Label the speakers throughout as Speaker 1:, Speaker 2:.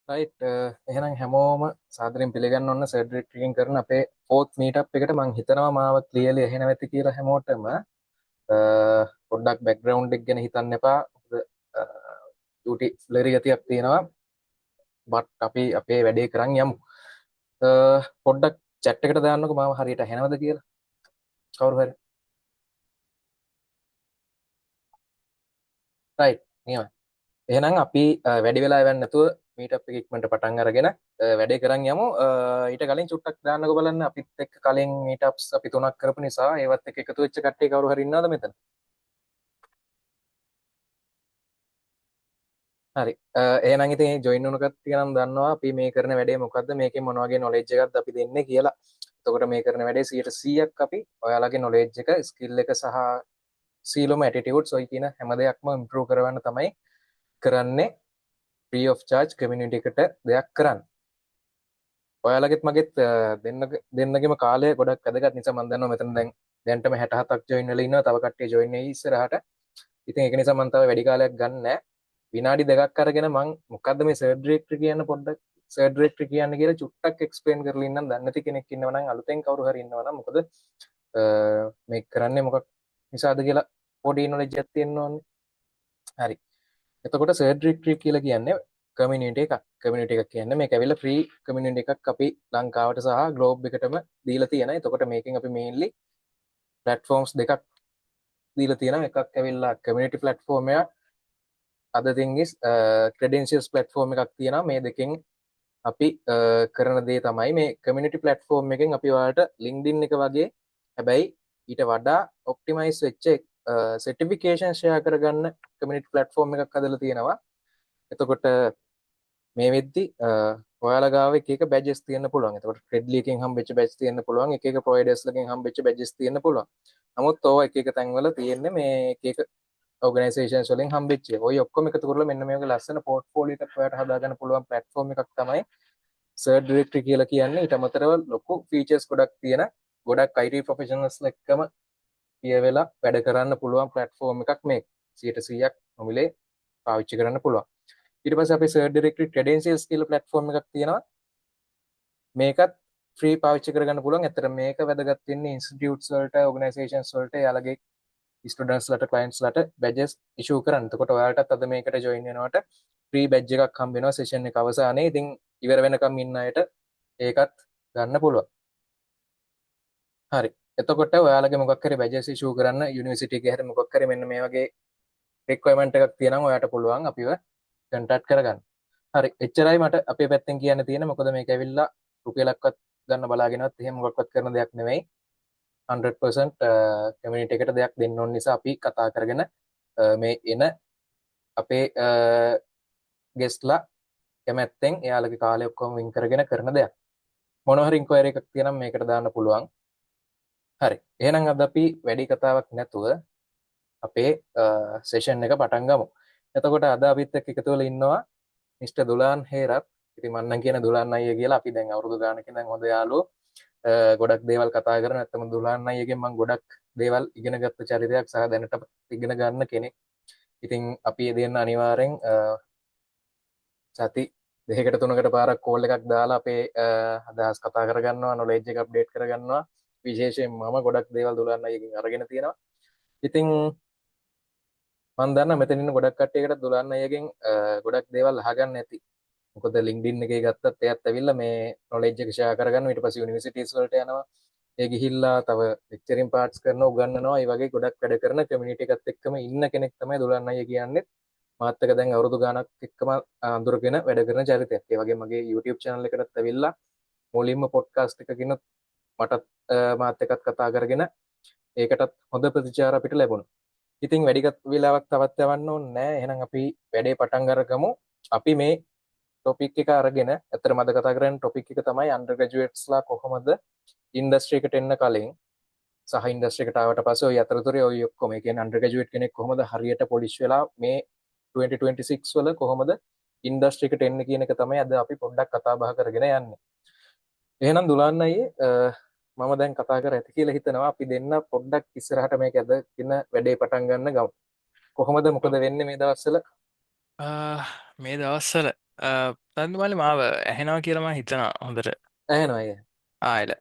Speaker 1: Right එහෙනම් හැමෝම සාදරයෙන් පිළිගන්න ඔන්න සර්ජරි ට්‍රීටින් කරන අපේ ෆෝත් මීටප් එකට මම හිතනවා මාව ක්ලියර්ලි ඇහෙනව ඇති කියලා හැමෝටම පොඩ්ඩක් බෑග්ග්‍රවුන්ඩ් එක ගැන හිතන්න එපා. ඩියුටි බ්ලරි ගතියක් තියෙනවා. බට් අපි අපේ වැඩේ කරන් යමු. පොඩ්ඩක් chat එකට දාන්නකෝ මාව හරියට ඇහෙනවද කියලා. කවුරු හරි. රයිට්. නියමයි. එහෙනම් අපි වැඩි වෙලා යවන්න නැතුව මීටප් එක ඉක්මනට පටන් අරගෙන වැඩේ කරන් යමු. ඊට කලින් චුට්ටක් දාන්නකෝ බලන්න අපිත් එක්ක කලින් මීටප්ස් අපි තුනක් කරපු නිසා ඒවත් එක්ක එකතු වෙච්ච කට්ටිය කවුරු හරි ඉන්නවද මෙතන? හරි. එහෙනම් ඉතින් ජොයින් වුණු කට්ටිය නම් දන්නවා අපි මේ කරන වැඩේ මොකද්ද, මේකෙන් මොන වගේ නොලෙජ් එකක්ද අපි දෙන්නේ කියලා. එතකොට මේ කරන වැඩේ 100%ක් අපි ඔයාලගේ නොලෙජ් එක, ස්කිල් එක සහ සීලොම ඇටිටියුඩ්ස් ඔය කියන හැම දෙයක්ම ඉම්ප්‍රූව් කරවන්න තමයි කරන්නේ. ෆ්‍රී ඔෆ් චාර්ජ් කමියුනිටි එකට දෙයක් කරන්න. ඔයාලගෙත් මගෙත් දෙන්නගෙම කාලය ගොඩක් වැදගත් නිසා මම දන්නවා මෙතන දැන්ටම 67ක් ජොයින් වෙලා ඉන්නවා. තව කට්ටිය ජොයින් වෙයි ඉස්සරහට. ඉතින් ඒක නිසා මම තව වැඩි කාලයක් ගන්න නැහැ. විනාඩි දෙකක් අරගෙන මම මොකද්ද මේ සර්ජ් ඩිරෙක්ටරි කියන පොඩ්ඩක් සර්ජ් ඩිරෙක්ටරි කියන්නේ කියලා චුට්ටක් එක්ස්ප්ලেইন කරලා ඉන්නම්. දන්නේ නැති කෙනෙක් ඉන්නවා නම් අලුතෙන් කවුරු හරි ඉන්නවා නම් මොකද මේ කරන්නේ මොකක් නිසාද කියලා පොඩි නොලෙජ් එකක් තියෙන්න ඕනේ. හරි. එතකොට සර්ජ් ඩිරෙක්ටරි කියලා කියන්නේ කමියුනිටි එකක්. කමියුනිටි එකක් කියන්නේ මේක ඇවිල්ලා ෆ්‍රී කමියුනිටි එකක් අපි ලංකාවට සහ ග්ලෝබ් එකටම දීලා තියෙනවා. එතකොට මේකෙන් අපි මේන්ලි platforms දෙකක් දීලා තියෙනවා. එකක් ඇවිල්ලා community platform එක. other thing is credentials platform එකක් තියෙනවා. මේ දෙකෙන් අපි කරන දේ තමයි මේ community platform එකෙන් අපි ඔයාලට LinkedIn එක වගේ හැබැයි ඊට වඩා optimize වෙච්ච certification share කරගන්න community platform එකක් හදලා තියෙනවා. එතකොට මේ වෙද්දි ඔයාලා ගාව එක එක බැජස් තියෙන්න පුළුවන්. එතකොට ක්‍රෙඩ්ලි එකෙන් හම්බෙච්ච බැජ් තියෙන්න පුළුවන්. එක එක ප්‍රොවයිඩර්ස් ලගෙන් හම්බෙච්ච බැජස් තියෙන්න පුළුවන්. නමුත් ඕවා එක එක තැන්වල තියෙන්නේ මේ එක එක ඔර්ගනයිසේෂන්ස් වලින් හම්බෙච්ච. ඔය ඔක්කොම එකතු කරලා මෙන්න මේ වගේ ලස්සන පෝර්ට්ෆෝලියෝ එකක් ඔයාලට හදාගන්න පුළුවන් ප්ලැට්ෆෝම් එකක් තමයි සර්ච් ඩිරෙක්ටරි කියලා කියන්නේ. ඊට අමතරව ලොකු ෆීචර්ස් ගොඩක් තියෙන ගොඩක් IT ප්‍රොෆෙෂනල්ස් එක්කම පියවෙලා වැඩ කරන්න පුළුවන් ප්ලැට්ෆෝම් එකක් මේක. 100%ක් නොමිලේ පාවිච්චි කරන්න පුළුවන්. ඊට පස්සේ අපේ සර්ච් ඩිරෙක්ටරි ක්‍රෙඩෙන්ෂියල්ස් කියලා ප්ලැට්ෆෝම් එකක් තියෙනවා. මේකත් ෆ්‍රී පාවිච්චි කරගන්න පුළුවන්. ඇත්තට මේක වැදගත් වෙන්නේ ඉන්ස්ටිටියුට්ස් වලට, ඕගනයිසේෂන්ස් වලට යාලගේ ස්ටුඩන්ට්ස්ලට ක්ලයන්ට්ස්ලට බැජස් ඉෂුව කරන්න. එතකොට ඔයාලටත් අද මේකට ජොයින් වෙනවට ෆ්‍රී බැජ් එකක් හම්බ වෙනවා සෙෂන් එක අවසානයේ. ඉතින් ඉවර වෙනකම් ඉන්න අයට ඒකත් ගන්න පුළුවන්. හරි. එතකොට ඔයාලගේ මොකක් හරි බැජස් ඉෂුව කරන්න යුනිවර්සිටි එකේ හැර මොකක් හරි මෙන්න මේ වගේ රික්වයර්මන්ට් එකක් තියෙනවා ඔයාලට පුළුවන් අපිව කන්ටැක්ට් කරගන්න. හරි. එච්චරයි මට අපේ පැත්තෙන් කියන්න තියෙන්නේ. මොකද මේක ඇවිල්ලා රුපියලක්වත් ගන්න බලාගෙනවත් එහෙම මොකක්වත් කරන දෙයක් නෙමෙයි. 100% කමියුනිටි එකට දෙයක් දෙන්න ඕන නිසා අපි කතා කරගෙන මේ එන අපේ ගෙස්ට්ලා කැමැත්තෙන් එයාලගේ කාලය ඔක්කොම වින් කරගෙන කරන දෙයක්. මොනවා හරි ඉන්ක්වයරි එකක් තියෙනම් මේකට දාන්න පුළුවන්. හරි. එහෙනම් අද අපි වැඩි කතාවක් නැතුව අපේ සෙෂන් එක පටන් ගමු. එතකොට අද අපිත් එක්ක එකතු වෙලා ඉන්නවා මිස්ටර් දුලාන් හේරත්. ඉතින් මම නම් කියන දුලාන් අයියා කියලා. අපි දැන් අවුරුදු ගානකින් දැන් හොඳ යාළුවෝ. ගොඩක් දේවල් කතා කරන නැත්තම දුලාන් අයියගෙන් මම ගොඩක් දේවල් ඉගෙන ගත්ත චරිතයක් සහ දැනට ඉගෙන ගන්න කෙනෙක්. ඉතින් අපි දෙන්න අනිවාර්යෙන් සති දෙකකට තුනකට පාරක් කෝල් එකක් දාලා අපේ අදහස් කතා කරගන්නවා, නොලෙජ් එක අප්ඩේට් කරගන්නවා. විශේෂයෙන් මම ගොඩක් දේවල් දුලාන් අයියගෙන් අරගෙන තියෙනවා. ඉතින් මම දන්නා මෙතන ඉන්න ගොඩක් කට්ටියකට දුලාන් අයියගෙන් ගොඩක් දේවල් අහගන්න ඇති. මොකද LinkedIn එකේ ගත්තත් එයත් ඇවිල්ලා මේ නොලෙජ් එක ෂෙයා කරගන්නවා. ඊට පස්සේ යුනිවර්සිටිස් වලට යනවා. ඒ ගිහිල්ලා තව ලෙක්චරින් පාර්ට්ස් කරනවා, උගන්වනවා. ඒ වගේ ගොඩක් වැඩ කරන කමියුනිටි එකත් එක්කම ඉන්න කෙනෙක් තමයි දුලාන් අයියා කියන්නේ. මාත් එක්ක දැන් අවුරුදු ගාණක් එක්කම අඳුරගෙන වැඩ කරන චරිතයක්. ඒ වගේම මගේ YouTube channel එකටත් ඇවිල්ලා මුලින්ම පොඩ්කාස්ට් එකකින් මටත් මාත් එක්කත් කතා කරගෙන ඒකටත් හොඳ ප්‍රතිචාර අපිට ලැබුණා. ඉතින් වැඩි වෙලාවක් තවත් යවන්න ඕනේ නැහැ. එහෙනම් අපි වැඩේ පටන් අරගමු. අපි මේ ටොපික් එක අරගෙන ඇත්තටම අද කතා කරන්නේ ටොපික් එක තමයි අන්ඩර්ග්‍රැජුවේට්ස්ලා කොහොමද ඉන්ඩස්ට්‍රි එකට එන්න කලින් සහ ඉන්ඩස්ට්‍රි එකට ආවට පස්සේ ওই අතරතුරේ ওই ඔක්කොම ඒ කියන්නේ අන්ඩර්ග්‍රැජුවේට් කෙනෙක් කොහොමද හරියට පොලිෂ් වෙලා මේ 2026 වල කොහොමද ඉන්ඩස්ට්‍රි එකට එන්න කියන එක තමයි අද අපි පොඩ්ඩක් කතා බහ කරගෙන යන්නේ. එහෙනම් දුලාන් අයියේ මම දැන් කතා කර ඇති කියලා හිතනවා. අපි දෙන්න පොඩ්ඩක් ඉස්සරහට මේක අද දින වැඩේ පටන් ගන්න ගමු. කොහොමද මොකද වෙන්නේ මේ දවස්වල?
Speaker 2: මේ දවස්වල තන්දුමලි මාව ඇහෙනවා කියලම හිතනවා හොඳට
Speaker 1: ඇහෙනවා අය.
Speaker 2: ආයල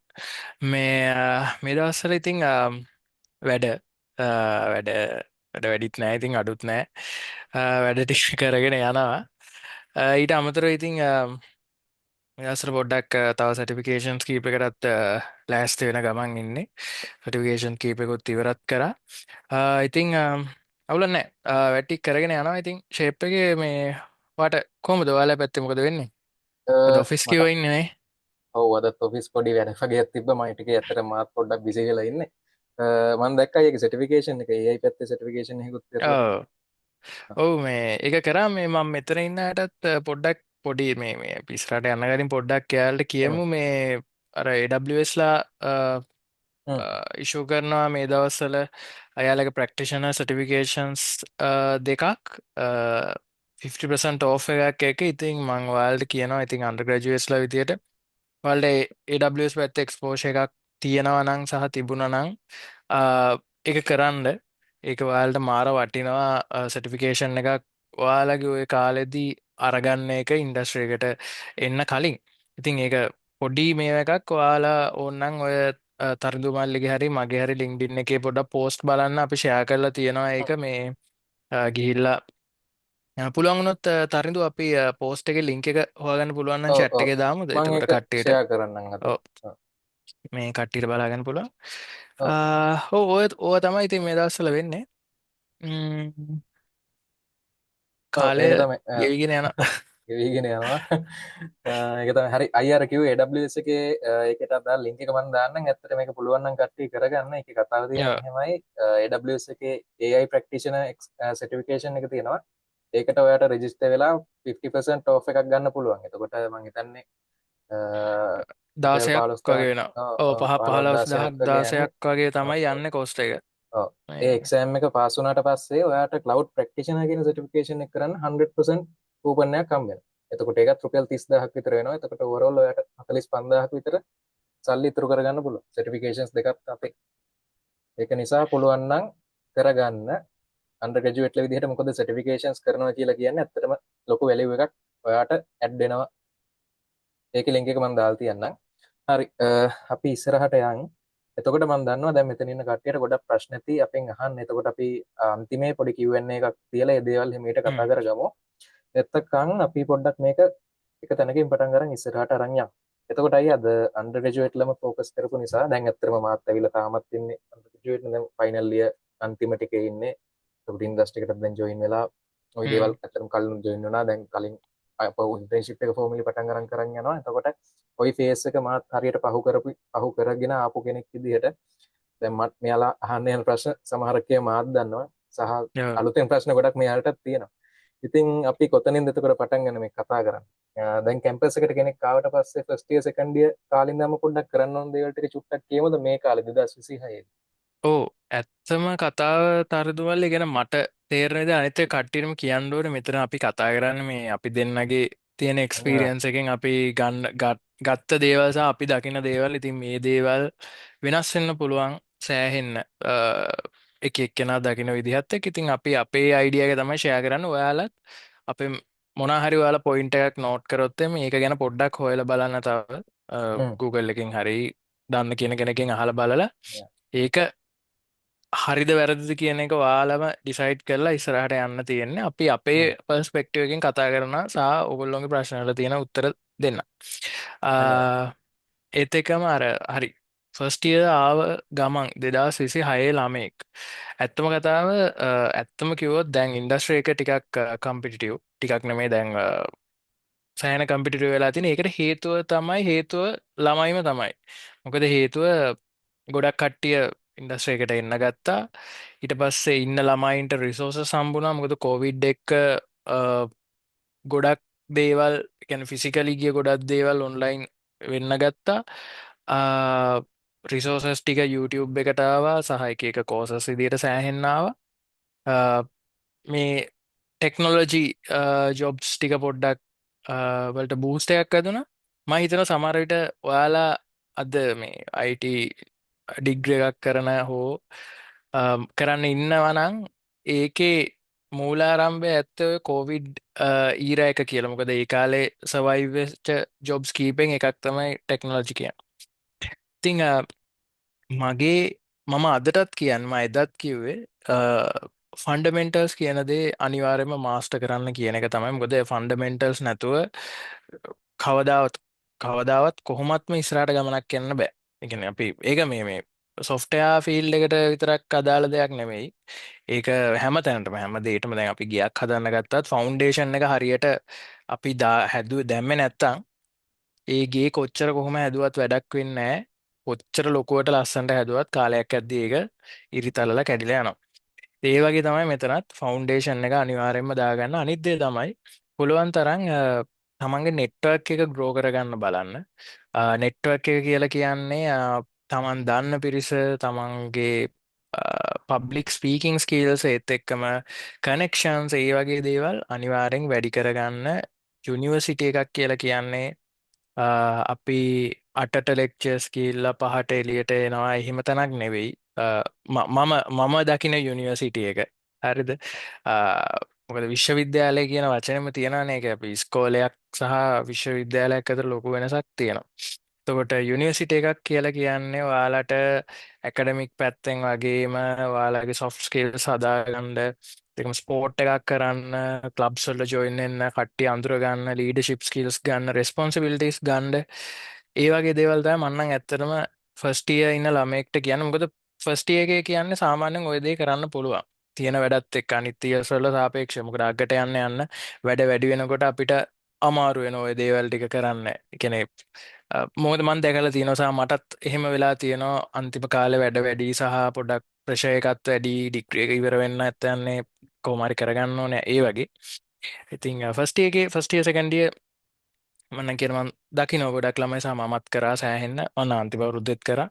Speaker 2: මේ දවස්වල ඉතිං වැඩ වැඩ වැඩ වැඩිත් නෑ ඉතින් අඩුත් නෑ වැඩ ටික කරගෙන යනවා ඊට අමතරව ඉතිං මෙදවස්වල පොඩ්ඩක් තව සර්ටිෆිකේෂන්ස් කීපයකටත් ලෑස්ති වෙන ගමන් ඉන්නේ සර්ටිෆිකේෂන් කීපයකුත් ඉවරත් කරා ඉතිං අවුලක් නෑ වැඩ ටික කරගෙන යනවා ඉතිං ෂේප් එකේ මේ වාට කොහමද ඔයාලා පැත්තේ මොකද වෙන්නේ අද ඔෆිස්
Speaker 1: මට
Speaker 2: එකේ ඉන්නේ නේ
Speaker 1: ඔව් අදත් ඔෆිස් පොඩි වැඩ වගේක් තිබ්බ මම ටිකේ ඇත්තට මාත් පොඩ්ඩක් බිසි වෙලා ඉන්නේ. මම දැක්කා ඒකේ සර්ටිෆිකේෂන් එක AI පැත්තේ සර්ටිෆිකේෂන් එකකුත් කරලා
Speaker 2: ඔව්
Speaker 1: තියෙනවා.
Speaker 2: ඔව් මේ ඒක කරා මේ මම මෙතන ඉන්න අයටත් පොඩ්ඩක් පොඩි මේ පිස්රට යන්න කලින් පොඩ්ඩක් එයාලට
Speaker 1: එහෙම.
Speaker 2: කියමු මේ අර AWS ලා
Speaker 1: හ්ම්.
Speaker 2: ඉෂු කරනවා මේ දවස්වල අයාලගේ ප්‍රක්ටිෂනර් සර්ටිෆිකේෂන්ස් දෙකක් 50% ඕෆ් එකක් එක ඉතින් මං ඔයාලට කියනවා ඉතින් අන්ඩර්ග්‍රැජුවේට්ස්ලා විදියට ඔයාලට AWS පැත්තේ එක්ස්පෝෂර් එකක් තියෙනවා නම් සහ තිබුණා නම් ඒක කරන්න ඒක ඔයාලට මාර වටිනවා සර්ටිෆිකේෂන් එකක් ඔයාලගේ ওই කාලෙදී අරගන්න එක ඉන්ඩස්ට්‍රි එකට එන්න කලින් ඉතින් ඒක පොඩි මේ එකක් ඔයාලා ඕන්නම් ඔය තරිදු මල්ලිගේ හරි මගේ හරි ලින්ක්ඩින් එකේ පොඩ්ඩක් පෝස්ට් බලන්න අපි ෂෙයා කරලා තියෙනවා ඒක මේ ගිහිල්ලා පුළුවන් වුණොත් තරිදු අපි පෝස්ට් එකේ ලින්ක් එක හොයාගන්න පුළුවන් නම්
Speaker 1: ඔව්
Speaker 2: chat
Speaker 1: ඔව්.
Speaker 2: එකේ දාමුද
Speaker 1: මම
Speaker 2: එතකොට
Speaker 1: ඒක
Speaker 2: කට්ටියට
Speaker 1: ෂෙයා කරන්නම් අද.
Speaker 2: ඔව්
Speaker 1: ඔව්.
Speaker 2: මේ කට්ටියට බලාගන්න පුළුවන්
Speaker 1: ඔව්.
Speaker 2: ඔය තමයි ඉතින් මේ දවස්වල වෙන්නේ ම්ම්,
Speaker 1: ඔව්
Speaker 2: කාලය
Speaker 1: ඒක තමයි.
Speaker 2: ගෙවිගෙන යනවා
Speaker 1: ගෙවිගෙන යනවා. ඒක තමයි හරි. අයියාර කිව්වේ AWS එකේ ඒකට අදාළ ලින්ක් එක මම දාන්නම්. ඇත්තට මේක පුළුවන් නම් කට්ටිය කරගන්න. ඒකේ කතාව තියෙන්නේ
Speaker 2: ඔව්
Speaker 1: මෙහෙමයි. AWS එකේ AI practitioner certification එක තියෙනවා. ඒකට ඔයාට රෙජිස්ටර් වෙලා 50% off එකක් ගන්න පුළුවන්. එතකොට මම හිතන්නේ රුපියල්
Speaker 2: 16ක්
Speaker 1: 15000ක්
Speaker 2: වගේ වෙනවා ඔව්
Speaker 1: 15
Speaker 2: 15
Speaker 1: 16ක් වගේ යන්නේ.
Speaker 2: 16ක් වගේ
Speaker 1: ඔව්
Speaker 2: තමයි
Speaker 1: ඔව්.
Speaker 2: යන්නේ කොස්ට එක
Speaker 1: ඔව්. ඒ එක්සෑම් එක පාස් වුණාට පස්සේ ඔයාට ක්ලවුඩ් ප්‍රැක්ටිෂනර් කියන සර්ටිෆිකේෂන් එක කරන්න 100% කූපන් එකක් හම්බ වෙනවා. එතකොට ඒකත් රුපියල් 30000ක් විතර වෙනවා. එතකොට ඕවරෝල් ඔයාට 45000ක් විතර සල්ලි ඉතුරු කරගන්න පුළුවන්. සර්ටිෆිකේෂන්ස් දෙකක් අපේ. ඒක නිසා පුළුවන් නම් කරගන්න අන්ඩර් ග්‍රැජුවේට්ල විදිහට මොකද සර්ටිෆිකේෂන්ස් කරනවා කියලා කියන්නේ ඇත්තටම ලොකු වැලියු එකක් ඔයාට ඇඩ් වෙනවා. ඒකේ ලින්ක් එක මම දාලා තියන්නම්. හරි අපි ඉස්සරහට යන්. එතකොට මම දන්නවා දැන් මෙතන ඉන්න කට්ටියට ගොඩක් ප්‍රශ්න ඇති අපෙන් අහන්න. එතකොට අපි අන්තිමේ පොඩි Q&A එකක් තියලා මේ දේවල් හිමීට කතා කරගමු. එතකන් අපි පොඩ්ඩක් මේක එක තැනකින් පටන් ගන්න ඉස්සරහට අරන් යමු. එතකොට අයියා අද අන්ඩර් ග්‍රැජුවේට්ලම ෆෝකස් කරපු නිසා දැන් ඇත්තටම මාත් ඇවිල්ලා තාමත් ඉන්නේ අන්ඩර් ග්‍රැජුවේට් නේ දැන් ෆයිනල් ඉයර් අන්තිම ටිකේ ඉන්නේ. ඒකට ඉන්ඩස්ට්‍රි එකටත් දැන් ජොයින් වෙලා ওই දේවල් ඇත්තටම කලින් ජොයින් වුණා. දැන් කලින් ඉන්ටර්න්ෂිප් එක ෆෝමලි පටන් ගන්න කරන් යනවා. එතකොට ওই ෆේස් එක මාත් හරියට පහු කරගෙන ආපු කෙනෙක් විදිහට දැන් මත් මෙයාලා අහන්න යන ප්‍රශ්න සමහරක් ඒවා මාත් දන්නවා සහ අලුතෙන් ප්‍රශ්න ගොඩක් මෙයාලටත් තියෙනවා. ඉතින් අපි කොතනින්ද එතකොට පටන් ගන්න මේ කතා කරන්නේ? දැන් කැම්පස් එකට කෙනෙක් ආවට පස්සේ ෆස්ට් ඉයර් සෙකන්ඩ් ඉයර් කාලින්දම පොඩ්ඩක් කරන්න ඕන දේවල් ටික චුට්ටක් කියමුද මේ කාලේ 2026?
Speaker 2: ඕ ඇත්තම කතාව තර්දුවල් ගැන මට තේරණද අනිත කට්ටිරම කියන්න ඕන මෙතන අපි කතා කරන්න මේ අපි දෙන්නගේ තියෙන එක්ස්පීරියන්ස එකෙන් අපි ගත්ත දේවල්ස අපි දකින දේවල් ඉතින් මේ දේවල් වෙනස් වෙන්න පුළුවන් සෑහෙන්න එක එක්කෙනා දකින විදිහත් එක්ක ඉතින් අපි අපේ අයිඩියක තමයි ෂෙයා කරන්න ඔයාලත් අපේ මොනහරි ඔයාලා පොයින්ට් එකක් නෝට් කරොත් මේක ගැන පොඩ්ඩක් හොයලා බලන්න තව
Speaker 1: හ්ම්.
Speaker 2: Google එකකින් හරි දන්න කියන කෙනකින් අහලා බලලා ඒක හරිද වැරදිද කියන එක ඔයාලම ඩිසයිඩ් කරලා ඉස්සරහට යන්න තියෙන්නේ අපි අපේ
Speaker 1: හ්ම්.
Speaker 2: පර්ස්පෙක්ටිව් එකෙන් කතා කරන සහ ඔයගොල්ලෝගේ ප්‍රශ්නවලට තියෙන උත්තර දෙන්න.
Speaker 1: හොඳයි.
Speaker 2: ඒත් එකම අර හරි ෆස්ට් ඉයර් ආව ගමන් 2026 ළමෙක් ඇත්තම කතාව ඇත්තම කිව්වොත් දැන් ඉන්ඩස්ට්‍රි එක ටිකක් කම්පිටිටිව් ටිකක් නෙමෙයි දැන් සෑහෙන කම්පිටිටිව් වෙලා තියෙන. ඒකට හේතුව ළමයිම තමයි. මොකද හේතුව ගොඩක් කට්ටිය ඉන්ඩස්ට්‍රි එකට එන්න ගත්තා. ඊට පස්සේ ඉන්න ළමයින්ට රිසෝසස් හම්බුණා. මොකද කොවිඩ් එක ගොඩක් දේවල් يعني ෆිසිකලි ගිය ගොඩක් දේවල් ඔන්ලයින් වෙන්න ගත්තා. රිසෝසස් ටික YouTube එකට ආවා සහ එක කෝසස් විදියට සෑහෙන්න ආවා. මේ ටෙක්නොලොජි ජොබ්ස් ටික පොඩ්ඩක් වලට බූස්ට එකක් ඇදුන ම හිතන සමරවිට ඔයාලා අද මේ අයිට ඩිග්‍ර එකක් කරන හෝ කරන්න ඉන්නවනං ඒකේ මූලාරම්භය ඇත්ත ඔය කෝවිඩ් ඊර එක කියලා. මොකද ඒ කාලේ සර්වයිව් වෙච්ච ජොබ්ස් කීපෙන් එකක් තමයි ටෙක්නොලොජි කියන්නේ. ඉතින් මගේ මම අදටත් කියන්න එදත් කිව්වේ ෆන්ඩමෙන්ටල්ස් කියන දේ අනිවාර්යයෙන්ම මාස්ටර් කරන්න කියන එක තමයි. මොකද ෆන්ඩමෙන්ටල්ස් නැතුව කවදාවත් කවදාවත් කොහොමත්ම ඉස්සරහට ගමනක් යන්න බෑ. ඒ කියන්නේ අපි ඒක මේ සොෆ්ට්වෙයාර් ෆීල්ඩ් එකට විතරක් අදාළ දෙයක් නෙමෙයි. ඒක හැම තැනටම හැම දෙයකටම දැන් අපි ගියක් හදන්න ගත්තත් ෆවුන්ඩේෂන් එක හරියට අපි හැදුවේ දැම්මේ නැත්තම් ඒ ගේ කොච්චර කොහොම හැදුවත් වැඩක් වෙන්නේ නැහැ. කොච්චර ලොකුවට ලස්සනට හැදුවත් කාලයක් ඇද්දී ඒක ඉරිතලලා කැඩිලා යනවා. ඒ වගේ තමයි මෙතනත් ෆවුන්ඩේෂන් එක අනිවාර්යයෙන්ම දාගන්න. අනිත් දේ තමයි පුළුවන් තරම් තමන්ගේ නෙට්වර්ක් එක ග්‍රෝ කරගන්න බලන්න. නෙට්වර්ක් එක කියලා කියන්නේ තමන් දන්න පිරිස තමන්ගේ පබ්ලික් ස්පීකින් ස්කීල්ස් ඒත් එක්කම කනෙක්ෂන්ස් ඒ වගේ දේවල් අනිවාර්යෙන් වැඩි කරගන්න. යුනිවර්සිටි එකක් කියලා කියන්නේ අපි අටට ලෙක්චර්ස් කියල්ලා පහට එලියට එනවා එහෙම තැනක් නෙවෙයි. මම දකින යුනිවර්සිටිය එක හරිද. මොකද විශ්වවිද්‍යාලය කියන වචනම තියෙනනේ එක අපි ස්කෝලයක් සහ විශ්වවිද්‍යාලයක් අතර ලොකු වෙනසක් තියෙනවා. එතකොට යුනිවර්සිටි එකක් කියලා කියන්නේ ඔයාලට ඇකඩමික් පැත්තෙන් වගේම ඔයාලගේ සොෆ්ට් ස්කිල්ස් හදාගන්න දෙකම ස්පෝර්ට් එකක් කරන්න ක්ලබ්ස් වල ජොයින් වෙන්න කට්ටිය අඳුර ගන්න ලීඩර්ෂිප් ස්කිල්ස් ගන්න රෙස්පොන්සිබිලිටිස් ගන්න ඒ වගේ දේවල් තමයි මම නම් ඇත්තටම ෆස්ට් ඉයර් ඉන්න ළමයෙක්ට කියන්නේ. මොකද ෆස්ට් ඉයර් එකේ කියන්නේ සාමාන්‍යයෙන් ওই දේ කරන්න පුළුවන් තියෙන වැඩත් එක්ක අනිත් ඉයර්ස් වල සාපේක්ෂව. මොකද අගට යන්න වැඩ වැඩි වෙනකොට අපිට අමාරු වෙන ওই දේවල් ටික කරන්න. ඒ කියන්නේ මොකද මම දැකලා තියෙනවා සහ මටත් එහෙම වෙලා තියෙනවා අන්තිම කාලේ වැඩ වැඩි සහ පොඩක් ප්‍රෙෂර් එකත් වැඩි ඩිග්‍රී එක ඉවර වෙන්න නැත්නම් කොහොම හරි කරගන්න ඕනේ ඒ වගේ. ඉතින් ෆස්ට් ඉයර් සෙකන්ඩ් ඉයර් මම කියන මම දකින්න ගොඩක් ළමයි සහ මමත් කරා සෑහෙන්න මම අන්තිම අවුරුද්දෙත් කරා.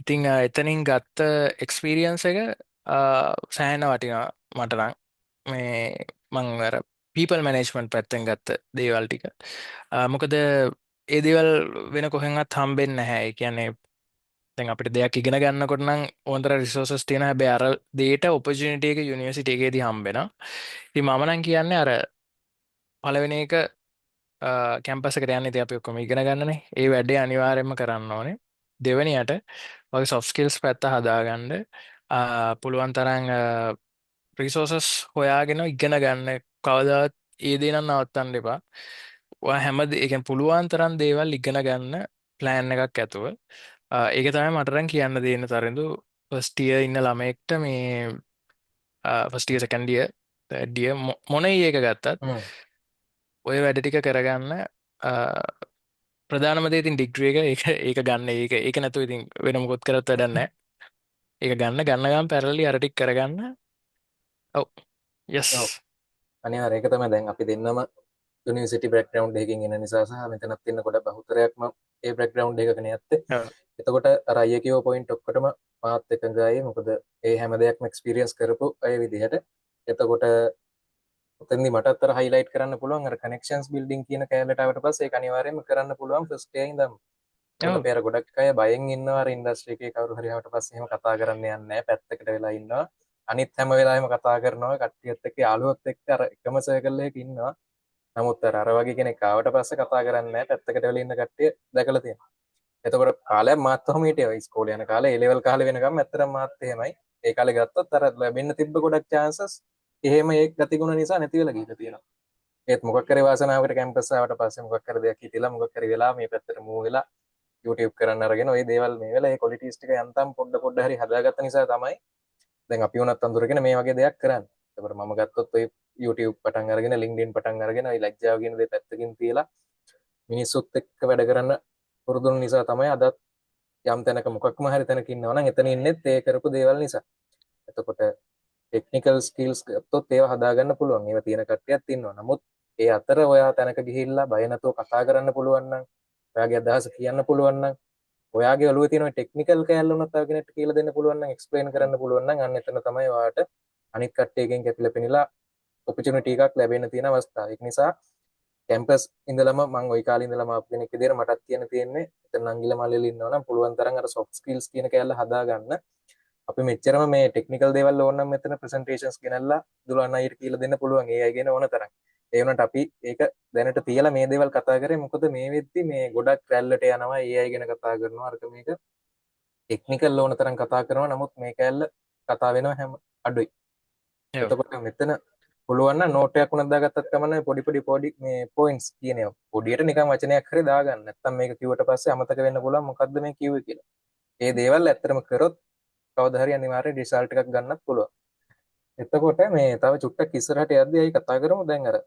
Speaker 2: ඉතින් එතනින් ගත්ත එක්ස්පීරියන්ස් එක සෑහෙන වටිනවා මට නම්. මේ මං අර පීපල් මැනේජ්මන්ට් පැත්තෙන් ගත්ත දේවල් ටික. මොකද ඒ දේවල් වෙන කොහෙන්වත් හම්බෙන්නේ නැහැ. ඒ කියන්නේ දැන් අපිට දෙයක් ඉගෙන ගන්නකොට නම් ඕනතර රිසෝසස් තියෙන හැබැයි අර දේට ඔපචුනිටි එක යුනිවර්සිටි එකේදී හම්බෙනවා. ඉතින් මම නම් කියන්නේ අර පළවෙනි එක කැම්පස් එකට යන්නේ ඉතින් අපි ඔක්කොම ඉගෙන ගන්නනේ. ඒ වැඩේ අනිවාර්යයෙන්ම කරන්න ඕනේ. දෙවෙනියට වගේ soft skills පැත්ත හදාගන්න පුළුවන් තරම් රිසෝසස් හොයාගෙන ඉගෙන ගන්න. කවදාවත් ඒ දේ නම් නවත්තන්න එපා. ඔයා ඒ කියන්නේ පුළුවන් තරම් දේවල් ඉගෙන ගන්න ප්ලෑන් එකක් ඇතුව. ඒක තමයි මට නම් කියන්න දෙන්න තරඳු ෆස්ට් ඉයර් ඉන්න ළමයෙක්ට මේ first year second year third year මොන එක ගත්තත් ඔය වැඩ ටික කරගන්න. ප්‍රධානම දේ ඉතින් ඩිග්‍රී එක ඒක ගන්න ඒක නැතුව ඉතින් වෙන මොකොත් කරත් වැඩක් නැහැ. ඒක ගන්න ගමන් පැරලි අර ටික කරගන්න. ඔව් යස්.
Speaker 1: අනිවාර්යයෙන් ඒක තමයි දැන් අපි දෙන්නම යුනිවර්සිටි බෑග්ග්‍රවුන්ඩ් එකකින් එන නිසා සහ මෙතනත් ඉන්න කොට බහුතරයක්ම ඒ බෑග්ග්‍රවුන්ඩ් එකකනේ ඇත්තේ. එතකොට අර අයියා කියව පොයින්ට් ඔක්කොටම මාත් එකඟයි. මොකද ඒ හැම දෙයක්ම එක්ස්පීරියන්ස් කරපු අය විදිහට. එතකොට ඔතෙන්දි මටත් අර හයිලයිට් කරන්න පුළුවන් අර කනෙක්ෂන්ස් බිල්ඩින් කියන කෑල්ලට ආවට පස්සේ ඒක අනිවාර්යයෙන්ම කරන්න පුළුවන් ෆස්ට් ඉයර් ඉඳන්. මොකද අපේ අර ගොඩක් අය බයෙන් ඉන්නවා අර ඉන්ඩස්ට්‍රි එකේ කවුරු හරි ආවට පස්සේ එහෙම කතා කරන්න යන්නේ නැහැ. පැත්තකට වෙලා ඉන්නවා. අනිත් හැම වෙලාවෙම කතා කරනවා කට්ටියත් එක්ක යාළුවොත් එක්ක අර එකම සර්කල් එකක ඉන්නවා. නමුත් අර වගේ කෙනෙක් ආවට පස්සේ කතා කරන්නේ නැහැ. පැත්තකට වෙලා ඉන්න කට්ටිය දැකලා තියෙනවා. එතකොට කාලයක් මාත් ඔහම හිටියා ඉස්කෝලේ යන කාලේ ඒ ලෙවල් කාලේ වෙනකම් ඇත්තටම මාත් එහෙමයි. ඒ කාලේ ගත්තත් අර ලැබෙන්න තිබ්බ ගොඩක් chances එහෙම ඒ ගතිගුණ නිසා නැති වෙලා ගිහලා තියෙනවා. ඒත් මොකක් කරේ වාසනාවකට කැම්පස් ආවට පස්සේ මොකක් කර දෙයක් හිතිලා මොකක් කරේ වෙලා මේ පැත්තට මූව් වෙලා YouTube කරන්න අරගෙන ওই දේවල් මේ වෙලා ඒ ක්වොලිටිස් ටික යන්තම් පොඩ හරි හදාගත්ත නිසා තමයි දැන් අපි උනත් අඳුරගෙන මේ වගේ දෙයක් කරන්නේ. එතකොට මම ගත්තොත් ඔය YouTube පටන් අරගෙන LinkedIn පටන් අරගෙන ওই ලැජ්ජාව කියන දේ පැත්තකින් තියලා මිනිස්සුත් එක්ක වැඩ කරන්න පුරුදු නිසා තමයි අදත් යම් තැනක මොකක්ම හරි තැනක ඉන්නවා නම් එතන ඉන්නෙත් ඒ කරපු දේවල් නිසා. එතකොට ටෙක්නිකල් ස්කිල්ස් ගත්තොත් ඒවා හදාගන්න පුළුවන්. ඒවා තියෙන කට්ටියත් ඉන්නවා. නමුත් ඒ අතර ඔයා තැනක ගිහිල්ලා බය නැතුව කතා කරන්න පුළුවන් නම් ඔයාගේ අදහස කියන්න පුළුවන් නම් ඔයාගේ ඔළුවේ තියෙන ටෙක්නිකල් කෑල්ල උනත් තව කෙනෙක්ට කියලා දෙන්න පුළුවන් නම් එක්ස්ප්ලেইন කරන්න පුළුවන් නම් අන්න එතන තමයි ඔයාට අනිත් කට්ටියකින් කැපිලා පෙනිලා ඔපචුනිටි එකක් ලැබෙන්න තියෙන අවස්ථාව. ඒක නිසා කැම්පස් ඉඳලම මම ওই කාලේ ඉඳලම ආපු කෙනෙක් විදියට මටත් තියෙන්නේ එතන නංගිල මල්ලෙල ඉන්නවා නම් පුළුවන් තරම් අර සොෆ්ට් ස්කිල්ස් කියන කෑල්ල හදාගන්න. අපි මෙච්චරම මේ ටෙක්නිකල් දේවල් ඕන නම් මෙතන ප්‍රසන්ටේෂන්ස් ගෙනල්ලා දුරන්න අයට කියලා දෙන්න පුළුවන් ඒ අය ගැන ඕන තරම්. ඒ වුණාට අපි ඒක දැනට තියලා මේ දේවල් කතා කරේ මොකද මේ වෙද්දි මේ ගොඩක් රැල්ලට යනවා ඒ අය ගැන කතා කරනවා අරක මේක ටෙක්නිකල් ඕන තරම් කතා කරනවා නමුත් මේ කැල්ල කතා වෙනවා හැම අඩුයි.
Speaker 2: ඔව්.
Speaker 1: එතකොට මෙතන පුළුවන් නම් නෝටයක් උනක් දාගත්තත් කමන්නේ පොඩි මේ පොයින්ට්ස් කියනවා. පොඩියට නිකන් වචනයක් හරි දාගන්න. නැත්තම් මේක කිව්වට පස්සේ අමතක වෙන්න පුළුවන් මොකද්ද මේ කිව්වේ කියලා. ඒ දේවල් ඇත්තටම කරොත් කවදා හරි අනිවාර්යෙන් රිසල්ට් එකක් ගන්නත් පුළුවන්. එතකොට මේ තව චුට්ටක් ඉස්සරහට යද්දී අයි කතා කරමු දැන් අර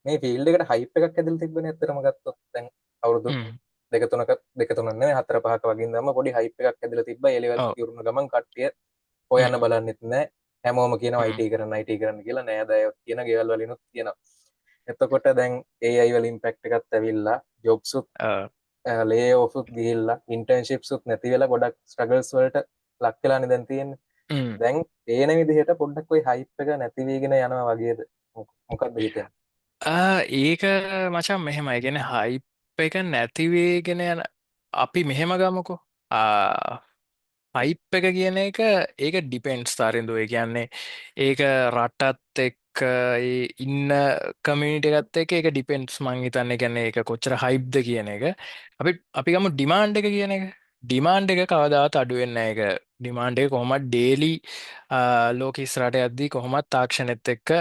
Speaker 1: මේ ෆීල්ඩ් එකට හයිප් එකක් ඇදලා තිබ්බනේ ඇත්තටම ගත්තොත් දැන් අවුරුදු
Speaker 2: හ්ම්.
Speaker 1: දෙක තුනක් නෙවෙයි හතර පහක වගේ ඉඳන්ම පොඩි හයිප් එකක් ඇදලා තිබ්බා ඒ ලෙවල්
Speaker 2: ඔව්.
Speaker 1: ඉවරුන ගමන් කට්ටිය හොයන්න
Speaker 2: හ්ම්.
Speaker 1: බලන්නෙත් නැහැ හැමෝම කියනවා
Speaker 2: හ්ම්.
Speaker 1: IT කරන්න කියලා නෑදෑයෝ කියන ගෙවල් වලිනුත් කියනවා එතකොට දැන් AI වල ඉම්පැක්ට් එකත් ඇවිල්ලා ජොබ්සුත්
Speaker 2: ඔව්.
Speaker 1: ලේ ඕෆුත් ගිහිල්ලා ඉන්ටර්න්ෂිප්සුත් නැති වෙලා ගොඩක් ස්ට්‍රගල්ස් වලට ලක් වෙලානේ දැන් තියෙන්නේ
Speaker 2: හ්ම්.
Speaker 1: දැන් පේන විදිහට පොඩ්ඩක් ওই හයිප් එක නැති වෙගෙන යනවා වගේද මොකක්ද හිතෙන්නේ
Speaker 2: ඒක මචං මෙහෙමයි. කියන්නේ හයිප් එක නැති වේගෙන යන අපි මෙහෙම ගමුකෝ. හයිප් එක කියන එක ඒක ඩිපෙන්ඩ්ස් තරින්දු. ඒ කියන්නේ ඒක රටත් එක්ක ඒ ඉන්න කමියුනිටි එකත් එක්ක ඒක ඩිපෙන්ඩ්ස් මං හිතන්නේ. කියන්නේ ඒක කොච්චර හයිප්ද කියන එක. අපි ගමු ඩිමාන්ඩ් එක කියන එක. ඩිමාන්ඩ් එක කවදාවත් අඩු වෙන්නේ නැහැ. ඒක ඩිමාන්ඩ් එක කොහොමද ඩේලි ලෝක ඉස්සරහට යද්දී කොහොමත් තාක්ෂණෙත් එක්ක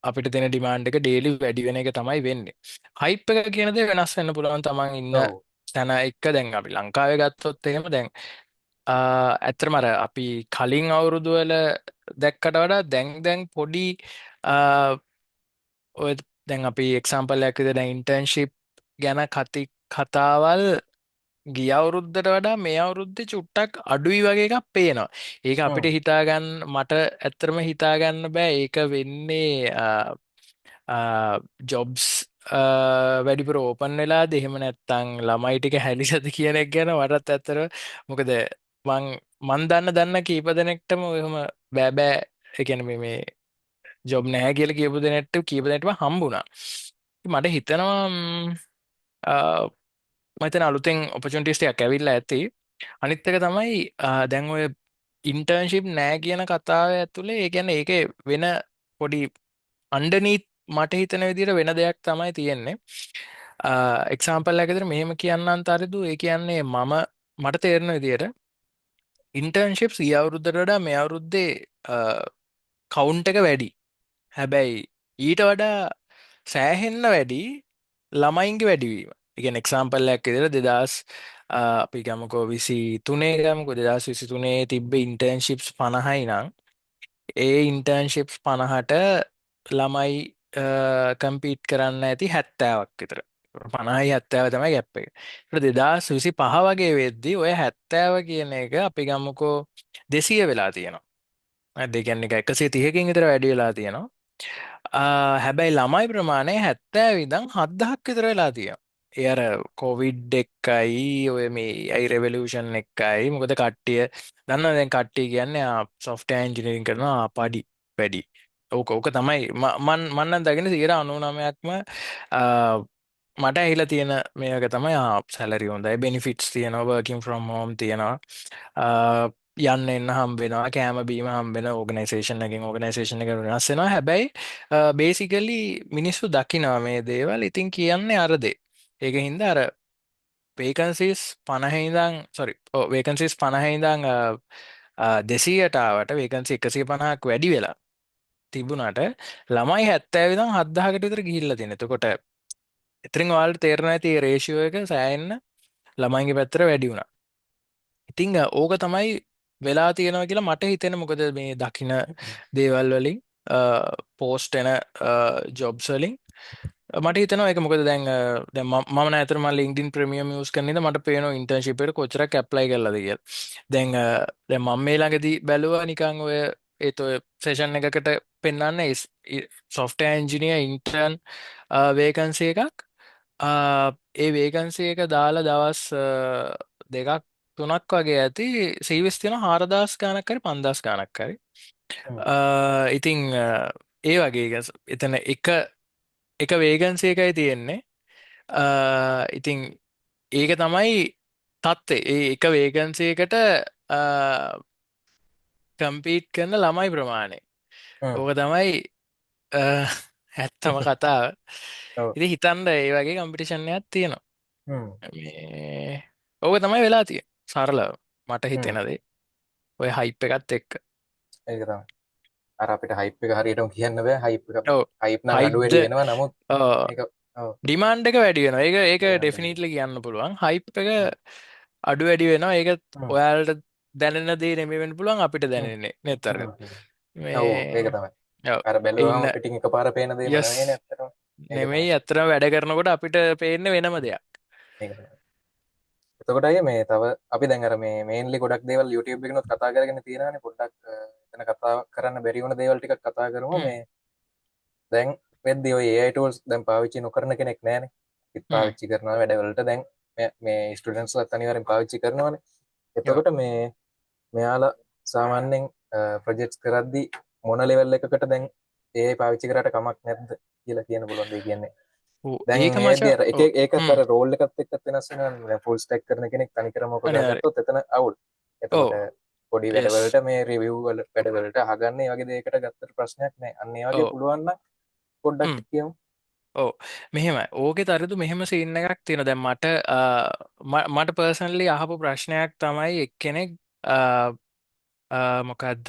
Speaker 2: අපිට දෙන ඩිමාන්ඩ් එක ඩේලි වැඩි වෙන එක තමයි වෙන්නේ. හයිප් එක කියන දේ වෙනස් වෙන්න පුළුවන් තමන් ඉන්න
Speaker 1: ඔව්
Speaker 2: තැන එක්ක. දැන් අපි ලංකාවේ ගත්තොත් එහෙම දැන් ඇත්තටම අර අපි කලින් අවුරුදු වල දැක්කට වඩා දැන් පොඩි ආ, ඔය දැන් අපි එක්සාම්පල් එකක් විදිහට දැන් ඉන්ටර්න්ෂිප් ගැන කතාවල් ගිය අවුරුද්දට වඩා මේ අවුරුද්දේ චුට්ටක් අඩුයි වගේ එකක් පේනවා. ඒක අපිට
Speaker 1: හ්ම්
Speaker 2: හිතාගන්න මට ඇත්තටම හිතාගන්න බෑ ඒක වෙන්නේ ජොබ්ස් වැඩිපුර ඕපන් වෙලාද එහෙම නැත්තං ළමයි ටික හැලිසද කියන එක ගැන මටත් ඇත්තර මොකද මන් දන්න කීප දෙනෙක්ටම එහෙම බෑබෑ එකන මේ ජොබ් නැහැ කියල කියපු දෙනෙට කීප දෙනටම හම්බුණා මට හිතනවා මතන අලුතෙන් ඔපචන්ටිස්ටයක් ඇවිල්ල ඇති අනිත්තක තමයි දැන් ඔය ඉන්ටර්න්ශිප් නෑ කියන කතාව ඇතුළේ ඒ ගැන ඒක වෙන පොඩි අන්ඩනීත් මට හිතන විදිට වෙන දෙයක් තමයි තියෙන්නේ එක්සාම්පල් ඇකතර මෙහෙම කියන්න අන්තරිදු ඒ කියන්නේ මට තේරණ විදියට ඉන්ටර්න්ශිප් සිය අවුරුද්ධට වඩා මේ අවුරුද්දේ කවුන්් එක වැඩි හැබැයි ඊට වඩා සෑහෙන්න වැඩි ළමයින්ගේ වැඩිවීම ඉගෙන එක්සාම්පල්ලයක් ඉදිර දෙදස් අපි ගමකෝ විසි තුනේ ගමකො දෙදස් විසි තුනේ තිබ්බ ඉන්ටර්න්ශිප්ස් පණහයි නං ඒ ඉන්ටර්න්ශිප්ස් පණහට ළමයි කම්පීට් කරන්න ඇති 70ක් විතර 50 70 තමයි ගැප් එක 2025 වගේ වෙද්දි ඔය 70 කියන එක අපි ගම්මුකෝ 200 වෙලා තියෙනවා දෙකන්නේ 130කින් විතර වැඩි වෙලා තියෙනවා හැබැයි ළමයි ප්‍රමාණය 70 ඉඳන් 7000ක් විතර වෙලා තියෙනවා ඒ අර කොවිඩ් එක්කයි ඔය මේ AI රෙවලූෂන් එක්කයි මොකද කට්ටිය දන්නවා දැන් කට්ටිය කියන්නේ සොෆ්ට්වෙයාර් ඉන්ජිනියරින් කරනවා පඩි වැඩි ඕක තමයි මන්නන් දගෙන 99%ක්ම මට ඇහිලා තියෙන මේක තමයි සැලරි හොඳයි බෙනිෆිට්ස් තියෙනවා වර්කින් ෆ්‍රොම් හෝම් තියෙනවා යන්න එන්න හම්බෙනවා කෑම බීම හම්බෙන ඕගනයිසේෂන් එකෙන් ඕගනයිසේෂන් එක වෙනස් වෙනවා හැබැයි බේසිකලි මිනිස්සු දකිනවා මේ දේවල් ඉතින් කියන්නේ අරදේ ඒක හින්දා අර වේකන්සිස් 50 ඉඳන් සෝරි වේකන්සිස් 50 ඉඳන් 200ට වේකන්සි 150ක් වැඩි වෙලා තිබුණට ළමයි 70 ඉඳන් 7000කට විතර ගිහිල්ලා තියෙනවා. එතකොට එතරින් ඔයාලට තේරෙනවා ඇති මේ රේෂියෝ එක සෑහෙන්න ළමයින්ගේ පැත්තට වැඩි වුණා. ඉතින් ඕක තමයි වෙලා තියෙනවා කියලා මට හිතෙන මොකද මේ දකින දේවල් වලින් පෝස්ට් එන ජොබ්ස් වලින් මට හිතනවා ඒක මොකද දැන් මම නෑතර මම LinkedIn ප්‍රීමියම් යූස් කරන ඉඳන් මට පේනවා ඉන්ටර්න්ෂිප් එකට කොච්චරක් ඇප්ලයි කරලාද කියලා. දැන් මම මේ ළඟදී බැලුවා නිකන් ඔය ඒත් ඔය සෙෂන් එකකට පෙන්වන්නේ සොෆ්ට්වෙයාර් ඉන්ජිනියර් ඉන්ටර්න් වේකන්සි එකක් ඒ වේකන්සි එක දාලා දවස් දෙකක් තුනක් වගේ ඇති සීවිස් තියෙන 4000 ගාණක් හරි 5000 ගාණක් හරි ඉතින් ඒ වගේ එතන එක වේගන්සි එකයි තියෙන්නේ ඉතින් ඒක තමයි තත්ත්වය ඒ එක වේගන්සි එකට කම්පීට් කරන ළමයි ප්‍රමාණය.
Speaker 1: හ්ම්.
Speaker 2: ඕක තමයි අ, ඇත්තම කතාව.
Speaker 1: ඔව්.
Speaker 2: ඉතින් හිතන්න ඒ වගේ කම්පිටිෂන් එකක් තියෙනවා.
Speaker 1: හ්ම්.
Speaker 2: මේ ඕක තමයි වෙලා තියෙන්නේ. සරලව මට
Speaker 1: හ්ම්.
Speaker 2: හිතෙන දේ. ඔය හයිප් එකත් එක්ක.
Speaker 1: ඒක තමයි. අර අපිට හයිප් එක හරියටම කියන්න බෑ.
Speaker 2: ඔව්
Speaker 1: හයිප් නම් අඩු
Speaker 2: හයිප්ද
Speaker 1: වැඩි වෙනවා. නමුත් ඒක ඔව්.
Speaker 2: ඩිමාන්ඩ් එක වැඩි වෙනවා. ඒක
Speaker 1: ඩිමාන්ඩ් එක.
Speaker 2: ඩෙෆිනිට්ලි කියන්න පුළුවන්. හයිප් එක
Speaker 1: හ්ම්.
Speaker 2: අඩු වැඩි වෙනවා. ඒක
Speaker 1: හ්ම්.
Speaker 2: ඔයාලට දැනෙන දේ නෙමෙයි වෙන්න පුළුවන් අපිට
Speaker 1: හ්ම්.
Speaker 2: දැනෙන්නේ නෙත් අරගෙන.
Speaker 1: හ්ම්. හ්ම්. ඔව් ඒක
Speaker 2: මේ
Speaker 1: තමයි.
Speaker 2: ඔව්
Speaker 1: අර
Speaker 2: ඉන්න
Speaker 1: බැලුවාම පිටින් එකපාර පේන දේම
Speaker 2: යස්
Speaker 1: නෙවෙයිනේ ඇත්තටම. ඒක තමයි.
Speaker 2: නෙමෙයි අත්‍තරම වැඩ කරනකොට අපිට පේන්නේ වෙනම දෙයක්.
Speaker 1: ඒක තමයි. එතකොට අය මේ තව අපි දැන් අර මේ මේන්ලි ගොඩක් දේවල් YouTube එකනොත් කතා කරගෙන තියෙනවානේ පොඩ්ඩක් එතන කතා කරන්න බැරි වුණ දේවල් ටිකක් කතා කරමු
Speaker 2: හ්ම්
Speaker 1: මේ දැන් වෙද්දි ඔය AI tools දැන් පාවිච්චි නොකරන කෙනෙක් නැහැනේ අපිත්
Speaker 2: හ්ම්
Speaker 1: පාවිච්චි කරනවා වැඩවලට දැන් මේ ස්ටුඩන්ට්ස්ලාත් අනිවාර්යෙන් පාවිච්චි කරනවානේ
Speaker 2: ඔව්
Speaker 1: එතකොට මේ මෙයාලා සාමාන්‍යයෙන් ප්‍රොජෙක්ට්ස් කරද්දි මොන ලෙවල් එකකට දැන් AI පාවිච්චි කරාට කමක් නැද්ද කියලා කියන්න පුළුවන් දෙය කියන්නේ
Speaker 2: ඔව්
Speaker 1: දැන්
Speaker 2: ඒක
Speaker 1: මේදී
Speaker 2: මචං
Speaker 1: අර එක
Speaker 2: ඔව්
Speaker 1: ඒකත්
Speaker 2: හ්ම්
Speaker 1: අර රෝල් එකත් එක්කත් වෙනස් වෙනවා දැන් ෆුල් ස්ටැක් කරන කෙනෙක් තනිකරම ඔක
Speaker 2: අනිවාර්යෙන්
Speaker 1: ගත්තොත් එතන අවුල්
Speaker 2: ඔව්
Speaker 1: එතකොට පොඩි
Speaker 2: යස්
Speaker 1: වැඩවලට මේ රිවිව් වල වැඩවලට අහගන්න ඒ වගේ දෙයකට ගත්තට ප්‍රශ්නයක් නැහැ අන්න ඒ වගේ
Speaker 2: ඔව්
Speaker 1: පුළුවන් නම් පොඩ්ඩක්
Speaker 2: හ්ම්
Speaker 1: කියමු
Speaker 2: ඔව් මෙහෙමයි ඕකේ තරිදු මෙහෙම සීන් එකක් තියෙනවා දැන් මට මට පර්සනලි අහපු ප්‍රශ්නයක් තමයි එක්කෙනෙක් මොකක්ද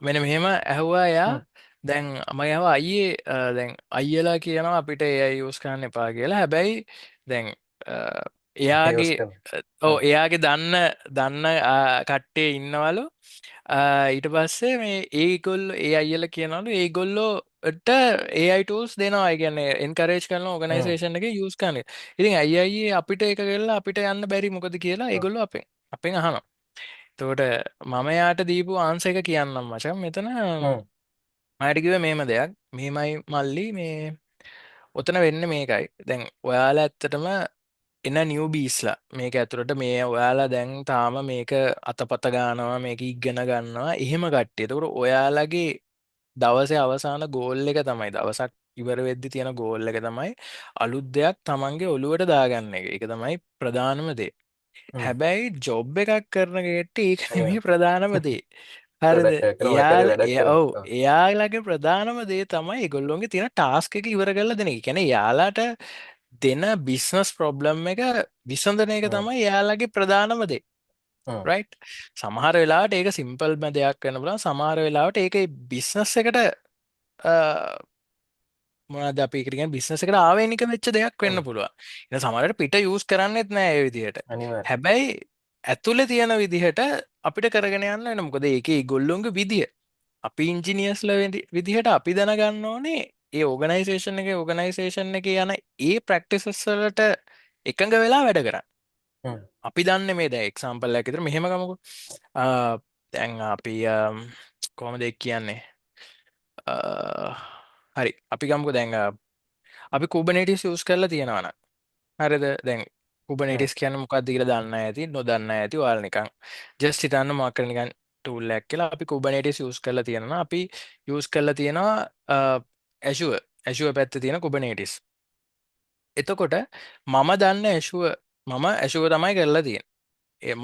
Speaker 2: මෙන්න මෙහෙම ඇහුවා එයා
Speaker 1: හ්ම්
Speaker 2: දැන් මම ඇහුවා අයියේ දැන් අයියලා කියනවා අපිට AI යූස් කරන්න එපා කියලා. හැබැයි දැන් අ,
Speaker 1: යූස්
Speaker 2: එයාගේ
Speaker 1: කරන
Speaker 2: ඔව්
Speaker 1: හ්ම්
Speaker 2: එයාගේ දන්න කට්ටිය ඉන්නවලු. ඊට පස්සේ මේ ඒගොල්ලෝ ඒ අයියලා කියනවලු ඒගොල්ලෝට AI tools දෙනවා. ඒ කියන්නේ එන්කරේජ් කරන
Speaker 1: හ්ම්
Speaker 2: ඕගනයිසේෂන් එකේ යූස් කරන්න. ඉතින් අයියේ අපිට ඒක කරලා අපිට යන්න බැරි මොකද කියලා
Speaker 1: ඔව්
Speaker 2: ඒගොල්ලෝ අපෙන් අහනවා. එතකොට මම යාට දීපු ආන්සර් එක කියන්නම් මචං. මෙතන
Speaker 1: හ්ම්
Speaker 2: මට කිව්වේ මේම දෙයක්. මෙහෙමයි මල්ලි මේ ඔතන වෙන්නේ මේකයි. දැන් ඔයාලා ඇත්තටම එන නිව්බීස්ලා මේක ඇතුළට මේ ඔයාලා දැන් තාම මේක අතපත ගන්නවා මේක ඉගෙන ගන්නවා එහෙම කට්ටිය. එතකොට ඔයාලගේ දවසේ අවසාන ගෝල් එක තමයි දවසක් ඉවර වෙද්දි තියෙන ගෝල් එක තමයි අලුත් දෙයක් Tamange ඔලුවට දාගන්න එක. ඒක තමයි ප්‍රධානම දේ.
Speaker 1: හ්ම්
Speaker 2: හැබැයි ජොබ් එකක් කරන කෙනෙක්ට ඒක නෙමෙයි
Speaker 1: අනිවාර්යෙන්
Speaker 2: ප්‍රධානම දේ. හරිද?
Speaker 1: වැඩ කරන වැඩ වැඩක් කරන
Speaker 2: ඔව්
Speaker 1: ඔව්
Speaker 2: එයාලගේ ප්‍රධානම දේ තමයි ඒගොල්ලොන්ගේ තියෙන ටාස්ක් එක ඉවර කරලා දෙන එක. කියන්නේ එයාලට දෙන බිස්නස් ප්‍රොබ්ලම් එක විසඳන එක
Speaker 1: හ්ම්
Speaker 2: තමයි එයාලගේ ප්‍රධානම දේ.
Speaker 1: හ්ම්
Speaker 2: රයිට්? සමහර වෙලාවට ඒක සිම්පල්ම දෙයක් වෙන්න පුළුවන්. සමහර වෙලාවට ඒක බිස්නස් එකට මොනවද අපි ඒකට කියන්නේ බිස්නස් එකට ආවේනික වෙච්ච දෙයක් වෙන්න
Speaker 1: හ්ම්
Speaker 2: පුළුවන්. ඉතින් සමහරවිට පිට යූස් කරන්නෙත් නෑ ඒ විදිහට.
Speaker 1: අනිවාර්යෙන්
Speaker 2: හැබැයි ඇතුලේ තියෙන විදිහට අපිට කරගෙන යන්න වෙන මොකද ඒකේ ඒගොල්ලොන්ගේ විදිය. අපි ඉන්ජිනියර්ස්ලා විදිහට අපි දැනගන්න ඕනේ ඒ ඕගනයිසේෂන් එකේ යන ඒ ප්‍රැක්ටිසස් වලට එකඟ වෙලා වැඩ කරන්න.
Speaker 1: හ්ම්
Speaker 2: අපි දන්නේ මේ දැන් එක්සැම්පල් එකක් විතර මෙහෙම ගමුකෝ. දැන් අපි කොහොමද ඒක කියන්නේ? හරි අපි ගමුකෝ දැන් අපි Kubernetes යූස් කරලා තියෙනවා නම් හරිද දැන්
Speaker 1: හ්ම්
Speaker 2: Kubernetes කියන්නේ මොකක්ද කියලා දන්න අය ඇති නොදන්න අය ඇති ඔයාලා නිකන් just හිතන්න මොකක් කර නිකන් tool එකක් කියලා අපි Kubernetes යූස් කරලා තියෙනවා අපි යූස් කරලා තියෙනවා Azure පැත්තේ තියෙන Kubernetes එතකොට මම දන්න Azure තමයි කරලා තියෙන්නේ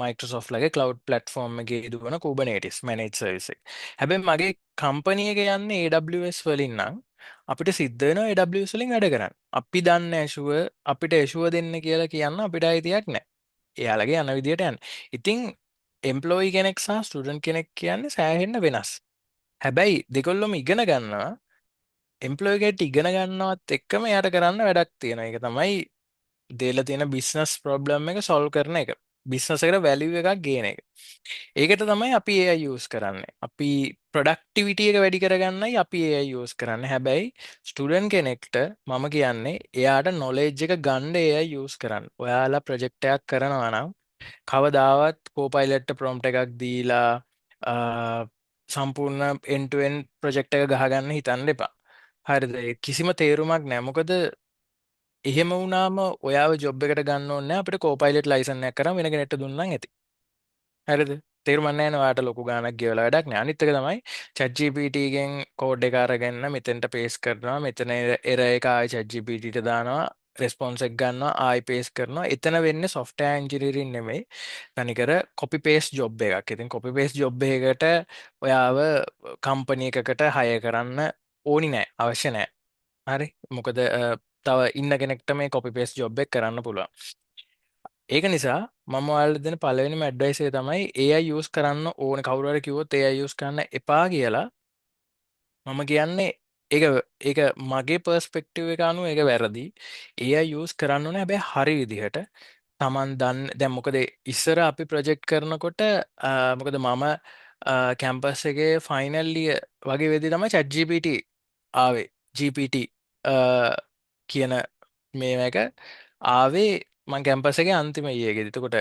Speaker 2: Microsoft ලගේ cloud platform එකේ දුවන Kubernetes managed service එක. හැබැයි මගේ කම්පැනි එක යන්නේ AWS වලින් නම් අපිට සිද්ධ වෙනවා AWS වලින් වැඩ කරන්න. අපි දන්න Azure අපිට Azure දෙන්න කියලා කියන්න අපිට අයිතියක් නැහැ. එයාලගේ යන විදියට යන්න. ඉතින් එම්ප්ලොයි කෙනෙක් සහ ස්ටුඩන්ට් කෙනෙක් කියන්නේ සෑහෙන්න වෙනස්. හැබැයි දෙකොල්ලොම ඉගෙන ගන්නවා එම්ප්ලොයි කෙනෙක් ඉගෙන ගන්නවත් එක්කම එයාට කරන්න වැඩක් තියෙනවා. ඒක තමයි දේල තියෙන බිස්නස් ප්‍රොබ්ලම් එක සොල්ව් කරන එක. බිස්නස් එකට වැලියු එකක් ගේන එක. ඒකට තමයි අපි AI යූස් කරන්නේ. අපි ප්‍රොඩක්ටිවිටි එක වැඩි කරගන්නයි අපි AI යූස් කරන්නේ. හැබැයි ස්ටුඩන්ට් කෙනෙක්ට මම කියන්නේ එයාට නොලෙජ් එක ගන්න AI යූස් කරන්න. ඔයාලා ප්‍රොජෙක්ට් එකක් කරනවා නම් කවදාවත් කෝපයිලට්ට ප්‍රොම්ප්ට් එකක් දීලා සම්පූර්ණ end to end ප්‍රොජෙක්ට් එක ගහගන්න හිතන්න එපා. හරිද? කිසිම තේරුමක් නැහැ. මොකද එහෙම වුණාම ඔයාව ජොබ් එකට ගන්න ඕනේ නැහැ. අපිට කෝපයිලට් ලයිසන් එකක් කරන් වෙන කෙනෙක්ට දුන්නම් ඇති. හරිද? තේරුමක් නැහැ නේ ඔයාට ලොකු ගාණක් ගෙවලා වැඩක් නැහැ. අනිත් එක තමයි ChatGPT ගෙන් කෝඩ් එක අරගෙන මෙතෙන්ට පේස්ට් කරනවා. මෙතන එරර් එක ආයි ChatGPT ට දානවා. රෙස්පොන්ස් එක ගන්නවා ආයි පේස් කරනවා. එතන වෙන්නේ software engineering නෙමෙයි. තනිකර copy paste job එකක්. ඉතින් copy paste job එකකට ඔයාව කම්පැනි එකකට hire කරන්න ඕනි නෑ. අවශ්‍ය නෑ. හරි. මොකද තව ඉන්න කෙනෙක්ට මේ copy paste job එක කරන්න පුළුවන්. ඒක නිසා මම ඔයාලට දෙන පළවෙනිම ඇඩ්වයිස් එක තමයි AI use කරන්න ඕනේ. කවුරු හරි කිව්වොත් AI use කරන්න එපා කියලා මම කියන්නේ ඒක ඒක මගේ පර්ස්පෙක්ටිව් එක අනුව ඒක වැරදි. AI use කරන්න ඕනේ හැබැයි හරි විදිහට. Taman දන්න දැන් මොකද ඉස්සර අපි ප්‍රොජෙක්ට් කරනකොට මොකද මම කැම්පස් එකේ ෆයිනල් ඉයර් වගේ වෙද්දි තමයි ChatGPT ආවේ. GPT කියන මේව එක ආවේ මං කැම්පස් එකේ අන්තිම ඊයේගෙදි. එතකොට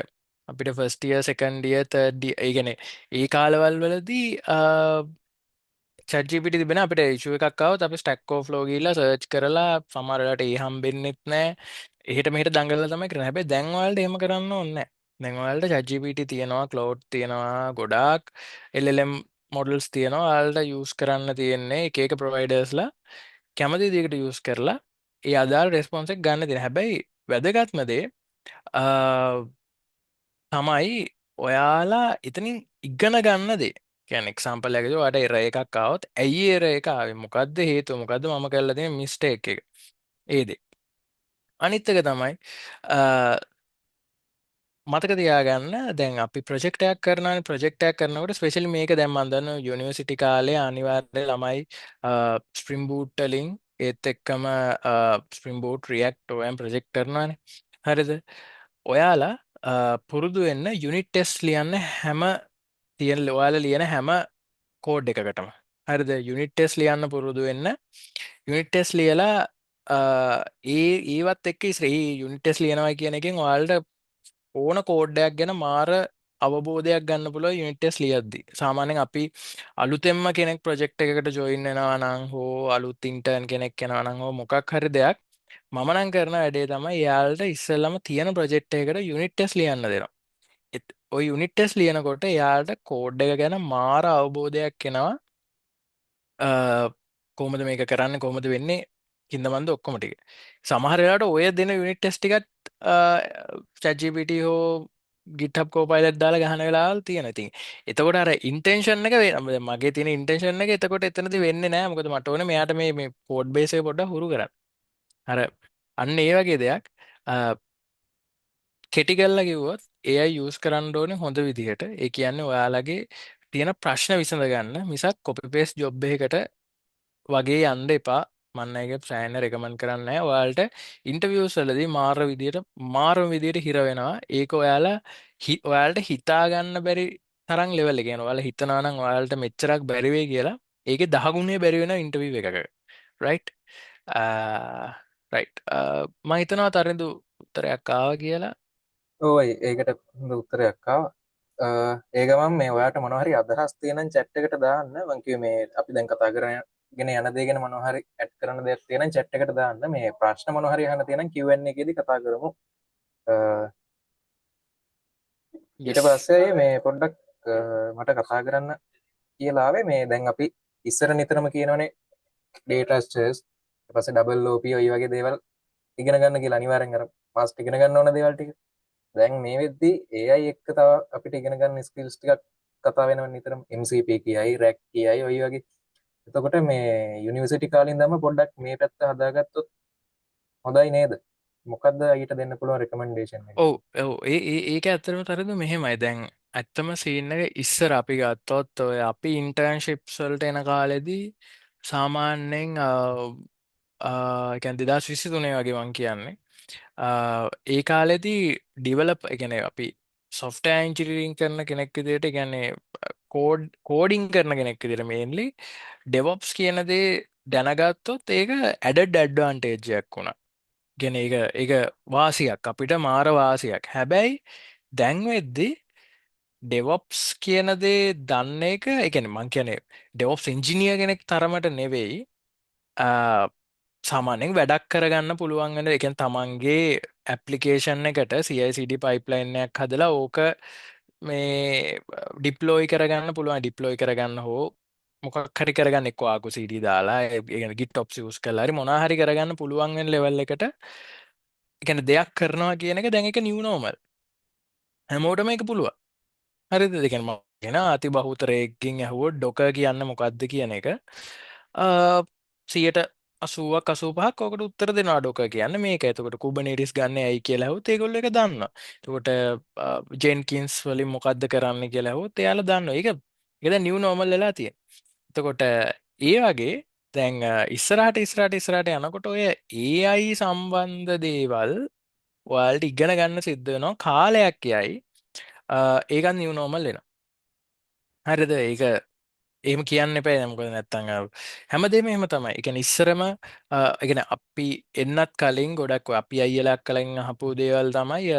Speaker 2: අපිට first year second year third year ඒ කියන්නේ ඒ කාලවල වලදී ChatGPT තිබෙන අපිට ඉෂුව එකක් ආවොත් අපි Stack Overflow ගිහිල්ලා සර්ච් කරලා සමහර වෙලාවට ඒ හම්බෙන්නෙත් නැහැ. එහෙට මෙහෙට දඟලලා තමයි කරන්නේ. හැබැයි දැන් ඔයාලට එහෙම කරන්න ඕනේ නැහැ. දැන් ඔයාලට ChatGPT තියෙනවා, Claude තියෙනවා, ගොඩාක් LLM models තියෙනවා. ඔයාලට use කරන්න තියෙන්නේ එක එක providersලා කැමති විදිහකට use කරලා ඒ අදාළ response එක ගන්න දෙන. හැබැයි වැදගත්ම දේ තමයි ඔයාලා එතනින් ඉගෙන ගන්න දේ. කියන්නේ එක්සැම්පල් එකකට ඔයාලට එරර් එකක් ආවොත් ඇයි එරර් එක ආවේ? මොකද්ද හේතුව? මොකද්ද මම කරලා තියෙන මිස්ටේක් එක? ඒ දේ. අනිත් එක තමයි මතක තියාගන්න දැන් අපි ප්‍රොජෙක්ට් එකක් කරනවානේ ප්‍රොජෙක්ට් එකක් කරනකොට ස්පෙෂලි මේක දැන් මම දන්නවා යුනිවර්සිටි කාලේ අනිවාර්යයෙන් ළමයි ස්ප්‍රින්ග් බූට් වලින් ඒත් එක්කම spring boot react OM project කරනවානේ හරිද ඔයාලා පුරුදු වෙන්න යුනිට් ටෙස්ට් ලියන්න හැම තියෙන ඔයාලා ලියන හැම කෝඩ් එකකටම හරිද යුනිට් ටෙස්ට් ලියන්න පුරුදු වෙන්න යුනිට් ටෙස්ට් ලියලා ඒවත් එක්ක ඉස්සර ඒ යුනිට් ටෙස්ට් ලියනවා කියන එකෙන් ඔයාලට ඕන කෝඩ්ඩයක් ගැන මාර අවබෝධයක් ගන්න පුළුවන් යුනිට් ටෙස්ට් ලියද්දි. සාමාන්‍යයෙන් අපි අලුතෙන්ම කෙනෙක් ප්‍රොජෙක්ට් එකකට ජොයින් වෙනවා නම් හෝ අලුත් ඉන්ටර්න් කෙනෙක් වෙනවා නම් හෝ මොකක් හරි දෙයක් මම නම් කරන වැඩේ තමයි එයාලට ඉස්සෙල්ලම තියෙන ප්‍රොජෙක්ට් එකකට යුනිට් ටෙස්ට් ලියන්න දෙනවා. ඔය යුනිට් ටෙස්ට් ලියනකොට එයාලට කෝඩ් එක ගැන මාර අවබෝධයක් එනවා. කොහොමද මේක කරන්න කොහොමද වෙන්නේ කින්දමන්ද ඔක්කොම ටික. සමහර වෙලාවට ඔය දෙන යුනිට් ටෙස්ට් ටිකත් ChatGPT හෝ GitHub Copilot දාලා ගහන වෙලාවල් තියෙනවා. ඉතින් එතකොට අර ඉන්ටෙන්ෂන් එක මගේ තියෙන ඉන්ටෙන්ෂන් එක එතකොට එතනදී වෙන්නේ නැහැ. මොකද මට ඕනේ මෙයාට මේ කෝඩ් බේස් එක පොඩ්ඩක් හුරු කරන්න. අර අන්න ඒ වගේ දෙයක් කෙටි කරලා කිව්වොත් AI use කරන්න ඕනේ හොඳ විදිහට. ඒ කියන්නේ ඔයාලගේ තියෙන ප්‍රශ්න විසඳ ගන්න මිසක් copy paste job එකකට වගේ යන්න එපා. මම ඒක සෑහෙන රෙකමන්ඩ් කරන්නේ නැහැ. ඔයාලට ඉන්ටර්වියුස් වලදී මාරම විදියට හිර වෙනවා. ඒක ඔයාලට හිතා ගන්න බැරි තරම් ලෙවල් එක. කියන්නේ ඔයාලා හිතනවා නම් ඔයාලට මෙච්චරක් බැරි වෙයි කියලා. ඒකේ 10 ගුණය බැරි වෙනවා ඉන්ටර්වියු එකක. රයිට්? රයිට්. මම හිතනවා තරිඳු උත්තරයක් ආවා කියලා.
Speaker 1: ඕයි ඒකට හොඳ උත්තරයක් ආවා. ඒගමන් මේ ඔයාට මොනහරි අදහස් තියෙන චැට් එකට දාන්න මං කිව්වේ මේ අපි දැන් කතා කරගෙන යන දේ ගැන මොනවහරි ඇඩ් කරන දෙයක් තියෙන චැට් එකට දාන්න මේ ප්‍රශ්න මොනවහරි අහන්න තියෙනම් Q&A එකේදී කතා කරමු. ඊට
Speaker 2: Yes.
Speaker 1: පස්සේ මේ පොඩ්ඩක් මට කතා කරන්න කියලා ආවේ මේ දැන් අපි ඉස්සර නිතරම කියනවනේ data structures ඊට පස්සේ double OP ඔය වගේ දේවල් ඉගෙන ගන්න කියලා අනිවාර්යෙන් අර fast ඉගෙන ගන්න ඕන දේවල් ටික දැන් මේ වෙද්දී AI එක්ක තව අපිට ඉගෙන ගන්න ස්කිල්ස් ටිකක් කතා වෙනවා නිතරම MCP කියයි RAG කියයි ඔය වගේ. එතකොට මේ යුනිවර්සිටි කාලේ ඉඳන්ම පොඩ්ඩක් මේ පැත්ත හදාගත්තොත් හොඳයි නේද? මොකද්ද ඊට දෙන්න පුළුවන් රෙකමෙන්ඩේෂන් එක?
Speaker 2: ඔව් ඒක ඇත්තටම තරද මෙහෙමයි දැන් ඇත්තම සීන් එක ඉස්සර අපි ගත්තොත් ඔය අපි ඉන්ටර්න්ෂිප්ස් වලට එන කාලෙදී සාමාන්‍යයෙන් කියන්නේ 2023 වගේ මං කියන්නේ ඒ කාලෙදී ඩිවලොප් ඒ කියන්නේ අපි software engineering කරන කෙනෙක් විදිහට ඒ කියන්නේ කෝඩින් කරන කෙනෙක් විදිහට mainly DevOps කියන දේ දැනගත්තොත් ඒක added advantage එකක් වුණා. ගෙන ඒක වාසියක් අපිට මාර වාසියක්. හැබැයි දැන් වෙද්දි DevOps කියන දේ දන්න එක ඒ කියන්නේ මං කියන්නේ DevOps engineer කෙනෙක් තරමට නෙවෙයි සාමාන්‍යයෙන් වැඩක් කරගන්න පුළුවන් වෙන ඒ කියන්නේ තමන්ගේ ඇප්ලිකේෂන් එකට CI/CD pipeline එකක් හදලා ඕක මේ ඩිප්ලොයි කරගන්න පුළුවන් ඩිප්ලොයි කරගන්න හෝ මොකක් හරි කරගන්න එක්ක ආකු CD දාලා ඒ කියන්නේ GitOps use කරලා හරි මොනවා හරි කරගන්න පුළුවන් වෙන ලෙවල් එකට එකන දෙයක් කරනවා කියන එක දැන් එක නිව් නෝමල්. හැමෝටම එක පුළුවන්. හරිද? දෙකෙන් මම ගෙන අති බහුතරයකින් ඇහුවොත් ඩොකර් කියන්න මොකක්ද කියන එක. 80ක් 85ක් ඔකට උත්තර දෙනවා ඩොකර් කියන්න මේක. එතකොට කුබර්නීටිස් ගන්න ඇයි කියලා ඇහුවොත් ඒගොල්ලෝ ඒක දන්නවා. එතකොට ජෙන්කින්ස් වලින් මොකද්ද කරන්න කියලා ඇහුවොත් එයාලා දන්නවා. ඒක දැන් නිව් නෝමල් වෙලා තියෙනවා. එතකොට ඒ වගේ දැන් ඉස්සරහට යනකොට ඔය AI සම්බන්ධ දේවල් ඔයාලට ඉගෙන ගන්න සිද්ධ වෙනවා කාලයක් යයි. ඒකත් නිව් නෝමල් වෙනවා. හරිද? ඒක එහෙම කියන්න එපා. මොකද නැත්තම් හැමදේම එහෙම තමයි. ඒ කියන්නේ ඉස්සරම ඒ කියන්නේ අපි එන්නත් කලින් ගොඩක් අපි අයියලා කලින් අහපු දේවල් තමයි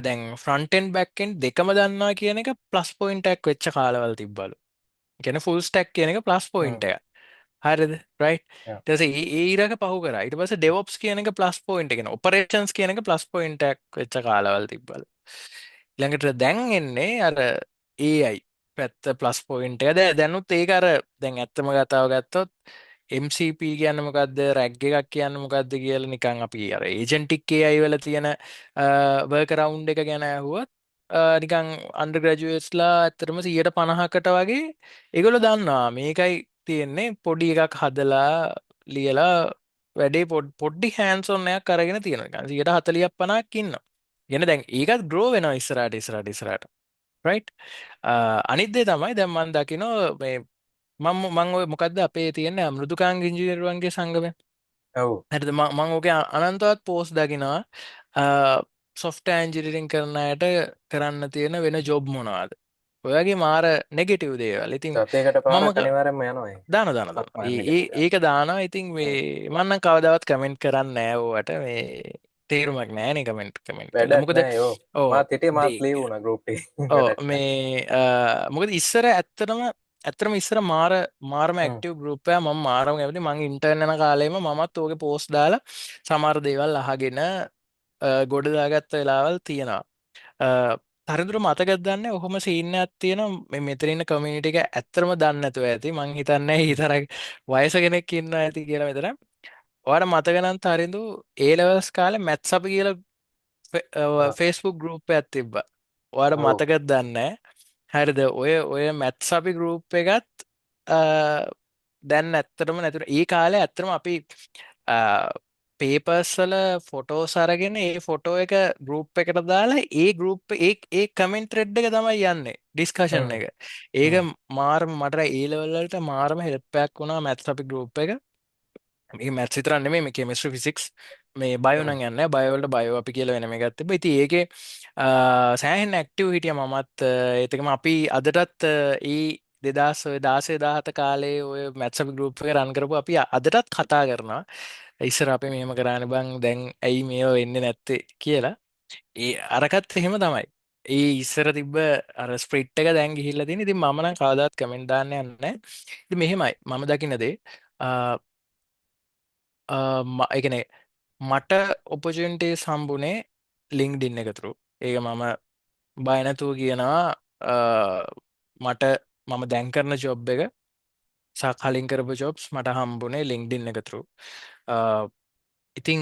Speaker 2: දැන් ෆ්‍රන්ට් එන්ඩ් බෑක් එන්ඩ් දෙකම දන්නවා කියන එක ප්ලස් පොයින්ට් එකක් වෙච්ච කාලවල තිබ්බලු. ඒ කියන්නේ ෆුල් ස්ටැක් කියන එක ප්ලස් පොයින්ට් එකක්. හරිද? රයිට්.
Speaker 1: Yeah.
Speaker 2: ඊට පස්සේ ඒ ඉරක පහු කරා. ඊට පස්සේ DevOps කියන එක ප්ලස් පොයින්ට් එක. කියන ඔපරේෂන්ස් කියන එක ප්ලස් පොයින්ට් එකක් වෙච්ච කාලවල තිබ්බලු. ඊළඟට දැන් එන්නේ අර AI පැත්ත ප්ලස් පොයින්ට් එක. දැනුත් ඒක අර දැන් ඇත්තම කතාව ගත්තොත් MCP කියන්නේ මොකද්ද, රැග් එකක් කියන්නේ මොකද්ද කියලා නිකන් අපි අර ඒජන්ටික් AI වල තියෙන වර්ක් අරවුන්ඩ් එක ගැන ඇහුවොත් නිකන් අන්ඩර් ග්‍රැජුවේට්ස්ලා ඇත්තටම 50%කට වගේ ඒගොල්ලෝ දන්නවා මේකයි තියෙන්නේ. පොඩි එකක් හදලා ලියලා වැඩේ පොඩ්ඩි හෑන්ඩ්ස් ඔන් එකක් අරගෙන තියෙනවා. නිකන් 40ක් 50ක් ඉන්නවා. ගෙන දැන් ඒකත් ග්‍රෝ වෙනවා ඉස්සරහට රයිට්. අනිත් දේ තමයි දැන් මම දකිනවා මේ මම ඔය මොකද්ද අපේ තියෙන මෘදුකාංග ඉංජිනේරුවන්ගේ සංගමය.
Speaker 1: ඔව්.
Speaker 2: හරිද? මම ඕකේ අනන්තවත් පෝස්ට් දකිනවා සොෆ්ට්වෙයාර් ඉංජිනේරින් කරන අයට කරන්න තියෙන වෙන ජොබ් මොනවද? ඔය වගේ මාර නෙගටිව් දේවල්. ඉතින්
Speaker 1: සතයකට
Speaker 2: මම
Speaker 1: පාරක් අනිවාර්යෙන්ම යනවා ඒ.
Speaker 2: දානවා.
Speaker 1: අක්මාර්නෙකට.
Speaker 2: ඒක දානවා. ඉතින්
Speaker 1: හ්ම්.
Speaker 2: මේ මම නම් කවදාවත් කමෙන්ට් කරන්නේ නැහැ ඕවට. මේ තේරුමක් නැහැ නේ කමෙන්ට් කළා.
Speaker 1: වැඩක්
Speaker 2: මොකද
Speaker 1: නෑ යෝ.
Speaker 2: ඔව්
Speaker 1: මාත් හිටියේ මාත් ලීව් වුණා ගෲප් එකේ. වැඩක් නෑ.
Speaker 2: මේ මොකද ඉස්සර ඇත්තටම ඉස්සර මාරම
Speaker 1: හ්ම්.
Speaker 2: ඇක්ටිව් ගෲප් එක මම මාරම කැමති. මං ඉන්ටර්න් යන කාලේම මමත් ඕකේ පෝස්ට් දාලා සමහර දේවල් අහගෙන ගොඩ දාගත්ත වෙලාවල් තියෙනවා. තරිදුර මතකද දන්නේ ඔහොම සීන් එකක් තියෙනවා. මේ මෙතන ඉන්න කමියුනිටි එක ඇත්තටම දන්නේ නැතුව ඇති. මං හිතන්නේ ඊතර වයස කෙනෙක් ඉන්නවා ඇති කියලා මෙතන. ඔයාලට මතක නම් තරිඳු A levels කාලේ මැත්ස් අපි කියලා Facebook ගෲප් එකක් තිබ්බා. ඔයාලට
Speaker 1: ඔව්.
Speaker 2: මතකද දන්නේ නැහැ. හරිද? ඔය මැත්ස් අපි ගෲප් එකත් දැන් ඇත්තටම නැතුන. ඒ කාලේ ඇත්තටම අපි පේපර්ස් වල ෆොටෝස් අරගෙන ඒ ෆොටෝ එක ගෲප් එකට දාලා ඒ ගෲප් ඒ කමෙන්ට් ත්‍රෙඩ් එක තමයි යන්නේ ඩිස්කෂන්
Speaker 1: හ්ම්.
Speaker 2: එක. ඒක
Speaker 1: හ්ම්.
Speaker 2: මාරම මට ඒ ලෙවල් වලට මාරම හෙල්ප් එකක් වුණා මැත්ස් අපි ගෲප් එක. මේ මැත්ස් විතරක් නෙමෙයි මේ කෙමිස්ට්‍රි ෆිසික්ස් මේ බයෝ
Speaker 1: හ්ම්.
Speaker 2: නම් යන්නේ බයෝ වලට බයෝ අපි කියලා වෙනම එකක් තිබ්බා. ඉතින් ඒකේ සෑහෙන ඇක්ටිව් හිටියා මමත් ඒකම අපි අදටත් ඒ 2016 කාලේ ඔය මැත්ස් අපි ගෲප් එක රන් කරපුවා අපි අදටත් කතා කරනවා. ඉස්සර අපි මෙහෙම කරානේ බං දැන් ඇයි මේව වෙන්නේ නැත්තේ කියලා. ඒ අරකත් එහෙම තමයි. ඒ ඉස්සර තිබ්බ අර ස්ප්‍රිට් එක දැන් ගිහිල්ලා තියෙන. ඉතින් මම නම් කවදාවත් කමෙන්ට් දාන්න යන්නේ නැහැ. ඉතින් මෙහෙමයි මම දකින දේ එකන මට ඔපජන්ටේ සම්බුනේ ලිංක්ඩින් එක තුරු. ඒක මම බයනැතුව කියනවා මට මම දැන් කරන ජොබ් එක සා කලින් කරපු ජොබ්ස් මට හම්බුනේ ලිංක්ඩින් එක තුරු. ඉතිං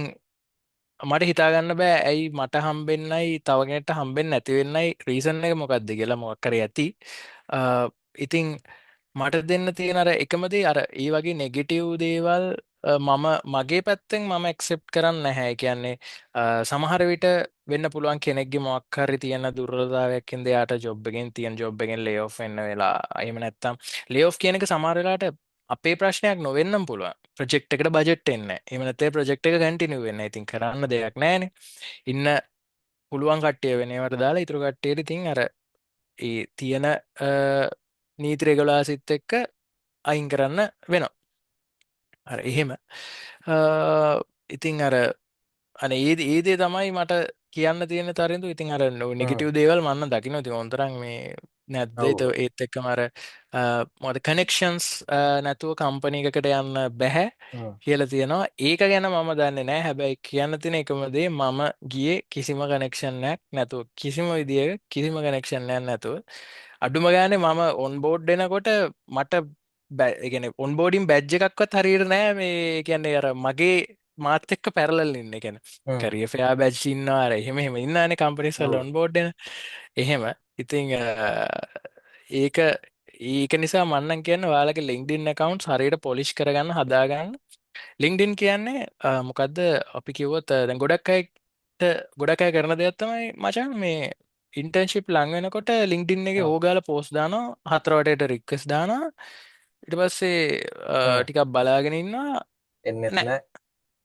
Speaker 2: මට හිතාගන්න බෑ ඇයි මට හම්බෙන්නයි තවගෙනට හම්බෙන් නැතිවෙන්නයි රීසන් එක මොකක්ද කියලා මොක්කර ඇති. ඉතිං මට දෙන්න තියෙන අර එකමදේ අර ඒ වගේ නෙගෙටිව් දේවල් මම මගේ පැත්තෙන් මම එක්සෙප් කරන්න නැහැ. කියන්නේ සමහර විට වෙන්න පුළුවන් කෙනෙක්ගේ මොකක් හරි තියෙන දුර්වලතාවයකින් එයාට ජොබ් එකෙන් තියෙන ජොබ් එකෙන් ලේ ඔෆ් වෙන්න වෙලා එහෙම නැත්තම් ලේ ඔෆ් කියන එක සමහර වෙලාවට අපේ ප්‍රශ්නයක් නොවෙන්නම් පුළුවන්. ප්‍රොජෙක්ට් එකට බජට් එන්නේ නැහැ. එහෙම නැත්නම් ප්‍රොජෙක්ට් එක කන්ටිනියු වෙන්නේ නැහැ. ඉතින් කරන්න දෙයක් නැහැනේ. ඉන්න පුළුවන් කට්ටිය වෙන ඒවාට දාලා ඊටු කට්ටියට ඉතින් අර ඒ තියෙන නීති රෙගුලාසිත් එක්ක අයින් කරන්න වෙනවා. අර එහෙම ඉතින් අර අනේ ඒ දේ තමයි මට කියන්න තියෙන තරින්දු. ඉතින් අර
Speaker 1: හ්ම්.
Speaker 2: නෙගටිව් දේවල් මන්න දකින්න ඉතින් ඕන්තරම් මේ නැද්ද
Speaker 1: ඔව්.
Speaker 2: ඒත් එක්කම අර මොකද කනෙක්ෂන්ස් නැතුව කම්පැනි එකකට යන්න බෑ
Speaker 1: හ්ම්.
Speaker 2: කියලා තියෙනවා. ඒක ගැන මම දන්නේ නැහැ. හැබැයි කියන්න තියෙන එකම දේ මම ගියේ කිසිම කනෙක්ෂන් එකක් නැතුව කිසිම විදියක කිසිම කනෙක්ෂන් එකක් නැතුව අඩුම ගානේ මම ඔන් බෝඩ් වෙනකොට මට ඒ කියන්නේ ඔන් බෝඩින් බැජ් එකක්වත් හරියට නැහැ. මේ කියන්නේ අර මගේ මාත් එක්ක පැරලල් ඉන්න කෙන කරිය ෆයා බැච් ඉන්නවාර එහෙම ඉන්නන කම්පනිස් වල
Speaker 1: ඔව්
Speaker 2: ඔන් බෝඩ්න එහෙම ඉතිං ඒක ඒක නිසා මන්නන් කියන්න වාලගේ ලින්ක්ඩින් කවන්් හරියට පොලිෂ් කරගන්න හදාගන්න ලින්ක්ඩින් කියන්නේ මොකක්ද අපි කිව්වොත් දැන් ගොඩක් අයට ගොඩක් අය කරන දෙයක් තමයි මචං මේ ඉන්ටර්න්ෂිප් ලං වෙනකොට ලින්ක්ඩින් එක ඕගාල පෝස්ට් දානවා හතරවටේට රික්වෙස්ට් දානවා ඊට පස්සේ ටිකක් බලාගෙන ඉන්නවා
Speaker 1: එන්නෙත්
Speaker 2: නෑ
Speaker 1: නෑ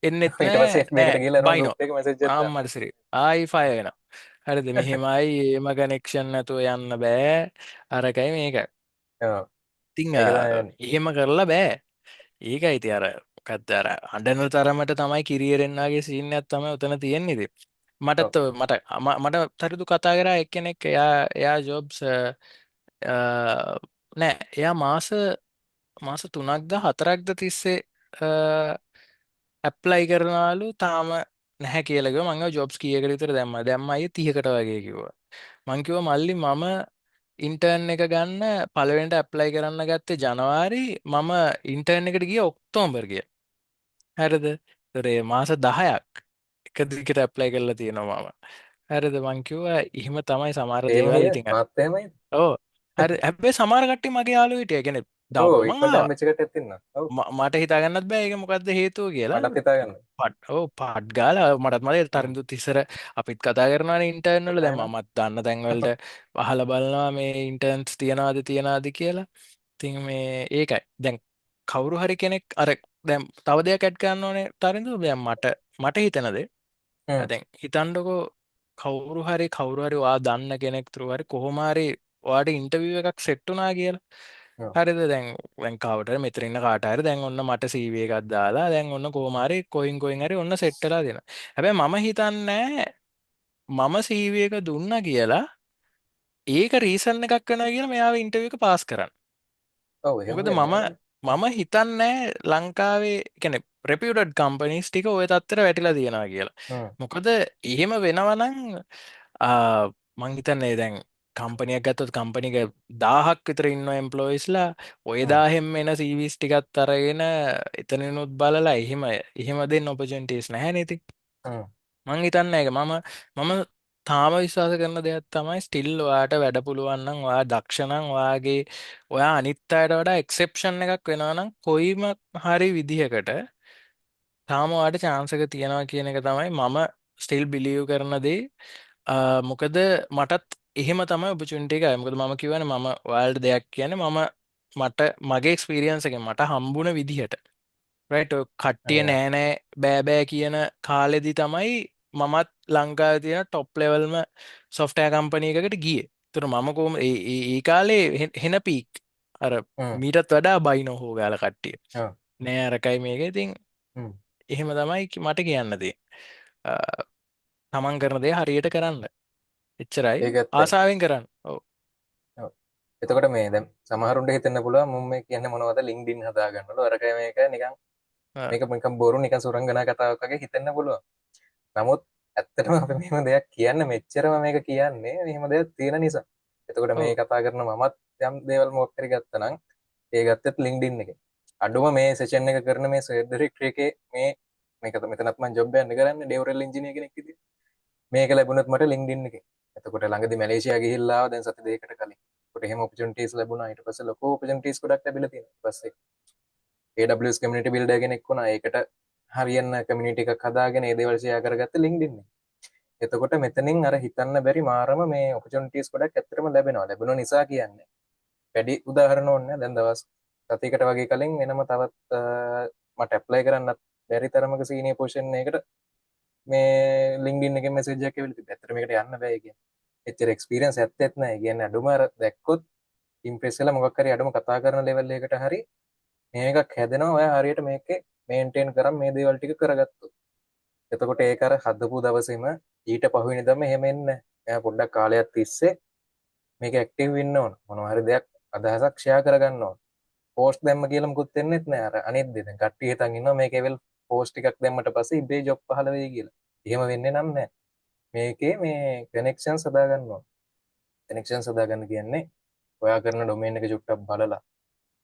Speaker 2: එන්නෙත්
Speaker 1: ඊට
Speaker 2: නෑ
Speaker 1: පස්සේ FB
Speaker 2: නෑ
Speaker 1: එකට ගිහලා එනවා
Speaker 2: බයිනෝ
Speaker 1: ගෲප් එකේ මැසේජ් එකක් දාන්න
Speaker 2: ආම්මටසිරි ආයි ෆය වෙන හරිද මෙහෙමයි ඒම කනෙක්ෂන් නැතුව යන්න බෑ අරකයි මේක
Speaker 1: ඔව්
Speaker 2: ඉතිං
Speaker 1: ඒක තමයි වෙන්නේ
Speaker 2: එහෙම කරලා බෑ ඒක අයිති අර කත්තර අඩන තරමට තමයි කිරියරෙන්න්නගේ සිීනයක් තම උතන තියෙන්නේෙද
Speaker 1: ඔව්
Speaker 2: මටත් මට මට තරිදු කතා කර එක්කෙනෙක් එයා ජොබ්ස් නෑ එයා මාස 3ක්ද 4ක්ද තිස්සේ ඇප්ලයි කරනාලු තාම නැහැ කියලක මං ජොබ්ස් කියක විතර දැම්ම දැම්ම අය 30කට වගේ කිව්වා මංකිව මල්ලි මම ඉන්ටර්න් එක ගන්න පළවෙන්ට ඇප්ලයි කරන්න ගත්තේ ජනවාරි මම ඉන්ටර්න් එකට ගිය ඔක්තෝම්බර් ගිය හැරද තොරේ මාස 10ක් එක දිකට ඇප්ලයි කරලා තියෙනවා මම හැරද මංකිව්ව එහෙම තමයි සමාර
Speaker 1: එහෙම
Speaker 2: දේවල්
Speaker 1: නේද
Speaker 2: ඉතිං
Speaker 1: මාත් එහෙමයි
Speaker 2: ඕ හරි හැබේ සමාරගට්ටි මගේ යාලු හිටිය ගැන
Speaker 1: ඔව්
Speaker 2: දවමං
Speaker 1: ඉක්මනට හම්බෙච්ච කට්ටියත් ඉන්නවා ඔව්
Speaker 2: මට හිතාගන්නත් බෑ ඒක මොකක්ද හේතුව කියලා
Speaker 1: මටත් හිතා ගන්න
Speaker 2: පාට් ගාල මටත් මලේ තරිදු තිසර අපිත් කතා කරන ඉන්ටර්නල දැම
Speaker 1: කතායන
Speaker 2: මත් දන්න තැන්වලට පහල බලනවා මේ ඉන්ටර්න්ස් තියනාද තියනාද කියලා තිං මේ ඒකයි දැන් කවුරු හරි කෙනෙක් අර දැම් තව දෙයක් ඇට් කරන්න ඕනේ තරිදු දැම් මට හිතනද ඇතැන් හිතන්ඩකෝ කවුරු හරි වා දන්න කෙනෙක් තුරුහරි කොහොමාරි වාට ඉන්ටවිය එකක් සෙට්ටුනා කියලා හරිද දැන් කවට මෙතරන්න කාටර දැන් ඔන්න මට සීවේ එකක් දාලා දැන් ඔන්න කෝමාරි කොයින් හරි ඔන්න සෙට්ටලා දෙන හැබැ මම හිතන්නෑ මම සීවියක දුන්න කියලා ඒක රීසන්න එකක් කන කියලා මෙයාව ඉන්ටව එක පාස් කරන්න
Speaker 1: ඔව් එහෙම
Speaker 2: මොකද
Speaker 1: වෙන්න ඕනේ
Speaker 2: මම හිතන්නෑ ලංකාවේ කැනෙ ප්‍රපියුටඩ් කම්පනිස් ටික ඔය තත්තර වැටිලා තියෙනවා කියලා මොකද එහෙම වෙනවනං මංහිතන්නේ දැන් කම්පනියක් ගත්තොත් කම්පනික 1000ක් විතර ඉන්න එම්පලෝයිස්ලා ඔයදාහෙම එන සීවිස් ටිකත් අරගෙන එතනනුත් බලලා එහෙම දෙන්න ඔපජන්ටේස් නැහැ නති මං හිතන්න එක මම තාම විශ්වාස කරන දෙයක් තමයි ස්ටිල් වාට වැඩ පුළුවන්නම් වා දක්ෂණං වාගේ ඔයා අනිත් අයට වඩා එක්සෙප්ෂන් එකක් වෙනවනම් කොයිම හරි විදිහකට තාමවාට චාන්සක තියෙනවා කියන එක තමයි මම ස්ටිල් බිලියව් කරනදේ මොකද මටත් එහෙම තමයි ඔපචුන්ටි එක මොකද මම කිවන මම වල්ඩ දෙයක් කියන මට මගේ එක්ස්පිරියන්ස එක මට හම්බුණ විදිහට කට්ටිය නෑනෑ බෑබෑ කියන කාලෙදි තමයි මමත් ලංකා තියෙන ටොප් ලෙවල්ම සොෆ්ටෑ කම්පනයකට ගිය තුර මම කෝම ඒ කාලේ හෙන පීක් අර මීටත් වඩා බයි නොහෝ ගාල කට්ටිය නෑ අරකයි මේක ඉතින් එහෙම තමයි මට කියන්නදේ තමන් කරන දේ හරියට කරන්න එච්චරයි
Speaker 1: ඒක ඇත්තයි
Speaker 2: ආසාාවෙන් කරන්න ඕ
Speaker 1: ඔව් එතකොට මේ දැන් සමහරුන්ට හිතෙන්න පුළුවන් මම මේ කියන්නේ මොනවද ලින්ක්ඩින් හදාගන්නවලු අරක මේක නිකන් මේක නිකන් බොරු නිකන් සුරංගනා කතාවක් වගේ හිතෙන්න පුළුවන් නමුත් ඇත්තටම අපි මෙහෙම දෙයක් කියන්න මෙච්චරම මේක කියන්නේ මෙහෙම දෙයක් තියෙන නිසා එතකොට මේ
Speaker 2: ඔව්
Speaker 1: කතා කරන මමත් යම් දේවල් මොකක් හරි ගත්තා නම් ඒ ගත්තත් ලින්ක්ඩින් එකේ අඩුම මේ සෙෂන් එක කරන මේ සර්ච් ඩිරෙක්ටරි එකේ මේක මෙතනත් මම ජොබ් එකක් කරන්නේ ඩෙවරල් ඉන්ජිනියර් කෙනෙක් විදිහට මේක ලැබුණත් මට ලින්ක්ඩින් එකේ එතකොට ළඟදි මැලේසියා ගිහිල්ලා ආවා දැන් සති දෙකකට කලින් ඒකට එහෙම ඔපචුනිටිස් ලැබුණා ඊට පස්සේ ලොකු ඔපචුනිටිස් ගොඩක් ලැබිලා තියෙනවා ඊට පස්සේ AWS කමියුනිටි බිල්ඩර් කෙනෙක් වුණා ඒකට හරියන්න කමියුනිටි එකක් හදාගෙන ඒ දේවල් ෂෙයා කරගත්ත ලින්ක්ඩින් එක එතකොට මෙතනින් අර හිතන්න බැරි මාරම මේ ඔපචුනිටිස් ගොඩක් ඇත්තටම ලැබෙනවා ලැබුණ නිසා කියන්නේ වැඩි උදාහරණ ඕනේ දැන් දවස් සතියකට වගේ කලින් වෙනම තවත් මට ඇප්ලයි කරන්නත් බැරි තරමක සීනියර් පොසිෂන් එකකට මේ ලින්ක්ඩින් එකේ මැසේජ් එකක් එවිලා තිබ්බා. ඇත්තට මේකට යන්න බෑ කියන්නේ. එච්චර එක්ස්පීරියන්ස් ඇත්තෙත් නැහැ. කියන්නේ අඩුම අර දැක්කොත් ඉම්ප්‍රෙස් වෙලා මොකක් හරි අඩුම කතා කරන ලෙවල් එකකට හරි මේකක් හැදෙනවා. ඔයා හරියට මේකේ මේන්ටේන් කරන් මේ දේවල් ටික කරගත්තොත්. එතකොට ඒක අර හදපු දවසේම ඊට පහුවෙනිදම එහෙම එන්නේ නැහැ. එයා පොඩ්ඩක් කාලයක් තිස්සේ මේක ඇක්ටිව් වෙන්න ඕන. මොනවා හරි දෙයක් අදහසක් ෂෙයා කරගන්න ඕන. පෝස්ට් දැම්ම කියලා මුකුත් වෙන්නෙත් නැහැ. අර අනිත් දේ දැන් කට්ටිය හිතන් ඉන්නවා මේකේ වෙල් පෝස්ට් ටිකක් දැම්මට පස්සේ ඉබේ ජොබ් පහළ වෙයි කියලා. එහෙම වෙන්නේ නම් නැහැ. මේකේ මේ කනෙක්ෂන් සදාගන්න ඕන. කනෙක්ෂන් සදාගන්න කියන්නේ ඔයා කරන ඩොමේන් එක චුට්ටක් බලලා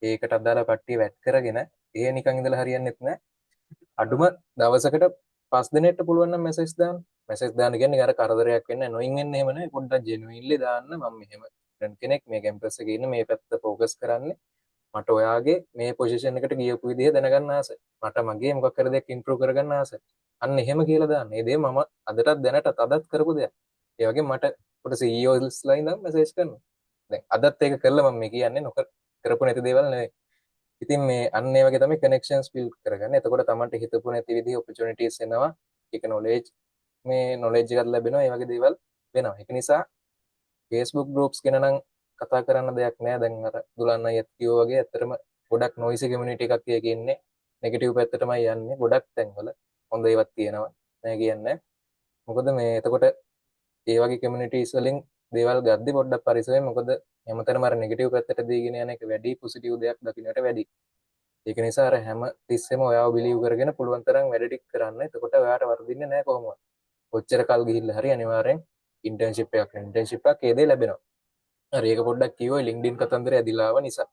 Speaker 1: ඒකට අදාළ කට්ටිය වැට් කරගෙන ඒ නිකන් ඉඳලා හරියන්නේත් නැහැ. අඩුම දවසකට 5 දිනකට පුළුවන් නම් මැසේජ් දාන්න කියන්නේ අර කරදරයක් වෙන්නේ නැහැ. නොයින් වෙන්නේ එහෙම නැහැ. පොඩ්ඩක් ජෙනුයින්ලි දාන්න මම මෙහෙම ෆ්‍රෙන්ඩ් කෙනෙක් මේ කැම්පස් එකේ ඉන්න මේ පැත්ත ફોකස් කරන්නේ. මට ඔයාගේ මේ පොසිෂන් එකට ගියපු විදිහ දැනගන්න ආසයි. මට මගේ මොකක් කර දෙයක් ඉම්ප්‍රූව් කරගන්න ආසයි. අන්න එහෙම කියලා දාන්න. මේ දේ මම අදටත් දැනටත් අදත් කරපු දෙයක්. ඒ වගේ මට පොඩ CEOස්ලා ඉඳන් මැසේජ් කරනවා. දැන් අදත් ඒක කළා මම මේ කියන්නේ නොකර කරපු නැති දේවල් නෙවෙයි. ඉතින් මේ අන්න ඒ වගේ තමයි කනෙක්ෂන්ස් බිල්ඩ් කරගන්න. එතකොට Tamanට හිතපු නැති විදිහේ ඔපචුනිටිස් එනවා. ඒක නොලෙජ් එකක් ලැබෙනවා. ඒ වගේ දේවල් වෙනවා. ඒක නිසා Facebook groups ගැන නම් කතා කරන්න දෙයක් නෑ. දැන් අර දුලන්න අයත් කිව්වා වගේ ඇත්තටම ගොඩක් නොයිසි කමියුනිටි එකක් එකේ ඉන්නේ. නෙගටිව් පැත්තටමයි යන්නේ. ගොඩක් තැන්වල හොඳ ඒවාත් තියෙනවා. නෑ කියන්නේ. මොකද මේ එතකොට ඒ වගේ කමියුනිටිස් වලින් දේවල් ගද්දි පොඩ්ඩක් පරිස්සමෙන්. මොකද හැමතැනම අර නෙගටිව් පැත්තට දීගෙන යන එක වැඩි පොසිටිව් දෙයක් දකින්නට වැඩි. ඒක නිසා අර හැම තිස්සෙම ඔයාව බිලීව් කරගෙන පුළුවන් තරම් වැඩ ටික කරන්න. එතකොට ඔයාට වර්ධින්නේ නැහැ කොහොමවත්. කොච්චර කල් ගිහිල්ලා හරි අනිවාර්යෙන් ඉන්ටර්න්ෂිප් එකක් ඒ දේ ලැබෙනවා. හරි ඒක පොඩ්ඩක් කිව්වයි LinkedIn කතන්දරය ඇදිලා ආව නිසා.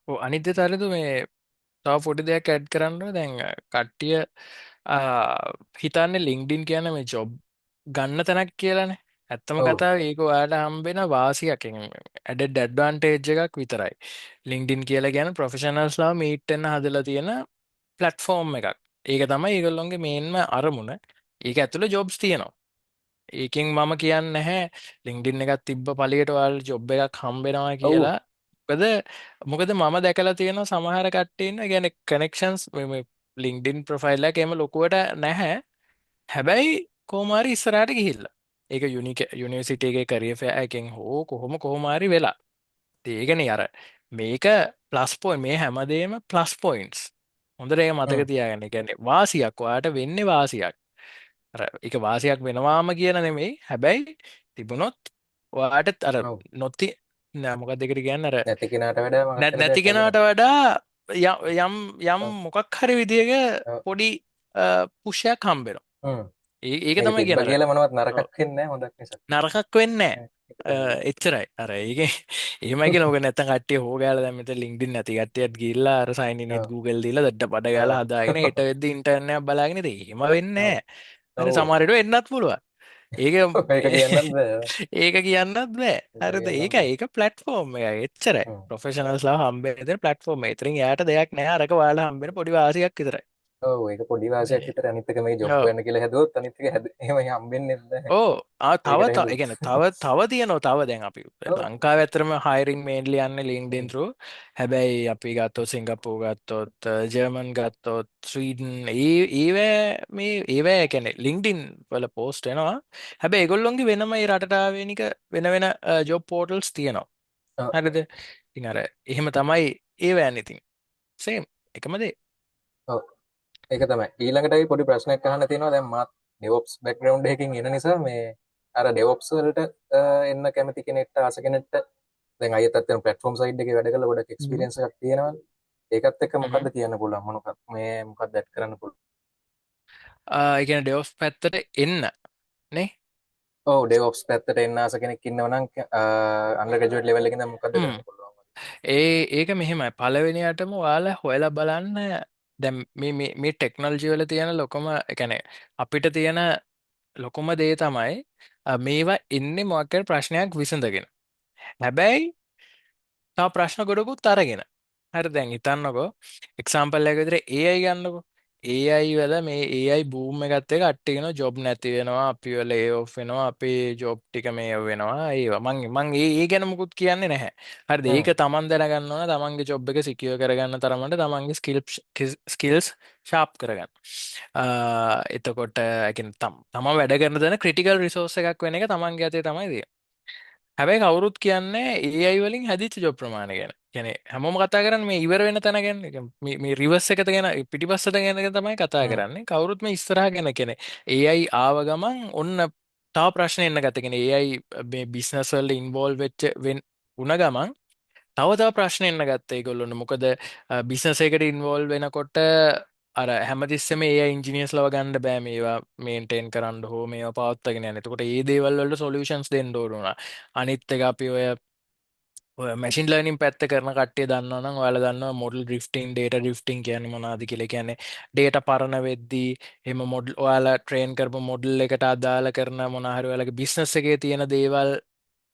Speaker 2: ඔව් අනිත් තරතු මේ තව පොඩි දෙයක් ඇඩ් කරන්න දැන් කට්ටිය හිතන්නේ ලින්ක්ඩින් කියන මේ ජොබ් ගන්න තැනක් කියලානේ. ඇත්තම
Speaker 1: ඔව්.
Speaker 2: කතාව ඒක ඔයාලට හම්බෙන වාසියක් ඇඩෙඩ් ඇඩ්වාන්ටේජ් එකක් විතරයි. ලින්ක්ඩින් කියලා කියන ප්‍රොෆෙෂනල්ස්ලා මීට් වෙන්න හදලා තියෙන ප්ලැට්ෆෝම් එකක්. ඒක තමයි ඒගොල්ලොන්ගේ මේන්ම අරමුණ. ඒක ඇතුළේ ජොබ්ස් තියෙනවා. ඒකෙන් මම කියන්නේ නැහැ ලින්ක්ඩින් එකක් තිබ්බ පළියට ඔයාලට ජොබ් එකක් හම්බෙනවා
Speaker 1: ඔව්.
Speaker 2: කියලා. මොකද මම දැකලා තියෙනවා සමහර කට්ටිය ඉන්න කියන්නේ කනෙක්ෂන්ස් මේ ලින්ක්ඩින් ප්‍රොෆයිල් එක එහෙම ලොකුවට නැහැ. හැබැයි කොහොම හරි ඉස්සරහට ගිහිල්ලා. ඒක යුනිවර්සිටි එකේ කැරියර් ෆෙයා එකෙන් හෝ කොහොම හරි වෙලා. ඉතින් ඒකනේ අර මේක ප්ලස් පොයින්ට් මේ හැමදේම ප්ලස් පොයින්ට්ස්. හොඳට ඒක මතක
Speaker 1: හ්ම්.
Speaker 2: තියාගන්න. ඒ කියන්නේ වාසියක් ඔයාට වෙන්නේ වාසියක්. අර ඒක වාසියක් වෙනවාම කියන නෙමෙයි. හැබැයි තිබුණොත් ඔයාට අර
Speaker 1: ඔව්.
Speaker 2: නොති නෑ මොකක්ද ඒකට කියන්නේ අර
Speaker 1: නැති කෙනාට වඩා මොකක් කර
Speaker 2: නැති
Speaker 1: දෙයක්
Speaker 2: කෙනාට
Speaker 1: ලැබෙනවා.
Speaker 2: වඩා යම් යම්
Speaker 1: ඔව්.
Speaker 2: මොකක් හරි විදියක
Speaker 1: ඔව්.
Speaker 2: පොඩි පුෂයක් හම්බෙනවා.
Speaker 1: හ්ම්.
Speaker 2: ඒක
Speaker 1: මේක
Speaker 2: තමයි
Speaker 1: තිබ්බ
Speaker 2: කියන අර
Speaker 1: කියලා මොනවත් නරකක් වෙන්නේ නැහැ හොඳක් නිසා.
Speaker 2: නරකක් වෙන්නේ
Speaker 1: ඈ, ඒක තමයි.
Speaker 2: නැහැ. එච්චරයි. අර ඒක එහෙමයි කියලා ඔක නැත්තම් කට්ටිය හොගාලා දැන් මෙතන LinkedIn නැති කට්ටියත් ගිහිල්ලා අර sign in with
Speaker 1: ඔව්.
Speaker 2: Google දීලා දඩ බඩ ගාලා හදාගෙන හෙට වෙද්දි ඉන්ටර්න් එකක් බලාගෙන ඉතින් එහෙම වෙන්නේ
Speaker 1: ඔව්.
Speaker 2: නැහැ. හරි
Speaker 1: ඔව්.
Speaker 2: සමහර විට වෙන්නත් පුළුවන්. ඒක
Speaker 1: ඒක කියන්නත් බෑ.
Speaker 2: ඒක කියන්නත් බෑ.
Speaker 1: ඒක
Speaker 2: හරිද?
Speaker 1: කියන්නත්
Speaker 2: ඒක
Speaker 1: බෑ.
Speaker 2: ඒක ප්ලැට්ෆෝම් එකයි. එච්චරයි.
Speaker 1: හ්ම්.
Speaker 2: ප්‍රොෆෙෂනල්ස්ලා හම්බෙන්න දෙන ප්ලැට්ෆෝම් එක. ඉතින් එයාට දෙයක් නෑ. අරක ඔයාලා හම්බෙන පොඩි වාසියක් විතරයි.
Speaker 1: ඔව් ඒක පොඩි වාසියක්
Speaker 2: නේ.
Speaker 1: විතර. අනිත් එක මේ ජොබ්
Speaker 2: ඔව්.
Speaker 1: හොයන්න කියලා හැදුවොත් අනිත් එක එහෙම හම්බෙන්නේ නැහැ.
Speaker 2: ඕ
Speaker 1: ඒකට
Speaker 2: ඒ
Speaker 1: හේතුව.
Speaker 2: කියන්නේ තව තියෙනවා තව දැන් අපි
Speaker 1: ඔව්.
Speaker 2: ලංකාවේ ඇත්තටම hiring mainly යන්නේ LinkedIn
Speaker 1: හ්ම්.
Speaker 2: through. හැබැයි අපි ගත්තොත් සිංගප්පූර් ගත්තොත් ජර්මන් ගත්තොත් ස්වීඩන් ඒවැ කියන්නේ LinkedIn වල post වෙනවා. හැබැයි ඒගොල්ලොන්ගේ වෙනම ඒ රටට ආවේනික වෙන job portals තියෙනවා.
Speaker 1: ඔව්.
Speaker 2: හරිද? ඉතින් අර එහෙම තමයි ඒවැ ඉතින් same එකම දේ.
Speaker 1: ඔව්. ඒක තමයි. ඊළඟට අපි පොඩි ප්‍රශ්නයක් අහන්න තියෙනවා. දැන් මාත් DevOps background එකකින් එන නිසා මේ අර DevOps වලට එන්න කැමති කෙනෙක්ට ආස කෙනෙක්ට දැන් අයියත් අත්‍යවශ්‍ය platform side එකේ වැඩ කරලා ගොඩක්
Speaker 2: හ්ම්.
Speaker 1: experience එකක් තියෙනවනේ. ඒකත් එක්ක
Speaker 2: හ්ම්.
Speaker 1: මොකද්ද කියන්න පුළුවන් මොකක්ද ඇඩ් කරන්න පුළුවන්.
Speaker 2: ඒ කියන්නේ DevOps පැත්තට එන්න නේ.
Speaker 1: ඔව් DevOps පැත්තට එන්න ආස කෙනෙක් ඉන්නව නම් undergraduate level එකේ ඉඳන් මොකද්ද
Speaker 2: හ්ම්.
Speaker 1: කරන්න පුළුවන්.
Speaker 2: ඒක මෙහෙමයි පළවෙනියටම ඔයාලා හොයලා බලන්න දැන් මේ ටෙක්නොලොජි වල තියෙන ලොකම ඒ කියන්නේ අපිට තියෙන ලොකුම දේ තමයි මේවා එන්නේ මොකක් හරි ප්‍රශ්නයක් විසඳගෙන. හැබැයි තව ප්‍රශ්න ගොඩකුත් අරගෙන. හරි දැන් හිතන්නකෝ එක්සාම්පල් එකක විදිහට AI ගන්නකෝ. AI වල මේ AI බූම් එකත් එක්ක අට්ටිගෙන ජොබ් නැති වෙනවා, අපිව ලේ ඔෆ් වෙනවා, අපේ ජොබ් ටික මේ වෙනවා. ඒවා මං ඒ ගැන මුකුත් කියන්නේ නැහැ. හරිද?
Speaker 1: හ්ම්.
Speaker 2: ඒක තමන් දැනගන්න ඕන තමන්ගේ ජොබ් එක සිකියර් කරගන්න තරමට තමන්ගේ ස්කිල්ස් ෂාප් කරගන්න. එතකොට ඒ කියන්නේ තමන් වැඩ කරන තැන ක්‍රිටිකල් රිසෝස් එකක් වෙන එක තමන්ගේ අතේ තමයි තියෙන්නේ. හැබැයි කවුරුත් කියන්නේ AI වලින් හැදිච්ච ජොබ් ප්‍රමාණය ගැන. කියන්නේ හැමෝම කතා කරන්නේ මේ ඉවර වෙන තැන ගැන. මේ රිවර්ස් එකට ගැන පිටිපස්සට ගැන තමයි කතා
Speaker 1: හ්ම්.
Speaker 2: කරන්නේ. කවුරුත් මේ ඉස්සරහා ගැන කියන්නේ. AI ආව ගමන් ඔන්න තව ප්‍රශ්න එන්න ගත්ත. කියන්නේ AI මේ බිස්නස් වල ඉන්වෝල්ව් වුණ ගමන් තව ප්‍රශ්න එන්න ගත්ත ඒගොල්ලොන්ට. මොකද බිස්නස් එකට ඉන්වෝල්ව් වෙනකොට අර හැමතිස්සෙම AI ඉන්ජිනියර්ස් ලව ගන්න බෑ මේවා මේන්ටේන් කරන්න හෝ මේවා පවත්වාගෙන යන්න. එතකොට මේ දේවල් වලට සොලියුෂන්ස් දෙන්න ඕන වුණා. අනිත් එක අපි ඔය මැසින් ලර්නින් පැත්ත කරන කට්ටිය දන්නවනම් ඔයාලා දන්නවා මොඩල් ඩ්‍රිෆ්ටිං ඩේටා ඩ්‍රිෆ්ටිං කියන්නේ මොනවද කියලා. කියන්නේ ඩේටා පරණ වෙද්දී එහෙම මොඩල් ඔයාලා ට්‍රේන් කරපු මොඩල් එකට අදාළ කරන මොනවා හරි ඔයාලගේ බිස්නස් එකේ තියෙන දේවල්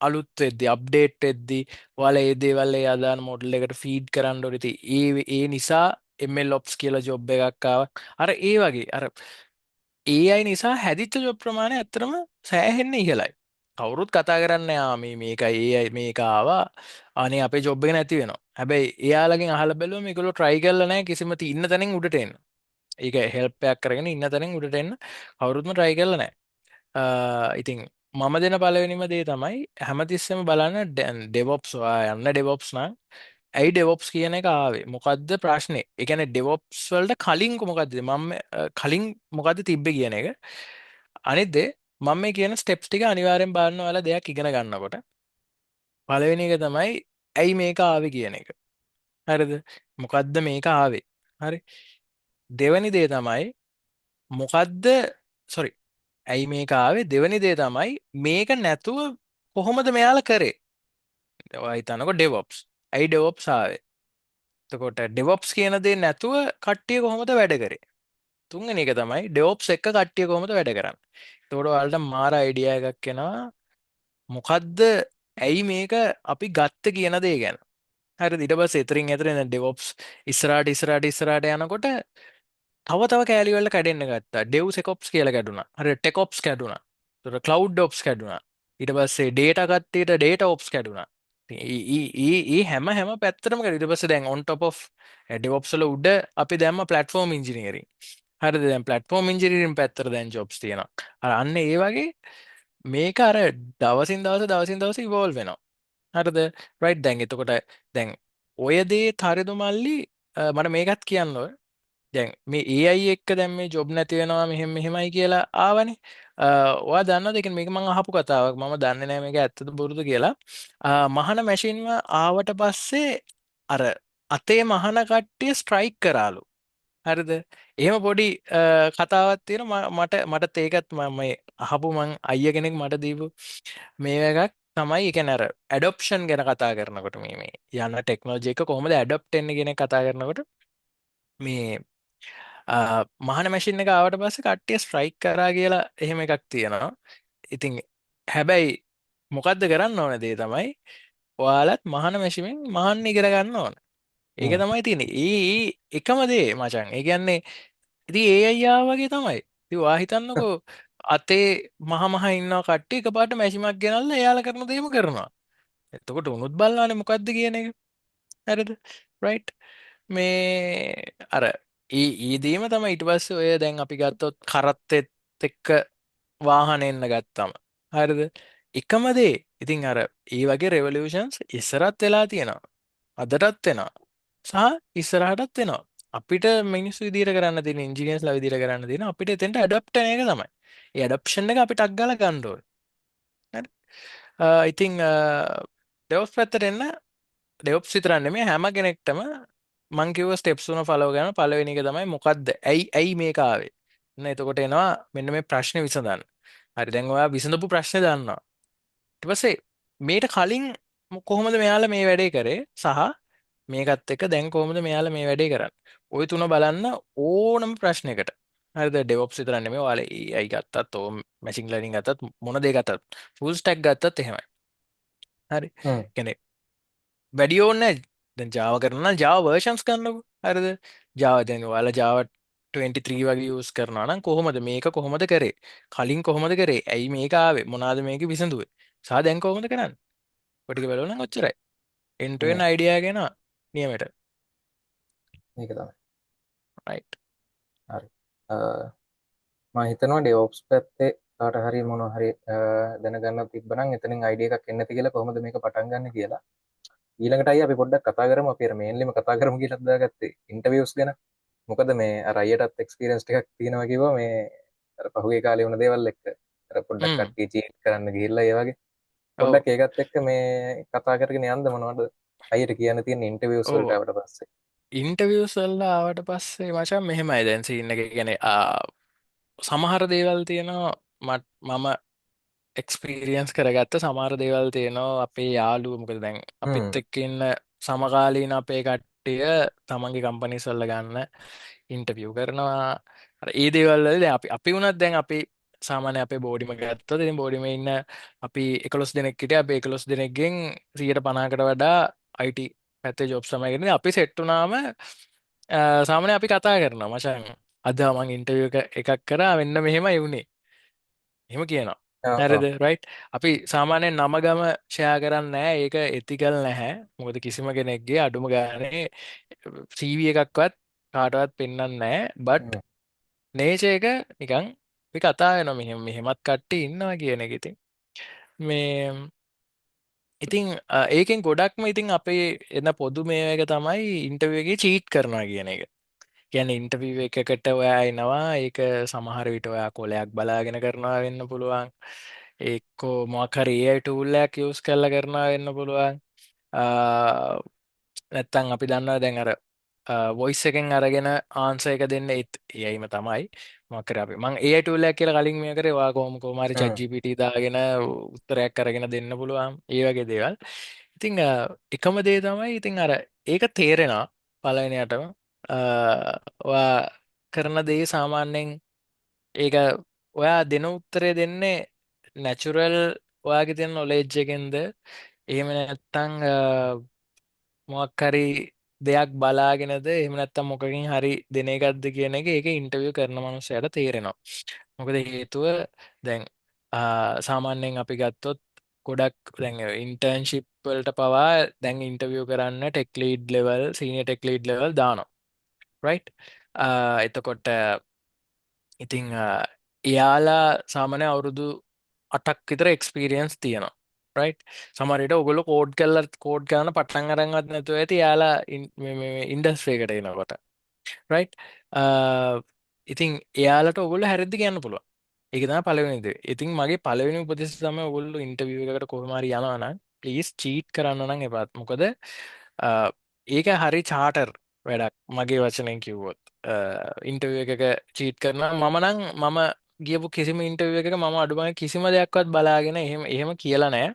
Speaker 2: අලුත් වෙද්දී අප්ඩේට් වෙද්දී ඔයාලා ඒ දේවල් ඒ අදාළ මොඩල් එකට ෆීඩ් කරන්න ඕනේ. ඉතින් ඒ නිසා MLOps කියලා ජොබ් එකක් ආවා. අර ඒ වගේ අර AI නිසා හැදිච්ච ජොබ් ප්‍රමාණය ඇත්තටම සෑහෙන්න ඉහළයි. කවුරුත් කතා කරන්නේ මේකයි AI මේක ආවා අනේ අපේ ජොබ් එක නැති වෙනවා. හැබැයි එයාලගෙන් අහලා බැලුවම මේගොල්ලෝ try කරලා නැහැ කිසිම ඉන්න තැනින් උඩට එන්න. ඒක help එකක් කරගෙන ඉන්න තැනින් උඩට එන්න කවුරුත්ම try කරලා නැහැ. ඉතින් මම දෙන පළවෙනිම දේ තමයි හැමතිස්සෙම බලන්න DevOps යන්න DevOps නම් ඇයි DevOps කියන එක ආවේ? මොකද්ද ප්‍රශ්නේ? ඒ කියන්නේ DevOps වලට කලින් මොකද්ද? කලින් මොකද්ද තිබ්බේ කියන එක. අනිත් දේ මම මේ කියන ස්ටෙප්ස් ටික අනිවාර්යෙන් බලන්න ඔයාලා දෙයක් ඉගෙන ගන්නකොට. පළවෙනි එක තමයි ඇයි මේක ආවේ කියන එක. හරිද? මොකද්ද මේක ආවේ? හරි. දෙවෙනි දේ තමයි මොකද්ද sorry ඇයි මේක ආවේ? දෙවෙනි දේ තමයි මේක නැතුව කොහොමද මෙයාලා කරේ? ඔයා හිතන්නකෝ DevOps. ඇයි DevOps ආවේ? එතකොට DevOps කියන දේ නැතුව කට්ටිය කොහොමද වැඩ කරේ? තුන්වෙනි එක තමයි DevOps එක්ක කට්ටිය කොහොමද වැඩ කරන්නේ? එතකොට ඔයාලට මාර අයිඩියා එකක් එනවා. මොකද්ද ඇයි මේක අපි ගත්ත කියන දේ ගැන. හරිද? ඊට පස්සේ එතරින් එතරින් දැන් DevOps ඉස්සරහට යනකොට තව තව කෑලි වල කැඩෙන්න ගත්තා. DevSecOps කියලා කැඩුනා. හරිද? TechOps කැඩුනා. එතකොට CloudOps කැඩුනා. ඊට පස්සේ data කට්ටියට DataOps කැඩුනා. ඉතින් ඒ හැම පැත්තටම කැඩුනා. ඊට පස්සේ දැන් on top of DevOps වල උඩ අපි දැම්ම platform engineering. හරිද? දැන් platform engineering පැත්තට දැන් jobs තියෙනවා. අන්න ඒ වගේ මේක අර දවසින් දවස ඉවෝල්ව් වෙනවා. හරිද? රයිට් දැන් එතකොට දැන් ඔය දේ හරිද මල්ලි මට මේකත් කියන්න ඕන. දැන් මේ AI එක්ක දැන් මේ ජොබ් නැති වෙනවා මෙහෙමයි කියලා ආවනේ. ඔයා දන්නවද? ඒ කියන්නේ මේක මම අහපු කතාවක්. මම දන්නේ නැහැ මේක ඇත්තද බොරුද කියලා. මහන මැෂින්ව ආවට පස්සේ අර අතේ මහන කට්ටිය ස්ට්‍රයික් කරාලු. හරිද? එහෙම පොඩි කතාවක් තියෙනවා මට ඒකත් මම මේ අහපු මං අයියා කෙනෙක් මට දීපු මේ එකක් තමයි ඒ කියන්නේ අර ඇඩොප්ෂන් ගැන කතා කරනකොට මේ යන ටෙක්නොලොජි එක කොහොමද ඇඩොප්ට් වෙන්නේ කියන එක කතා කරනකොට මේ මහන මැෂින් එක ආවට පස්සේ කට්ටිය ස්ට්‍රයික් කරා කියලා එහෙම එකක් තියෙනවා. ඉතින් හැබැයි මොකද්ද කරන්න ඕන දේ තමයි ඔයාලත් මහන මැෂිමෙන් මහන්න ඉගෙන ගන්න ඕන. ඒක තමයි තියෙන්නේ. එකම දේ මචං. ඒ කියන්නේ ඉතින් ඒ අයියා වගේ තමයි. ඉතින් ඔයා හිතන්නකෝ අතේ මහ ඉන්නවා කට්ටිය එකපාරට මැෂිමක් ගෙනල්ලා එයාලා කරන දේම කරනවා. එතකොට උනුත් බලලානේ මොකද්ද කියන එක. හරිද? රයිට්. මේ අර ඊදීම තමයි ඊට පස්සේ ඔය දැන් අපි ගත්තොත් කරත්තෙත් එක්ක වාහන එන්න ගත්තම. හරිද? එකම දේ. ඉතින් අර ඒ වගේ රෙවලියුෂන්ස් ඉස්සරත් වෙලා තියෙනවා. අදටත් වෙනවා. සහ ඉස්සරහටත් වෙනවා. අපිට මිනිස්සු විදිහට කරන්න තියෙන ඉන්ජිනියර්ස්ලා විදිහට කරන්න තියෙන අපිට එතෙන්ට ඇඩොප්ට් වෙන එක තමයි. ඒ ඇඩොප්ෂන් එක අපිට අග්ගලා ගන්න ඕනේ. හරි. ඉතින් DevOps පැත්තට එන්න DevOps විතරක් නෙමෙයි හැම කෙනෙක්ටම මං කිව්ව ස්ටෙප්ස් තුන ෆලෝ කරන පළවෙනි එක තමයි මොකද්ද? ඇයි මේක ආවේ? එතකොට එනවා මෙන්න මේ ප්‍රශ්නේ විසඳන්න. හරි දැන් ඔයා විසඳපු ප්‍රශ්නේ දන්නවා. ඊට පස්සේ මේට කලින් කොහොමද මෙයාලා මේ වැඩේ කරේ සහ මේකත් එක්ක දැන් කොහොමද මෙයාලා මේ වැඩේ කරන්නේ? ওই තුන බලන්න ඕනම ප්‍රශ්නයකට. හරිද? DevOps විතරක් නෙමෙයි ඔයාලා AI ගත්තත්, machine learning ගත්තත්, මොන දේ ගත්තත්, full stack ගත්තත් එහෙමයි. හරි. කියන්නේ වැඩි ඕනේ නැහැ. දැන් Java කරනවා නම් Java versions ගන්නකො. හරිද? Java දැන් ඔයාලා Java 23 වගේ යූස් කරනවා නම් කොහොමද කරේ? කලින් කොහොමද කරේ? ඇයි මේක ආවේ? මොනවාද මේක විසඳුවේ? සහ දැන් කොහොමද කරන්නේ? ඔය ටික බලුවා නම් ඔච්චරයි. end to end idea එක එනවා නියමයට.
Speaker 1: ඒක තමයි.
Speaker 2: right.
Speaker 1: හරි. මම හිතනවා DevOps පැත්තේ කාට හරි මොනවා හරි දැනගන්න තිබ්බනම් එතනින් අයිඩියා එකක් එන්න ඇති කියලා කොහොමද මේක පටන් ගන්න කියලා. ඊළඟට අයියා අපි පොඩ්ඩක් කතා කරමු. අපි අර මේන්ලිම කතා කරමු කියලා දාගත්තේ ඉන්ටර්විව්ස් ගැන. මොකද මේ අර අයියටත් එක්ස්පීරියන්ස් ටිකක් තියෙනවා කිව්වා මේ අර පහුගිය කාලේ වුණ දේවල් එක්ක. අර පොඩ්ඩක් කට්ටිය චීට් කරන්න ගිහිල්ලා ඒ වගේ.
Speaker 2: ඔව්
Speaker 1: පොඩ්ඩක් ඒකත් එක්ක මේ කතා කරගෙන යන්න මොනවද අයියට කියන්න තියෙන ඉන්ටර්විව්ස්
Speaker 2: ඔව්
Speaker 1: වලට ආවට පස්සේ.
Speaker 2: ඉන්ටර්වියස් වල ආවට පස්සේ මචං මෙහෙමයි දැන් සීන් එක කියන්නේ සමහර දේවල් තියෙනවා මම එක්ස්පීරියන්ස් කරගත්ත සමහර දේවල් තියෙනවා අපේ යාළුවෝ මොකද දැන් අපිත්
Speaker 1: හ්ම්.
Speaker 2: එක්ක ඉන්න සමකාලීන අපේ කට්ටිය තමන්ගේ කම්පනීස් වල ගන්න ඉන්ටර්විව් කරනවා අර ඒ දේවල් වල දැන් අපි වුණත් දැන් අපි සාමාන්‍ය අපේ බෝඩිම ගත්තොත් ඉතින් බෝඩිමේ ඉන්න අපි 11 දෙනෙක් හිටියා අපි 11 දෙනෙක්ගෙන් 150කට වඩා IT පැත්තේ ජොබ්ස් තමයි කරන්නේ අපි සෙට් වුණාම සාමාන්‍ය අපි කතා කරනවා මචං අද මං ඉන්ටර්විව් එකක් කරා මෙන්න මෙහෙමයි වුනේ එහෙම කියනවා.
Speaker 1: ඔව්
Speaker 2: හරිද
Speaker 1: ඔව්.
Speaker 2: රයිට් අපි සාමාන්‍යයෙන් නම ගම ෂෙයා කරන්නේ නැහැ ඒක එතිකල් නැහැ මොකද කිසිම කෙනෙක්ගේ අඩුම ගානේ CV එකක්වත් කාටවත් පෙන්වන්නේ නැහැ බට්
Speaker 1: හ්ම්.
Speaker 2: නේචර් එක නිකන් අපි කතා වෙනවා මෙහෙම මෙහෙමත් කට්ටිය ඉන්නවා කියන එක ඉතින් මේ ඉතින් ඒකෙන් ගොඩක්ම ඉතින් අපේ එන පොදු මේ එක තමයි ඉන්ටර්විව් එකේ චීට් කරනවා කියන එක. කියන්නේ ඉන්ටර්විව් එකකට ඔයා එනවා ඒක සමහර විට ඔයා කොලයක් බලාගෙන කරනවා වෙන්න පුළුවන් එක්කෝ මොකක් හරි AI tool එකක් use කරලා කරනවා වෙන්න පුළුවන් නැත්තම් අපි දන්නවා දැන් අර වොයිස් එකෙන් අරගෙන ආන්සර් එක දෙන්න ඒත් AIම තමයි මොකක් කරේ අපි මම AI tool එකක් කියලා කලින් මේ කරේ ඔයා කොහොම හරි chat
Speaker 1: හ්ම්.
Speaker 2: GPT දාගෙන උත්තරයක් අරගෙන දෙන්න පුළුවන් ඒ වගේ දේවල් ඉතින් එකම දේ තමයි ඉතින් අර ඒක තේරෙනවා පළවෙනියටම ඔයා කරන දේ සාමාන්‍යයෙන් ඒක ඔයා දෙන උත්තරේ දෙන්නේ නැචුරල් ඔයාගේ තියෙන නොලෙජ් එකෙන්ද එහෙම නැත්නම් මොකක් හරි දෙයක් බලාගෙනද එහෙම නැත්නම් මොකකින් හරි දෙන එකක්ද කියන එක ඒක ඉන්ටර්විව් කරන මනුස්සයට තේරෙනවා. මොකද හේතුව දැන් සාමාන්‍යයෙන් අපි ගත්තොත් ගොඩක් දැන් ඉන්ටර්න්ෂිප් වලට පවා දැන් ඉන්ටර්විව් කරන්න tech lead level senior tech lead level දානවා. රයිට් එතකොට ඉතිං එයාලා සාමනය අවුරුදු 8ක් විතර එක්ස්පීරියන්ස් තියෙනවා රයි් සමරට ඔගොල කෝඩ් කරන පටන් අරන්ගත් නැතුව ඇති යාලා ඉන්ඩස්්‍රේකට එනකොට රයි් ඉතින් එයාලට ඔගොල හැරදි කියන්න පුළුව ඒකත පලවෙනිද ඉතින් මගේ පලවෙනි උපදෙස් තම ඔගොල්ලු ඉන්ටවියකට කොහමරි යනවන පලිස් චීට් කරන්න නං එපත් මොකද ඒක හරි චාටර් වැඩක් මගේ වචනයෙන් කිව්වොත් ඉන්ටවිය එකක චීට් කරන මම ගියපු කිසිම ඉන්ටවිය එක ම අඩුම කිසිම දෙයක්වත් බලාගෙන එහෙම කියලා නෑ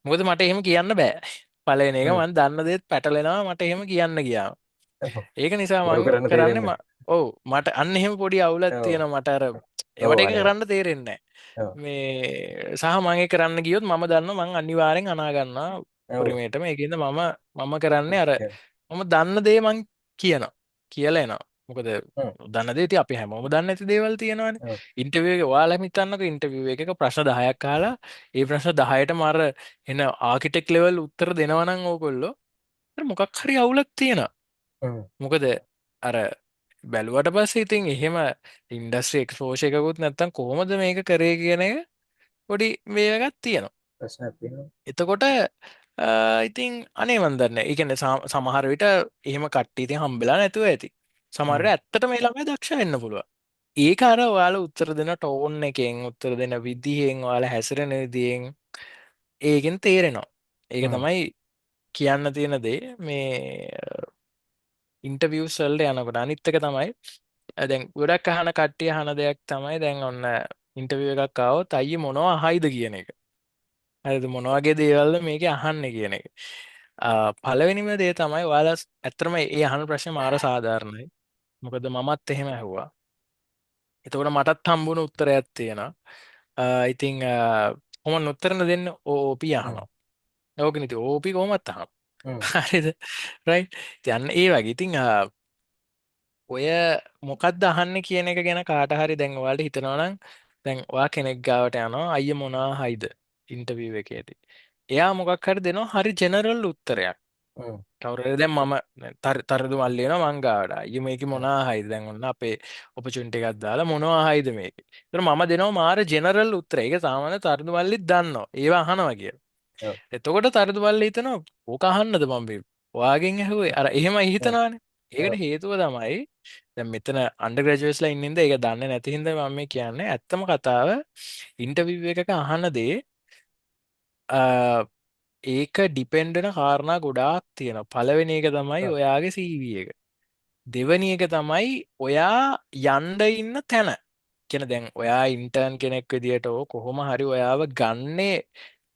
Speaker 2: මොකද මට එහෙම කියන්න බෑ පලන එක
Speaker 1: හ්ම්.
Speaker 2: මන් දන්න දෙත් පැටලෙනවා මට එහෙම කියන්න ගියා
Speaker 1: ඔව්.
Speaker 2: ඒක නිසා
Speaker 1: බොරු
Speaker 2: මං
Speaker 1: කරන්න
Speaker 2: කරන්න
Speaker 1: තේරෙන්නේ
Speaker 2: ඔවු මට අන්න එහෙම පොඩි අවුලත්
Speaker 1: නැහැ.
Speaker 2: තියෙන මට අර
Speaker 1: ඔව්.
Speaker 2: එවට එක
Speaker 1: අනේ.
Speaker 2: කරන්න තේරෙන්නේ
Speaker 1: ඔව්.
Speaker 2: මේ සහ මගේ කරන්න ගියොත් මම දන්න මං අනිවාරෙන් අනාගන්න
Speaker 1: ඔව්.
Speaker 2: උපරිමේටම එකද මම කරන්නේ අර
Speaker 1: ඔව්.
Speaker 2: මම දන්න දේ මං කියනවා කියලා එනවා මොකද
Speaker 1: හ්ම්.
Speaker 2: දන්න දේ අපි හැමෝම දන්න ඇති දේවල් තියෙනවන
Speaker 1: ඔව්.
Speaker 2: ඉන්ටවිය වාලා හිතන්නක ඉන්ටවිය එක ප්‍රශ්න 10ක් කාලා ඒ ප්‍රශ්න 10ට මර එන ආකිටෙක් ලෙවල් උත්තර දෙනවනං ඕකොල්ලො මොකක් හරි අවුලක් තියෙන
Speaker 1: හ්ම්.
Speaker 2: මොකද අර බැලුවට පස්ස ඉතින් එහෙම ඉන්ඩස්ට්‍රි එක්ස්පෝෂ එකකුත් නැත්තම් කොහොමද මේක කරේ කියන එක පොඩි මේකත් තියෙනවා
Speaker 1: ප්‍රශ්නයක් තියෙනවා.
Speaker 2: එතකොට ඉතින් අනේ වන්දන්න එකන සමහර විට එහෙම කට්ටීති හම්බෙලා නැතුව ඇති සමහර
Speaker 1: හ්ම්.
Speaker 2: ඇත්තට මේ ළමයි දක්ෂ වෙන්න පුළුව ඒක අර ඔයාල උත්තර දෙන ටෝන් එකෙන් උත්තර දෙන විදිහෙන් ඔයාල හැසිරෙන විදියෙන් ඒකෙන් තේරෙනවා ඒක
Speaker 1: හ්ම්.
Speaker 2: තමයි කියන්න තියෙන දේ මේ ඉන්ටවියසල්ට යනකොට අනිත්තක තමයි දැන් ගොඩක් අහන කට්ටිය හන දෙයක් තමයි දැන් ඔන්න ඉන්ටවිය එකක් කාවත් අයි මොනවා හයිද කියන එක ඇද මොනවගේ දේවල්ද මේක අහන්න කියන එක පලවෙනිම දේ තමයි වාල ඇත්තරම ඒ අහන ප්‍රශ්න මාර සාධාරණයි මොකද මමත් එහෙම ඇහවා එතකොට මටත් හම්බුණ උත්තරයක් තියෙන ඉතිං හොම උත්තරන දෙන්න ඕපි අහනවා
Speaker 1: හ්ම්.
Speaker 2: ඕක නති ඕපි කොමත් අහන
Speaker 1: හ්ම්.
Speaker 2: හරිද රයි් යන්න ඒ වගේ ඉතිං ඔය මොකක්ද අහන්න කියන එක ගැන කාට හරි දැන් ඔයාලට හිතනවනම් දැන් ඔයා කෙනෙක් ගාවට යනවා අයිය මොනා හයිද ඉන්ටර්විව් එකේ ඇති. එයා මොකක් හරි දෙනවා හරි ජෙනරල් උත්තරයක්.
Speaker 1: හ්ම්.
Speaker 2: කවුරුහරි දැන් මම තරදු මල්ලි වෙනවා මං ගාවට. අයියෝ මේකේ
Speaker 1: හ්ම්.
Speaker 2: මොනා හයිද දැන් ඔන්න අපේ ඔපචුනිටි එකක් දාලා මොනවා හයිද මේකේ. ඒතර මම දෙනවා මාර ජෙනරල් උත්තරය. ඒක සාමාන්‍ය තරදු මල්ලිත් දන්නවා. ඒවා අහනවා කියලා.
Speaker 1: ඔව්.
Speaker 2: එතකොට තරදු මල්ලි හිතනවා ඕක අහන්නද මම මේ ඔයාගෙන් ඇහුවේ අර එහෙමයි
Speaker 1: ඔව්.
Speaker 2: හිතනවානේ. ඒකට
Speaker 1: ඔව්.
Speaker 2: හේතුව තමයි දැන් මෙතන අන්ඩර් ග්‍රැජුවේට්ස්ලා ඉන්න ඉඳ ඒක දන්නේ නැති හින්දා මම මේ කියන්නේ ඇත්තම කතාව ඉන්ටර්විව් එකක අහන දේ ඒක ඩිපෙන්ඩ් වෙන කාරණා ගොඩාක් තියෙනවා. පළවෙනි එක තමයි
Speaker 1: ඔව්.
Speaker 2: ඔයාගේ CV එක. දෙවෙනි එක තමයි ඔයා යන්න ඉන්න තැන. කියන දැන් ඔයා ඉන්ටර්න් කෙනෙක් විදියට කොහොම හරි ඔයාව ගන්නේ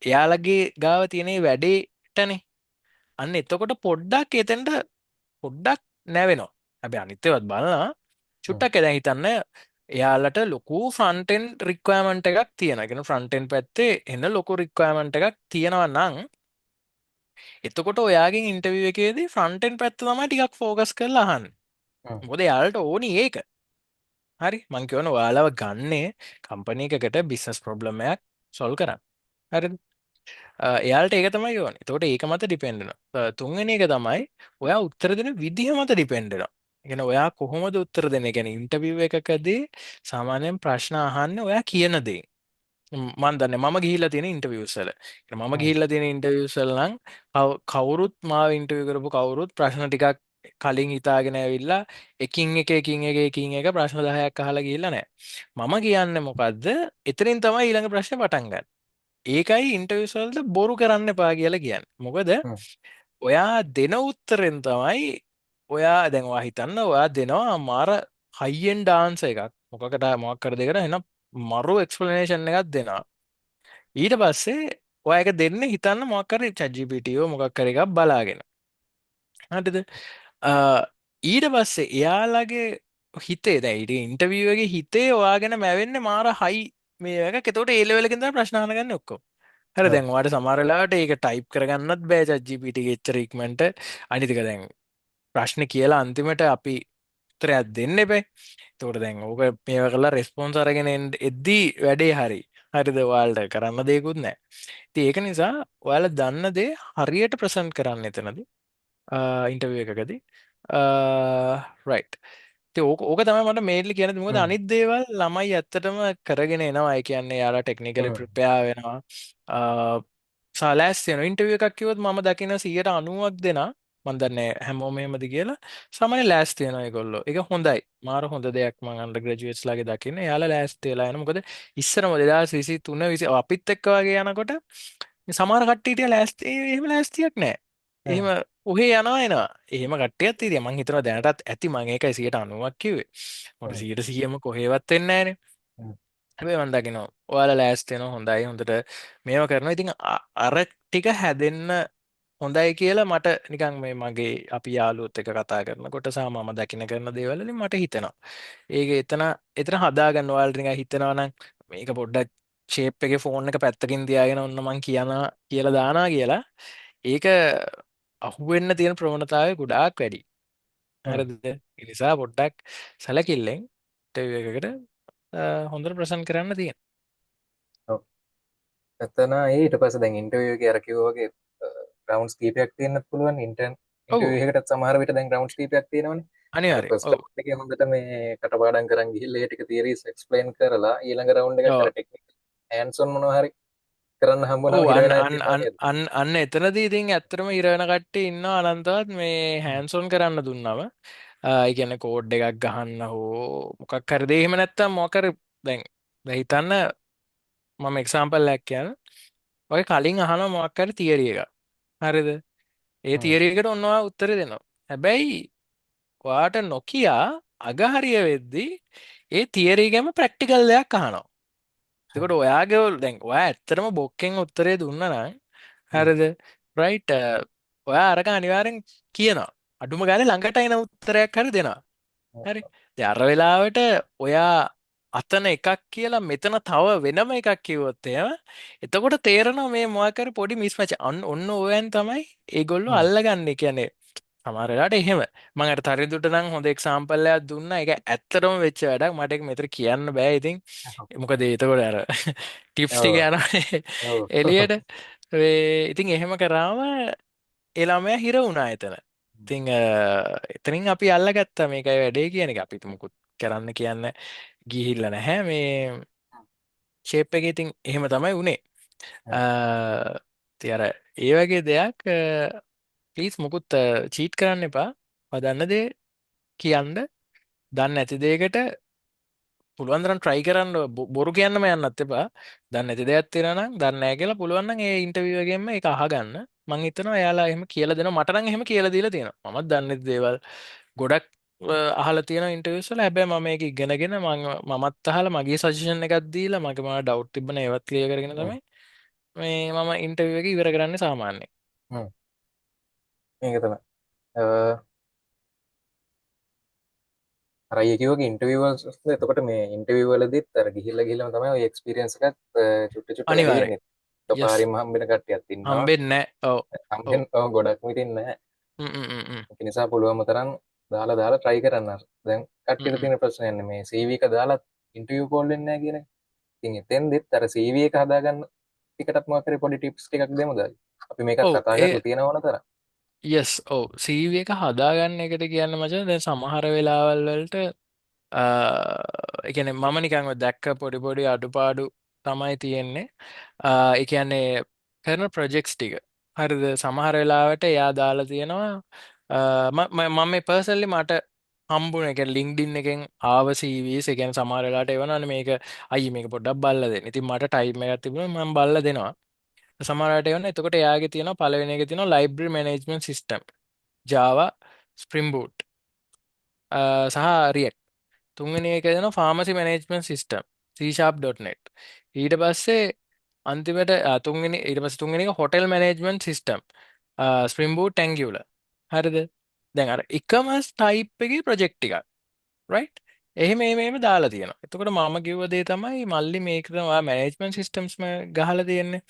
Speaker 2: එයාලගේ ගාව තියෙන වැඩේටනේ. අන්න එතකොට පොඩ්ඩක් එතෙන්ට පොඩ්ඩක් නැවෙනවා. හැබැයි අනිත් ඒවාත් බලනවා චුට්ටක් දැන් හිතන්න එයාලට ලොකු ෆ්‍රන්ට් එන්ඩ් රික්වයර්මන්ට් එකක් තියෙනවා. කියන ෆ්‍රන්ට් එන්ඩ් පැත්තේ එන ලොකු රික්වයර්මන්ට් එකක් තියෙනවා නම් එතකොට ඔයාගෙන් ඉන්ටර්විව් එකේදී ෆ්‍රන්ට් එන්ඩ් පැත්ත තමයි ටිකක් ෆෝකස් කරලා අහන්නේ. මොකද එයාලට ඕනි ඒක. හරි මං කියවන ඔයාලව ගන්නේ කම්පනි එකකට බිස්නස් ප්‍රොබ්ලම් එකක් සොල්ව් කරන්න. හරිද? එයාලට ඒක තමයි ඕනේ. එතකොට ඒක මත ඩිපෙන්ඩ් වෙනවා. තුන්වෙනි එක තමයි ඔයා උත්තර දෙන විදිහ මත ඩිපෙන්ඩ් වෙනවා. ඒ කියන්නේ ඔයා කොහොමද උත්තර දෙන්නේ? ඒ කියන්නේ ඉන්ටර්විව් එකකදී සාමාන්‍යයෙන් ප්‍රශ්න අහන්නේ ඔයා කියන දේ. මන් දන්නේ මම ගිහිල්ලා තියෙන ඉන්ටර්විව්ස් වල. මම ගිහිල්ලා තියෙන ඉන්ටර්විව්ස් වල නම් කවුරුත් මාව ඉන්ටර්විව් කරපු කවුරුත් ප්‍රශ්න ටිකක් කලින් හිතාගෙන ඇවිල්ලා එකින් එක ප්‍රශ්න 10ක් අහලා ගිහිල්ලා නැහැ. මම කියන්නේ මොකද්ද? එතනින් තමයි ඊළඟ ප්‍රශ්නේ පටන් ගන්න. ඒකයි ඉන්ටර්විව්ස් වලට බොරු කරන්න එපා කියලා කියන්නේ. මොකද ඔයා දෙන උත්තරෙන් තමයි ඔයා දැන් ඔයා හිතන්න ඔයා දෙනවා මාර හයි එන්ඩ් ආන්සර් එකක්. මොකක් කර දෙකට එන මරු එක්ස්ප්ලනේෂන් එකක් දෙනවා. ඊට පස්සේ ඔයා ඒක දෙන්නේ හිතන්න මොකක් හරි ChatGPT මොකක් හරි එකක් බලාගෙන. හරිද? ඊට පස්සේ එයාලගේ හිතේ දැන් ඊට ඉන්ටර්විව් එකේ හිතේ ඔයාගෙන මැවෙන්නේ මාර හයි මේ එක. එතකොට ඒ ලෙවල් එකෙන් තමයි ප්‍රශ්න අහගන්නේ ඔක්කොම. හරි දැන් ඔයාලට සමහර වෙලාවට ඒක ටයිප් කරගන්නත් බෑ ChatGPT ගේ එච්චර ඉක්මනට. අනිත් එක දැන් ප්‍රශ්නේ කියලා අන්තිමට අපි උත්තරයක් දෙන්න එපා. එතකොට දැන් ඕක මේවා කරලා රෙස්පොන්ස් අරගෙන එද්දී වැඩේ හරි. හරිද ඔයාලට කරන්න දෙයක්වත් නැහැ. ඉතින් ඒක නිසා ඔයාලා දන්න දේ හරියට ප්‍රසන්ට් කරන්න එතනදී ඉන්ටර්විව් එකකදී. රයිට්. ඉතින් ඕක තමයි මට මේන්ලි කියන්නේ. මොකද අනිත් දේවල් ළමයි ඇත්තටම කරගෙන එනවා. ඒ කියන්නේ යාලා ටෙක්නිකලි ප්‍රිපෙයාර් වෙනවා. සලෑස් වෙනවා. ඉන්ටර්විව් එකක් කිව්වොත් මම දකින 90ක් දෙනා මම දන්නේ හැමෝම එහෙමද කියලා සාමාන්‍ය ලෑස්ති වෙනවා ඒගොල්ලෝ. ඒක හොඳයි. මාර හොඳ දෙයක් මම අන්ඩර් ග්‍රැජුවේට්ස් ලාගේ දකින්න. එයාලා ලෑස්ති වෙලා යනවා. මොකද ඉස්සරම 2023 20 අපිත් එක්ක වගේ යනකොට සමහර කට්ටියට ලෑස්ති එහෙම ලෑස්තියක් නැහැ. එහෙම ඔහේ යනවා එනවා. එහෙම කට්ටියක් තියෙනවා. මං හිතනවා දැනටත් ඇති මං ඒකයි 90ක් කිව්වේ. මොකද 100%ම කොහෙවත් වෙන්නේ නැහනේ. හැබැයි මම දකිනවා ඔයාලා ලෑස්ති වෙනවා හොඳයි හොඳට මේව කරනවා. ඉතින් අර ටික හැදෙන්න හොඳයි කියලා මට නිකන් මේ මගේ අපි යාළුවොත් එක්ක කතා කරනකොට සහ මම දකින කරන දේවල් වලින් මට හිතෙනවා. ඒක එතන හදාගන්න ඔයාලට නිකන් හිතෙනවා නම් මේක පොඩ්ඩක් ෂේප් එකේ ෆෝන් එක පැත්තකින් තියාගෙන ඔන්න මං කියනවා කියලා දානවා කියලා. ඒක අහුවෙන්න තියෙන ප්‍රවණතාවය ගොඩාක් වැඩි. හරිද? ඒ නිසා පොඩ්ඩක් සැලකිල්ලෙන් ඉන්ටර්විව් එකකට හොඳට ප්‍රසන්ට් කරන්න තියෙනවා.
Speaker 1: එතන ඊට පස්සේ දැන් ඉන්ටර්විව් එකේ අර කිව්වා වගේ රවුන්ඩ්ස් කීපයක් තියෙන්නත් පුළුවන්
Speaker 2: ඔව්
Speaker 1: ඉන්ටර්විව් එකකට සමහර විට දැන් රවුන්ඩ්ස් කීපයක් තියෙනවනේ. අර
Speaker 2: අනිවාර්යෙන්.
Speaker 1: ෆස්ට්
Speaker 2: ඔව්.
Speaker 1: රවුන්ඩ් එකේ හොඳට මේ කටපාඩම් කරන් ගිහිල්ලා ඒ ටික තියරිස් එක්ස්ප්ලেইন කරලා ඊළඟ රවුන්ඩ් එකක්
Speaker 2: ඔව්.
Speaker 1: අර ටෙක්නිකල් හෑන්ඩ්ස් ඔන් මොනවා හරි කරන්න හම්බුනම
Speaker 2: ඔව්
Speaker 1: හිර
Speaker 2: අන්න
Speaker 1: වෙලා
Speaker 2: අන්න
Speaker 1: තියෙනවා
Speaker 2: අන්න
Speaker 1: නේද?
Speaker 2: අන්න එතනදී ඉතින් ඇත්තටම ඉර වෙන කට්ටිය ඉන්නවා අනන්තවත් මේ හෑන්ඩ්ස් ඔන් කරන්න දුන්නම ඒ කියන්නේ කෝඩ් එකක් ගහන්න හෝ මොකක් හරි දෙයක් එහෙම නැත්තම් මොකක් හරි දැන් හිතන්න මම එක්සැම්පල් එකක් කියන්න. ඔය කලින් අහන මොකක් හරි තියරි එකක්. හරිද? ඒ තියරි එකට ඔන්න ඔයා උත්තරේ දෙනවා. හැබැයි ඔයාට නොකියා අගහරිය වෙද්දී ඒ තියරි එකම ප්‍රැක්ටිකල් දෙයක් අහනවා. එතකොට ඔයාගේ දැන් ඔයා ඇත්තටම බොක්කෙන් උත්තරේ දුන්නා නම් හරිද? රයිට් ඔයා අරක අනිවාර්යෙන් කියනවා. අඩුම ගානේ ළඟට එන උත්තරයක් හරි දෙනවා. හරි. දැන් අර වෙලාවට ඔයා අතන එකක් කියලා මෙතන තව වෙනම එකක් කිව්වොත් එහෙම එතකොට තේරෙනවා මේ මොකක් හරි පොඩි මිස්මැච් ඔන්න ඕවෙන් තමයි ඒගොල්ලෝ අල්ලගන්නේ. කියන්නේ සමහර වෙලාවට එහෙම මම අර තරිඳුට නම් හොඳ එක්සැම්පල් එකක් දුන්නා. ඒක ඇත්තටම වෙච්ච වැඩක්. මට ඒක මෙතන කියන්න බෑ ඉතින්. මොකද එතකොට අර ටිප්ස් ටික යනවා එළියට. ඉතින් එහෙම කරාම ඒ ළමයා හිර වුණා එතන. ඉතින් එතනින් අපි අල්ලගත්තා මේකයි වැඩේ කියන එක. අපි මුකුත් කරන්න කියන්න ගිහිල්ලා නැහැ. මේ ෂේප් එකේ ඉතින් එහෙම තමයි උනේ. ඉතින් අර ඒ වගේ දෙයක් ප්ලීස් මුකුත් චීට් කරන්න එපා. දන්න දේ කියන්න. දන්නේ නැති දෙයකට පුළුවන් තරම් try කරන්න බොරු කියන්නම යන්නත් එපා. දන්නේ නැති දෙයක් තියෙනවා නම් දන්නේ නැහැ කියලා පුළුවන් නම් ඒ ඉන්ටර්විව් එකෙන්ම ඒක අහගන්න. මම හිතනවා එයාලා එහෙම කියලා දෙනවා. මට නම් එහෙම කියලා දීලා තියෙනවා. මමත් දන්නේ නැති දේවල් ගොඩක් අහලා තියෙන ඉන්ටර්වියුස් වල. හැබැයි මම මේක ඉගෙනගෙන මමත් අහලා මගේ සජෙෂන් එකක් දීලා මගේ මොනවා ඩවුට් තිබ්බන ඒවත් ක්ලියර් කරගෙන තමයි මේ මම ඉන්ටර්වියු එක ඉවර කරන්නේ සාමාන්‍යයෙන්.
Speaker 1: මේක තමයි රයකිවගේ ඉන්ටවිවල් එතකොට මේ ඉන්ටවිවලදිත් අර ගිහිල්ල ගිලම තමයි ඔය එක්ස්පිරියන්ස් එකත් චුට්ට වැඩි
Speaker 2: අනිවාර්යෙන්.
Speaker 1: වෙන්නේ
Speaker 2: යස්.
Speaker 1: පාරිම හම්බෙන කට්ටියත් ඉන්නවා
Speaker 2: හම්බෙන්නේ නැහැ. ඔව්. ඔව්.
Speaker 1: හම්බෙන් ගොඩක් විටින්න
Speaker 2: හ්ම් හ්ම් හ්ම් හ්ම්.
Speaker 1: නිසා පුළුවම තරම් දාලා ට්‍රයි කරන්න දැන්
Speaker 2: හ්ම්
Speaker 1: කට්ටිට
Speaker 2: හ්ම්.
Speaker 1: තියෙන ප්‍රශ්නයන්න මේ සීවික දාලා ඉන්ටවිය කෝල්ලෙන්න කියන ඉතින් එතෙන් දෙත් අර සීවිය එක හදාගන්න ටිකටත් මකර පොඩි ටිප්ස් ටිකක් දෙමුද අපි මේකත්
Speaker 2: ඔව්
Speaker 1: කතා කරලා තියෙනවන තර
Speaker 2: යස්. ඔව් CV එක හදාගන්න එකට කියන්න මචං දැන් සමහර වෙලාවල් වලට ඒ කියන්නේ මම නිකන් ඔය දැක්ක පොඩි පොඩි අඩුපාඩු තමයි තියෙන්නේ. ඒ කියන්නේ කරන ප්‍රොජෙක්ට්ස් ටික. හරිද? සමහර වෙලාවට එයා දාලා තියෙනවා මම මේ පර්සනලි මට හම්බුනේ ඒ කියන්නේ LinkedIn එකෙන් ආව CVs ඒ කියන්නේ සමහර වෙලාවට එවනවානේ මේක අයියේ මේක පොඩ්ඩක් බලලා දෙන්න. ඉතින් මට ටයිම් එකක් තිබුණා මම බලලා දෙනවා. සමහරවිට එවන එතකොට එයාගේ තියෙනවා පළවෙනි එකේ තියෙනවා library management system Java Spring Boot සහ React. තුන්වෙනි එක දෙනවා pharmacy management system C#.net. ඊට පස්සේ අන්තිමට තුන්වෙනි ඊට පස්සේ තුන්වෙනි එක hotel management system Spring Boot Angular. හරිද? දැන් අර එකම type එකේ project එකක්. right? එහෙම දාලා තියෙනවා. එතකොට මම කිව්ව දේ තමයි මල්ලි මේකට ඔයා management systems ගහලා තියෙන්නේ.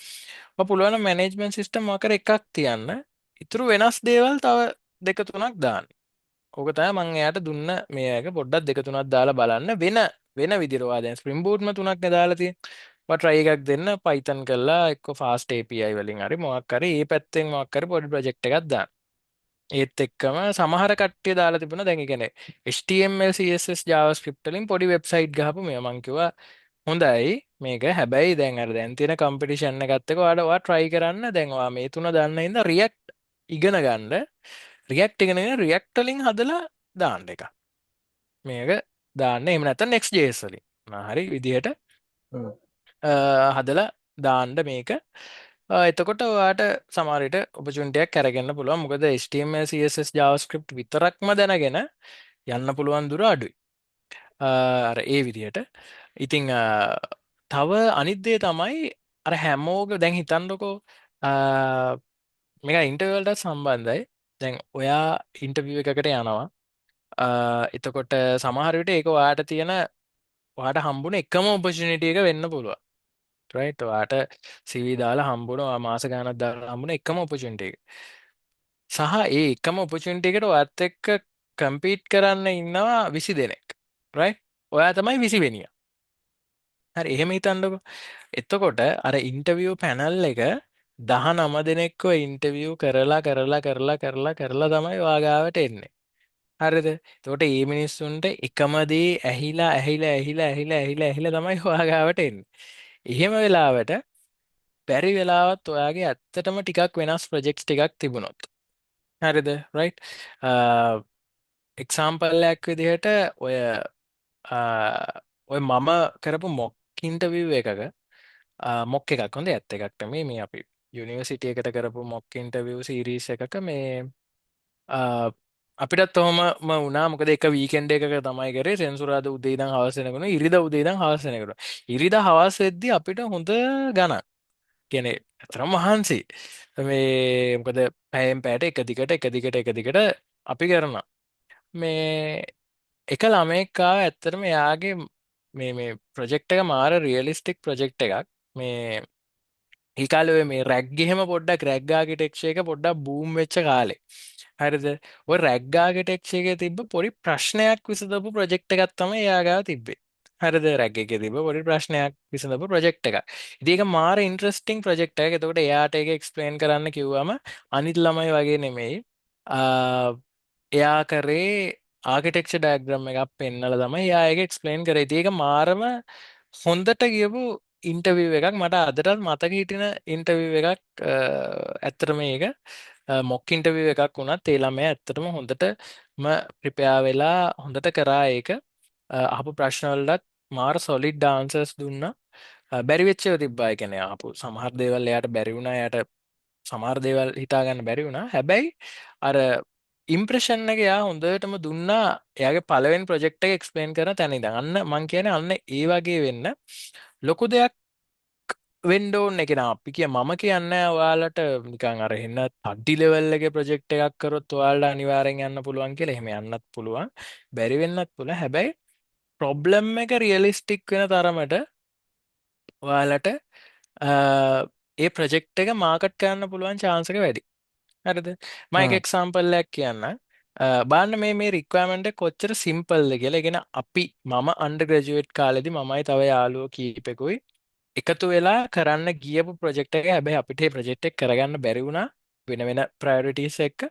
Speaker 2: ඔය පුළුවන් නම් management system මොකර එකක් තියන්න. ඉතුරු වෙනස් දේවල් තව දෙක තුනක් දාන්න. ඕක තමයි මම එයාට දුන්න මේ එක පොඩ්ඩක් දෙක තුනක් දාලා බලන්න වෙන විදිහට ඔයා දැන් Spring Boot ම තුනක් නේ දාලා තියෙන්නේ. ඔයා try එකක් දෙන්න Python කරලා එක්ක fast API වලින් හරි මොකක් හරි ඒ පැත්තෙන් මොකක් හරි පොඩි project එකක් දාන්න. ඒත් එක්කම සමහර කට්ටිය දාලා තිබුණා දැන් ඒ කියන්නේ HTML CSS JavaScript වලින් පොඩි වෙබ්සයිට් ගහපු මේ මං කිව්වා හොඳයි මේක හැබැයි දැන් අර දැන් තියෙන කම්පිටිෂන් එකත් එක්ක ඔයා try කරන්න දැන් ඔයා මේ තුන දන්න හින්දා React ඉගෙන ගන්න React ඉගෙනගෙන React වලින් හදලා දාන්න එක මේක දාන්න එහෙම නැත්නම් Next.js වලින් හරි විදිහට හදලා දාන්න මේක එතකොට ඔයාට සමහර විට opportunity එකක් අරගන්න පුළුවන් මොකද HTML CSS JavaScript විතරක්ම දැනගෙන යන්න පුළුවන් දුර අඩුයි අර ඒ විදිහට ඉතිං තව අනිත් දේ තමයි අර හැමෝග දැන් හිතන්නකෝ මේක ඉන්ටර්වල් වලට සම්බන්ධයි දැන් ඔයා ඉන්ටර්විව් එකකට යනවා එතකොට සමහර විට ඒක ඔයාට තියෙන ඔයාට හම්බුන එකම opportunity එක වෙන්න පුළුවන් right ඔයාට CV දාලා හම්බුණා මාස ගාණක් දාලා හම්බුන එකම opportunity එක සහ ඒ එකම opportunity එකට ඔයත් එක්ක compete කරන්න ඉන්නවා 20 දෙනෙක් right ඔයා තමයි 20 වෙනියා හරි එහෙම හිතන්නකෝ එතකොට අර ඉන්ටර්විව් පැනල් එක 19 දෙනෙක්ව ඉන්ටර්විව් කරලා තමයි ඔයා ගාවට එන්නේ හරිද එතකොට මේ මිනිස්සුන්ට එකම දේ ඇහිලා තමයි ඔයා ගාවට එන්නේ එහෙම වෙලාවට බැරි වෙලාවත් ඔයාගේ ඇත්තටම ටිකක් වෙනස් ප්‍රොජෙක්ට්ස් ටිකක් තිබුණොත් හරිද රයිට් එක්සාම්පල්ලයක් විදිහට ඔය ඔය මම කරපු මොක් ඉන්ටර්විව් එකක මොක් එකක් හොඳ ඇත්ත එකක්ට මේ අපි යුනිවර්සිටිය එකට කරපු මොක් ඉන්ටර්විව් සිරීස් එකක මේ අපිටත් ඔහොම වුණා මොකද එක වීකෙන්ඩ් එකක තමයි කරේ සෙන්සුරාදා උදේ ඉඳන් හවස වෙනකන් ඉරිදා උදේ ඉඳන් හවස වෙනකන් ඉරිදා හවස වෙද්දි අපිට හොඳ ගණන් කියන්නේ අතරම මහන්සි මේ මොකද පැයෙන් පැයට එක දිගට අපි කරනවා මේ එක ළමයෙක් ආව ඇත්තටම එයාගේ මේ ප්‍රොජෙක්ට් එක මාර රියලිස්ටික් ප්‍රොජෙක්ට් එකක් මේ ඒ කාලේ ඔය මේ රැග් ගෙහෙම පොඩ්ඩක් රැග් ආකිටෙක්චර් එක පොඩ්ඩක් බූම් වෙච්ච කාලේ හරිද ඔය රැග් ආකිටෙක්චර් එකේ තිබ්බ පොඩි ප්‍රශ්නයක් විසඳපු ප්‍රොජෙක්ට් එකක් තමයි එයා ගාව තිබ්බේ හරිද රැග් එකේ තිබ්බ පොඩි ප්‍රශ්නයක් විසඳපු ප්‍රොජෙක්ට් එකක් ඉතින් ඒක මාර ඉන්ටරෙස්ටිං ප්‍රොජෙක්ට් එකක් එතකොට එයාට ඒක එක්ස්ප්ලেইন කරන්න කිව්වම අනිත් ළමයි වගේ නෙමෙයි එයා කරේ ආකිටෙක්චර් ඩයග්‍රෑම් එකක් පෙන්නලා තමයි එයා ඒක එක්ස්ප්ලেইন කරේ. ඉතින් ඒක මාරම හොඳට කියපු ඉන්ටර්විව් එකක් මට අදටත් මතක හිටින ඉන්ටර්විව් එකක් ඇත්තටම මේක මොක් ඉන්ටර්විව් එකක් වුණත් ඒ ළමයා ඇත්තටම හොඳටම ප්‍රිපෙයාර් වෙලා හොඳට කරා ඒක අහපු ප්‍රශ්න වලට මාර සොලිඩ් ආන්සර්ස් දුන්නා. බැරි වෙච්ච ඒවා තිබ්බා. ඒ කියන්නේ අහපු සමහර දේවල් එයාට බැරි වුණා. එයාට සමහර දේවල් හිතා ගන්න බැරි වුණා. හැබැයි අර ඉම්ප්‍රෙෂන් එක යා හොඳටම දුන්නා. එයාගේ පළවෙනි ප්‍රොජෙක්ට් එක එක්ස්ප්ලেইন කරන තැන ඉඳන්. අන්න මං කියන්නේ අන්න ඒ වගේ වෙන්න ලොකු දෙයක් වෙන්න ඕනේ. ඒ කියන්නේ අපි මම කියන්නේ ඔයාලට නිකන් අර එන්න තඩ්ඩි ලෙවල් එකේ ප්‍රොජෙක්ට් එකක් කරොත් ඔයාලට අනිවාර්යෙන් යන්න පුළුවන් කියලා. එහෙම යන්නත් පුළුවන්. බැරි වෙන්නත් පුළුවන්. හැබැයි ප්‍රොබ්ලම් එක රියලිස්ටික් වෙන තරමට ඔයාලට අ, ඒ ප්‍රොජෙක්ට් එක මාකට් කරන්න පුළුවන් chance එක වැඩි. හරිද? මම එක එක්සාම්පල් එකක් කියන්නම්. බලන්න මේ රික්වයර්මන්ට් එක කොච්චර සිම්පල්ද කියලා. ඒ කියන්නේ මම අන්ඩර් ග්‍රැජුවේට් කාලේදී මමයි තව යාළුවෝ කීපෙකුයි එකතු වෙලා කරන්න ගියපු ප්‍රොජෙක්ට් එක. හැබැයි අපිට මේ ප්‍රොජෙක්ට් එක කරගන්න බැරි වුණා වෙන වෙන ප්‍රයොරිටීස් එක්ක.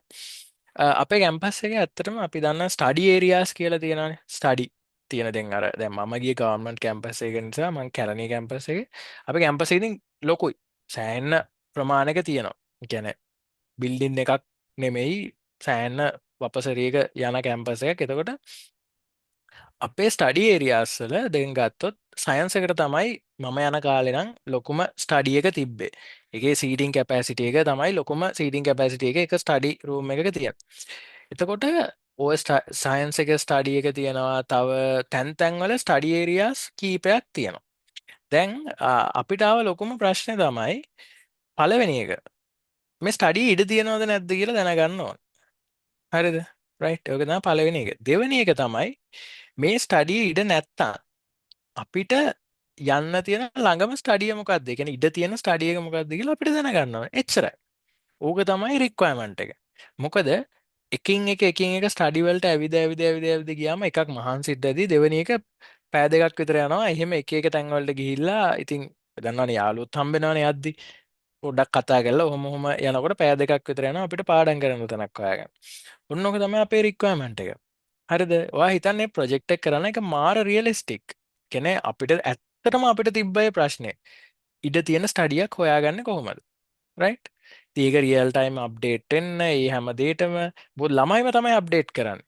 Speaker 2: අපේ කැම්පස් එකේ ඇත්තටම අපි දන්න ස්ටඩි ඒරියාස් කියලා තියෙනවානේ. ස්ටඩි තියෙන දැන් මම ගිය ගවර්න්මන්ට් කැම්පස් එක නිසා මම කැලණිය කැම්පස් එකේ. අපේ කැම්පස් එක ඉතින් ලොකුයි. සෑහෙන ප්‍රමාණයක තියෙනවා. ඒ කියන්නේ බිල්ඩින් එකක් නෙමෙයි, සෑහෙන වපසරියක යන කැම්පස් එකක්. එතකොට අපේ ස්ටඩි ඒරියාස් වල දැන් ගත්තොත් සයන්ස් එකට තමයි මම යන කාලේ නම් ලොකුම ස්ටඩි එක තිබ්බේ. ඒකේ සීටින් කැපැසිටි එක තමයි ලොකුම සීටින් කැපැසිටි එක ස්ටඩි රූම් එකක තියෙන. එතකොට ඔය සයන්ස් එක ස්ටඩි එක තියෙනවා. තව තැන් තැන් වල ස්ටඩි ඒරියාස් කීපයක් තියෙනවා. දැන් අපිට ආව ලොකුම ප්‍රශ්නේ තමයි පළවෙනි එක. මේ ස්ටඩි ඉඩ තියනවද නැද්ද කියලා දැනගන්න ඕන. හරිද? රයිට්. ඔක තමයි පළවෙනි එක. දෙවෙනි එක තමයි මේ ස්ටඩිය ඉඩ නැත්තම් අපිට යන්න තියෙන ළඟම ස්ටඩිය මොකක්ද? ඒ කියන්නේ ඉඩ තියෙන ස්ටඩිය එක මොකක්ද කියලා අපිට දැනගන්න ඕනේ. එච්චරයි. ඕක තමයි රික්වයර්මන්ට් එක. මොකද එකින් එක ස්ටඩි වලට ඇවිද ගියාම එකක් මහන්සිට ඇති. දෙවෙනි එක පෑ දෙකක් විතර යනවා. එහෙම එක තැන් වලට ගිහිල්ලා ඉතින් දන්නවනේ යාළුවොත් හම්බෙනවනේ යද්දි. පොඩ්ඩක් කතා කරලා ඔහොම යනකොට පෑ දෙකක් විතර යනවා අපිට පාඩම් කරන්න තැනක් හොයාගන්න. ඔන්න ඔක තමයි අපේ රික්වයර්මන්ට් එක. හරිද? ඔයා හිතන්නේ ප්‍රොජෙක්ට් එක කරන එක මාර රියලිස්ටික්. කියන්නේ අපිට ඇත්තටම අපිට තිබ්බයි ප්‍රශ්නේ. ඉඩ තියෙන ස්ටඩියක් හොයාගන්නේ කොහොමද? රයිට්? ඒක රියල් ටයිම් අප්ඩේට් වෙන්න ඒ හැම දෙයකම මොකද ළමයිම තමයි අප්ඩේට් කරන්නේ.